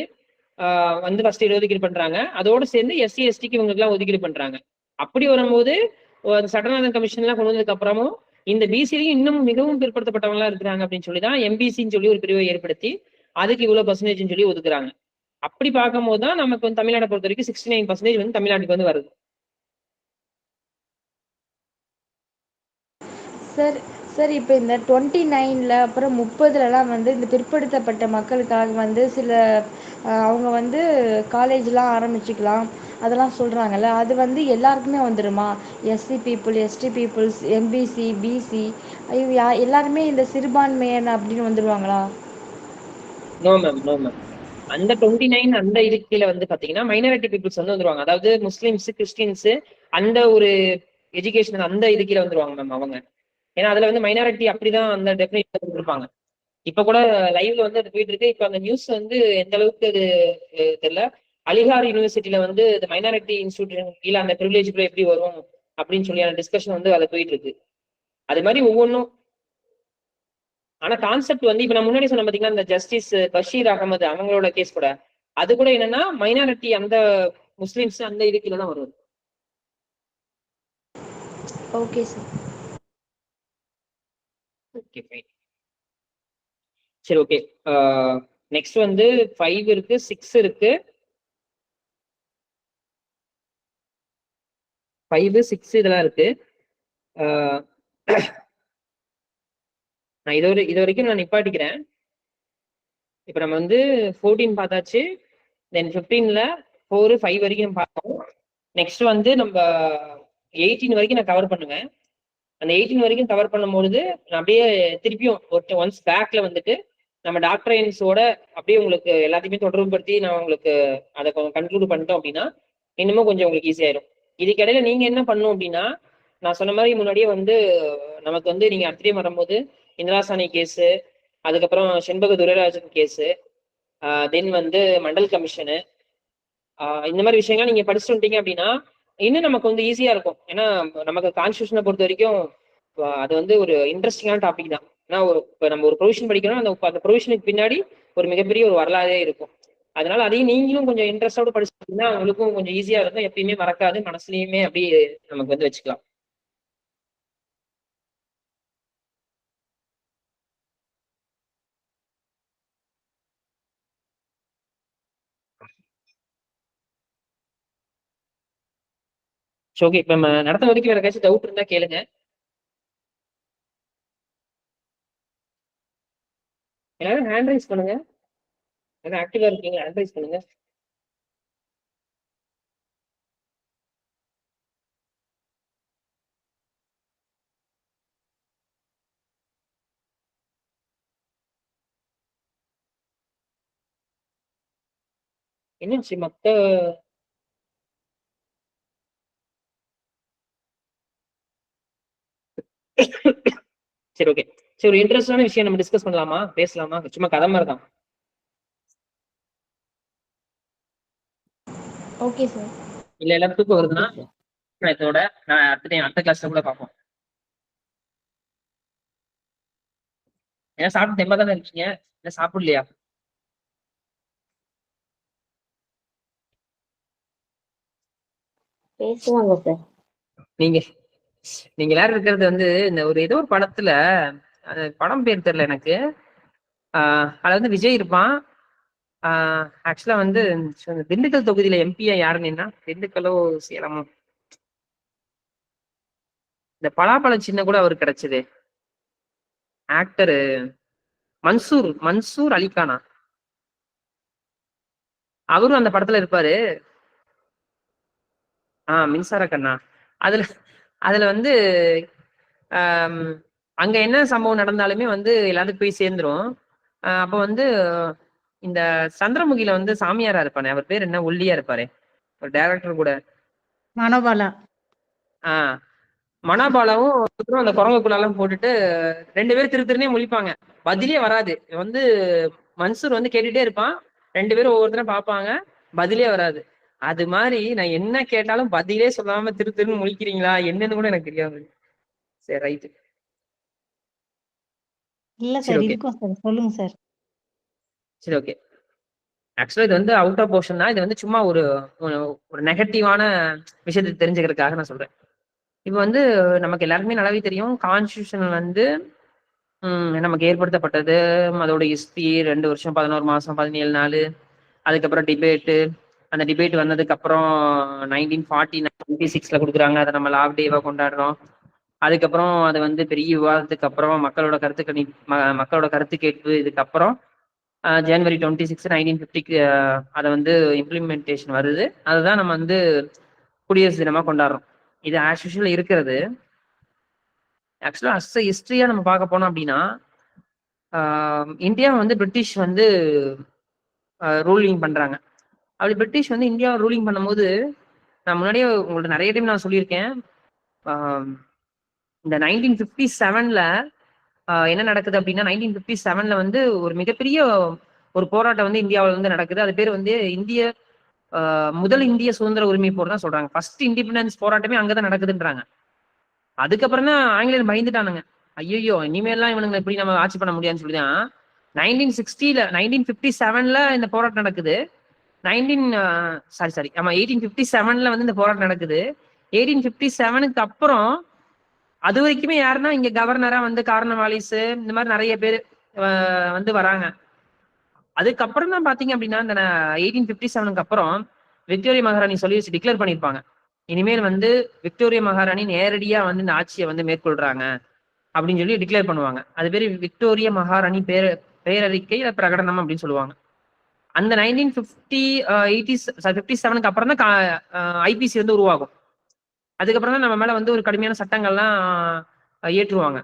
வந்து ஃபர்ஸ்ட் ஒதுக்கீடு பண்றாங்க. அதோட சேர்ந்து எஸ்சி எஸ்டிக்கு இவங்களுக்கு எல்லாம் ஒதுக்கீடு பண்றாங்க. அப்படி வரும்போது சட்டநாதன் கமிஷன் எல்லாம் கொண்டு வந்ததுக்கு அப்புறமும் இந்த பிசிலையும் இன்னும் மிகவும் பிற்படுத்தப்பட்டவங்களா இருக்கிறாங்க அப்படின்னு சொல்லிதான் எம்பிசின்னு சொல்லி ஒரு பிரிவை ஏற்படுத்தி அதுக்கு இவ்வளவு பர்சன்டேஜ் சொல்லி ஒதுக்குறாங்க. அப்படி பார்க்கும் போதுதான் நமக்கு வந்து தமிழ்நாட்டை பொறுத்த வரைக்கும் 69% வந்து தமிழ்நாட்டுக்கு வந்து வருது. சார் சார் இப்போ இந்த 29ல் அப்புறம் 30லலாம் வந்து இந்த பிற்படுத்தப்பட்ட மக்களுக்காக வந்து சில அவங்க வந்து காலேஜ்லாம் ஆரம்பிச்சுக்கலாம் அதெல்லாம் சொல்கிறாங்கல்ல, அது வந்து எல்லாருக்குமே வந்துடுமா? SC people, ST peoples, MBC, BC எல்லாருமே இந்த சிறுபான்மையன் அப்படின்னு வந்துடுவாங்களா? No ma'am, no ma'am. அந்த 29 அந்த இதுக்குல வந்து பாத்தீங்கன்னா மைனாரிட்டி பீப்புள்ஸ் வந்து வந்துருவாங்க. அதாவது முஸ்லிம்ஸ், கிறிஸ்டின்ஸ் அந்த ஒரு எஜுகேஷன் அந்த இதுக்குல வந்துருவாங்க மேம் அவங்க. ஏன்னா அதுல வந்து மைனாரிட்டி அப்படிதான் அந்த டெஃபினேஷன் இருப்பாங்க. இப்ப கூட லைவ்ல வந்து அது போயிட்டு இருக்கு. இப்ப அந்த நியூஸ் வந்து எந்த அளவுக்கு அது தெரியல. அலிகார் யூனிவர்சிட்டியில வந்து இந்த மைனாரிட்டி இன்ஸ்டியூஷன் கீழே அந்த ப்ரிவிலேஜ் எப்படி வரும் அப்படின்னு சொல்லி அந்த டிஸ்கஷன் வந்து அதை போயிட்டு இருக்கு. அது மாதிரி ஒவ்வொன்றும். ஆனா கான்செப்ட் வந்து இப்ப நான் முன்னாடி சொன்ன பாத்தீங்கன்னா இந்த ஜஸ்டிஸ் பஷீர் அகமது அவங்களோட கேஸ் கூட அது கூட என்னன்னா மைனாரிட்டி அந்த முஸ்லிம்ஸ் அந்த இதுக்குள்ள தான் வருது. Okay sir. Okay fine. சரி ஓகே. நெக்ஸ்ட் வந்து 5 இருக்கு, 6 இருக்கு. 5, 6 இதெல்லாம் இருக்கு. நான் இது வரைக்கும் நான் நிப்பாட்டிக்கிறேன். இப்போ நம்ம வந்து 14 பார்த்தாச்சு, தென் 15ல 4, 5 வரைக்கும் பார்த்தோம். நெக்ஸ்ட் வந்து நம்ம 18 வரைக்கும் நான் கவர் பண்ணுவேன். அந்த 18 வரைக்கும் கவர் பண்ணும்பொழுது நான் அப்படியே திருப்பியும் ஒன்ஸ் பேக்ல வந்துட்டு நம்ம டாக்டரைன்ஸோட அப்படியே உங்களுக்கு எல்லாத்தையுமே தொடர்புபடுத்தி நான் உங்களுக்கு அதை கொஞ்சம் கன்க்ளூட் பண்ணிட்டோம் அப்படின்னா இன்னமும் கொஞ்சம் உங்களுக்கு ஈஸியாயிரும். இதுக்கிடையில நீங்க என்ன பண்ணணும் அப்படின்னா, நான் சொன்ன மாதிரி முன்னாடியே வந்து நமக்கு வந்து நீங்க அடுத்தே வரும்போது இந்திராசாணி கேஸு, அதுக்கப்புறம் செண்பக துரைராஜன் கேஸு, தென் வந்து மண்டல் கமிஷனு, இந்த மாதிரி விஷயங்கள் நீங்க படிச்சுட்டு வந்துட்டீங்க அப்படின்னா இன்னும் நமக்கு வந்து ஈஸியா இருக்கும். ஏன்னா நமக்கு கான்ஸ்டியூஷனை பொறுத்த வரைக்கும் அது வந்து ஒரு இன்ட்ரெஸ்டிங்கான டாபிக் தான். ஏன்னா இப்போ நம்ம ஒரு ப்ரொவிஷன் படிக்கிறோம், அந்த ப்ரொவிஷனுக்கு பின்னாடி ஒரு மிகப்பெரிய ஒரு வரலாறே இருக்கும். அதனால அதையும் நீங்களும் கொஞ்சம் இன்ட்ரெஸ்டோட படிச்சுட்டீங்கன்னா உங்களுக்கும் கொஞ்சம் ஈஸியா இருக்கும். எப்பயுமே மறக்காது, மனசுலயுமே அப்படியே நமக்கு வந்து வச்சுக்கலாம். ஓகே, இப்ப நம்ம நடத்த வரைக்கும் வேற ஏதாச்சும் டவுட் இருந்தா கேளுங்க. எல்லாரும் ஹேண்ட் ரைஸ் பண்ணுங்க. ஏன்னா ஆக்டிவா இருக்கீங்க, ஹேண்ட் ரைஸ் பண்ணுங்க. என்னச்சு மத்த சரி ஓகே, சரி ஒரு இன்ட்ரெஸ்டான விஷயம் நம்ம டிஸ்கஸ் பண்ணலாமா, பேசலாமா? சும்மா கதை மாதிரி தான். Okay sir. இல்ல எல்லாரும் தூக்கம் வருதுன்னா இதோட நான் அடுத்த கிளாஸ்ல கூட பார்ப்போம். ஏன்னா சாப்பிட்டு தெம்பா தானே இருக்கீங்க, இல்ல சாப்பிடலையா? பேசுவாங்க சார். நீங்க நீங்க எல்லாரும் இருக்கிறது வந்து இந்த ஒரு ஏதோ ஒரு படத்துல, அந்த படம் பேர் தெரியல எனக்கு. அதுல வந்து விஜய் இருப்பான். ஆக்சுவலா வந்து திண்டுக்கல் தொகுதியில எம்பியா யாருன்னா, திண்டுக்கலோ சேலமோ, இந்த பலாப்பழ சின்ன கூட அவருக்கு கிடைச்சது. ஆக்டரு மன்சூர் அலிகானா, அவரும் அந்த படத்துல இருப்பாரு. மின்சார கண்ணா. அதுல அதுல வந்து அங்க என்ன சம்பவம் நடந்தாலுமே வந்து எல்லாத்துக்கும் போய் சேர்ந்துரும். அப்ப வந்து இந்த சந்திரமுகில வந்து சாமியாரா இருப்பானே, அவர் பேர் என்ன, ஒல்லியா இருப்பாரு, ஒரு டைரக்டர் கூட, மனோபாலா. மனோபாலாவும் அந்த குரங்குக்குள்ளாலாம் போட்டுட்டு 2 பேரும் திருத்தருனே முழிப்பாங்க, பதிலே வராது. வந்து மன்சூர் வந்து கேட்டுட்டே இருப்பான், 2 பேரும் ஒவ்வொருத்தரும் பார்ப்பாங்க, பதிலே வராது. அது மாதிரி நான் என்ன கேட்டாலும் பதிலே சொல்லாம திருன்னு முழிக்கிறீங்களா என்னன்னு கூட எனக்கு தெரியாது. சரி ரைட்டு. இல்ல சார், இருக்கும் சார், சொல்லுங்க சார். சரி ஓகே. ஆக்சுவலா இது வந்து அவுட் ஆஃப் போர்ஷன் தான். இது வந்து சும்மா ஒரு நெகட்டிவான விஷயத்தை தெரிஞ்சுக்கிறதுக்காக நான் சொல்றேன். இப்போ வந்து நமக்கு எல்லாருக்குமே நல்லாவே தெரியும், கான்ஸ்டியூஷன் வந்து நமக்கு ஏற்படுத்தப்பட்டது, அதோட ஹிஸ்டரி 2 வருஷம் 11 மாசம் 17 நாள், அதுக்கப்புறம் டிபேட்டு, அந்த டிபேட் வந்ததுக்கு அப்புறம் 1946ல கொடுக்குறாங்க, அதை நம்ம லாப் டேவா கொண்டாடுறோம். அதுக்கப்புறம் அது வந்து பெரிய விவாதத்துக்கு அப்புறம் மக்களோட கருத்து கேட்பு, இதுக்கப்புறம் ஜனவரி 26 1950 அதை வந்து இம்ப்ளிமெண்டேஷன் வருது. அதுதான் நம்ம வந்து குடியரசு தினமா கொண்டாடுறோம். இது ஆஸ் யூஷுவல் இருக்கிறது. ஆக்சுவலா ஹிஸ்டரியா நம்ம பார்க்க போனோம் அப்படின்னா, இந்தியா வந்து பிரிட்டிஷ் வந்து ரூலிங் பண்றாங்க. அப்படி பிரிட்டிஷ் வந்து இந்தியா ரூலிங் பண்ணும்போது, நான் முன்னாடியே உங்கள்ட்ட நிறைய டைம் நான் சொல்லியிருக்கேன், இந்த 1957ல என்ன நடக்குது அப்படின்னா, 1957ல வந்து ஒரு மிகப்பெரிய ஒரு போராட்டம் வந்து இந்தியாவில் வந்து நடக்குது. அது பேர் வந்து முதல் இந்திய சுதந்திர உரிமை போர் தான் சொல்றாங்க. ஃபர்ஸ்ட் இண்டிபெண்டன்ஸ் போராட்டமே அங்கதான் நடக்குதுன்றாங்க. அதுக்கப்புறம் தான் ஆங்கிலேயர் பயந்துட்டானுங்க, ஐயோ இனிமேல்லாம் இவனுங்களை எப்படி நம்ம ஆட்சி பண்ண முடியாதுன்னு சொல்லிதான் 1957ல இந்த போராட்டம் நடக்குது. 1857ல வந்து இந்த போராட்டம் நடக்குது. 1857க்கு அப்புறம் அது வரைக்குமே யாருன்னா இங்க கவர்னரா வந்து கார்னவாலிஸ், இந்த மாதிரி நிறைய பேர் வந்து வராங்க. அதுக்கப்புறம் தான் பாத்தீங்க அப்படின்னா, இந்த 1857க்கு அப்புறம் விக்டோரியா மகாராணி சொல்லி டிக்ளேர் பண்ணியிருப்பாங்க, இனிமேல் வந்து விக்டோரியா மகாராணி நேரடியா வந்து இந்த ஆட்சியை வந்து மேற்கொள்றாங்க அப்படின்னு சொல்லி டிக்ளேர் பண்ணுவாங்க. அது பேரு விக்டோரியா மகாராணி பேரறிக்கை பிரகடனம் அப்படின்னு சொல்லுவாங்க. அந்த 1957க்கு அப்புறம் தான் ஐபிசி வந்து உருவாகும். அதுக்கப்புறம் தான் நம்ம மேல வந்து ஒரு கடுமையான சட்டங்கள்லாம் ஏற்றுவாங்க.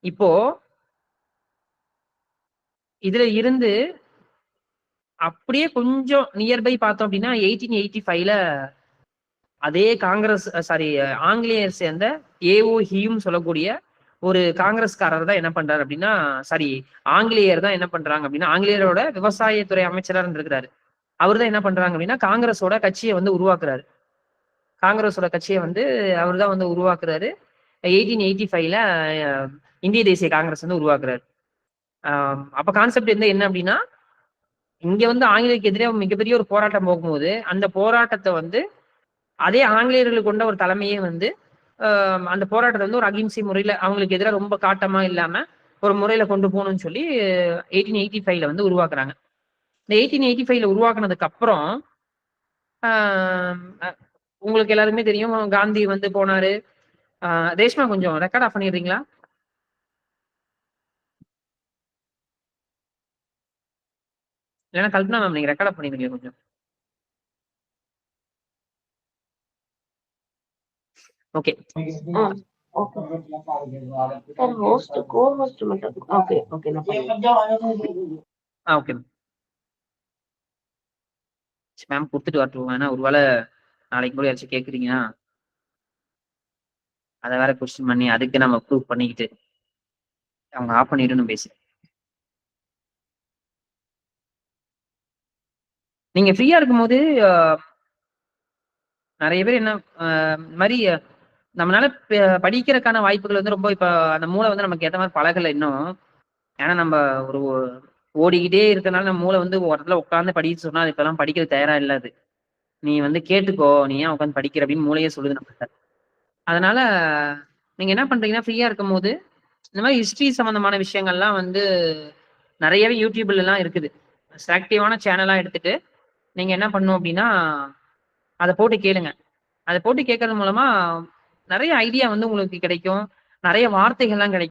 இப்போ இதுல இருந்து அப்படியே கொஞ்சம் நியர்பை பார்த்தோம் அப்படின்னா 1885ல அதே காங்கிரஸ் ஆங்கிலேயர் சேர்ந்த ஏஓ ஹியும் சொல்லக்கூடிய ஒரு காங்கிரஸ்காரர் தான் என்ன பண்றாரு அப்படின்னா ஆங்கிலேயர் தான் என்ன பண்றாங்க அப்படின்னா ஆங்கிலேயரோட விவசாயத்துறை அமைச்சராக இருக்கிறாரு. அவர் தான் என்ன பண்றாங்க அப்படின்னா காங்கிரஸோட கட்சியை வந்து உருவாக்குறாரு. அவர் தான் வந்து உருவாக்குறாரு. 1885ல இந்திய தேசிய காங்கிரஸ் வந்து உருவாக்குறாரு. அப்ப கான்செப்ட் என்ன அப்படின்னா இங்க வந்து ஆங்கிலேயருக்கு எதிரே மிகப்பெரிய ஒரு போராட்டம் போகும்போது அந்த போராட்டத்தை வந்து அதே ஆங்கிலேயர்கள் கொண்ட ஒரு தலைமையே வந்து அந்த போராட்டத்தை வந்து ஒரு அகிம்சை முறையில அவங்களுக்கு எதிராக ரொம்ப காட்டமா இல்லாம ஒரு முறையில கொண்டு போகணும்னு சொல்லி 1885ல வந்து உருவாக்குறாங்க. இந்த 1885ல உருவாக்குனதுக்கு அப்புறம் உங்களுக்கு எல்லாருமே தெரியும் காந்தி வந்து போனாரு. ரேஷ்மா கொஞ்சம் ரெக்கார்ட் ஆஃப் பண்ணிடுறீங்களா? இல்லைன்னா கல்பனா மேம் நீங்க ரெக்கார்ட் ஆஃப் பண்ணிடுங்க கொஞ்சம். ஓகே சார் ஹோஸ்ட் கோ-ஹோஸ்ட் மட்டும் ஓகே ஓகே ஓகே மேம் கொடுத்துட்டு வரட்டும். ஏன்னா ஒருவேளை நாளைக்கு கூட யாராச்சும் கேட்குறீங்கன்னா அதை வேற கொஸ்டின் பண்ணி அதுக்கு நம்ம ப்ரூவ் பண்ணிக்கிட்டு அவங்க ஆஃப் பண்ணிட்டு பேசுறேன். நீங்க ஃப்ரீயா இருக்கும்போது நிறைய பேர் என்ன மாதிரி நம்மளால படிக்கிறதுக்கான வாய்ப்புகள் வந்து ரொம்ப இப்ப அந்த மூளை வந்து நமக்கு ஏற்ற மாதிரி பழகலை இன்னும். ஏன்னா நம்ம ஒரு ஓடிக்கிட்டே இருக்கனால நம்ம மூளை வந்து ஒரு இடத்துல உட்காந்து படிக்க சொன்னா அது இப்பெல்லாம் படிக்கிறது தயாரா இல்லாது. நீ வந்து கேட்டுக்கோ, நீ ஏன் உட்காந்து படிக்கிற அப்படின்னு மூளையே சொல்லுது நம்ம. அதனால நீங்க என்ன பண்றீங்கன்னா ஃப்ரீயா இருக்கும் போது இந்த மாதிரி ஹிஸ்டரி சம்பந்தமான விஷயங்கள்லாம் வந்து நிறையவே யூடியூப்ல எல்லாம் இருக்குது. செலக்டிவான சேனலா எடுத்துட்டு நீங்க என்ன பண்ணணும் அப்படின்னா அதை போட்டு கேளுங்க. அதை போட்டு கேட்கறது மூலமா நிறைய ஐடியா வந்து உங்களுக்கு கிடைக்கும். நிறைய வார்த்தைகள்லாம் கிடைக்கும்.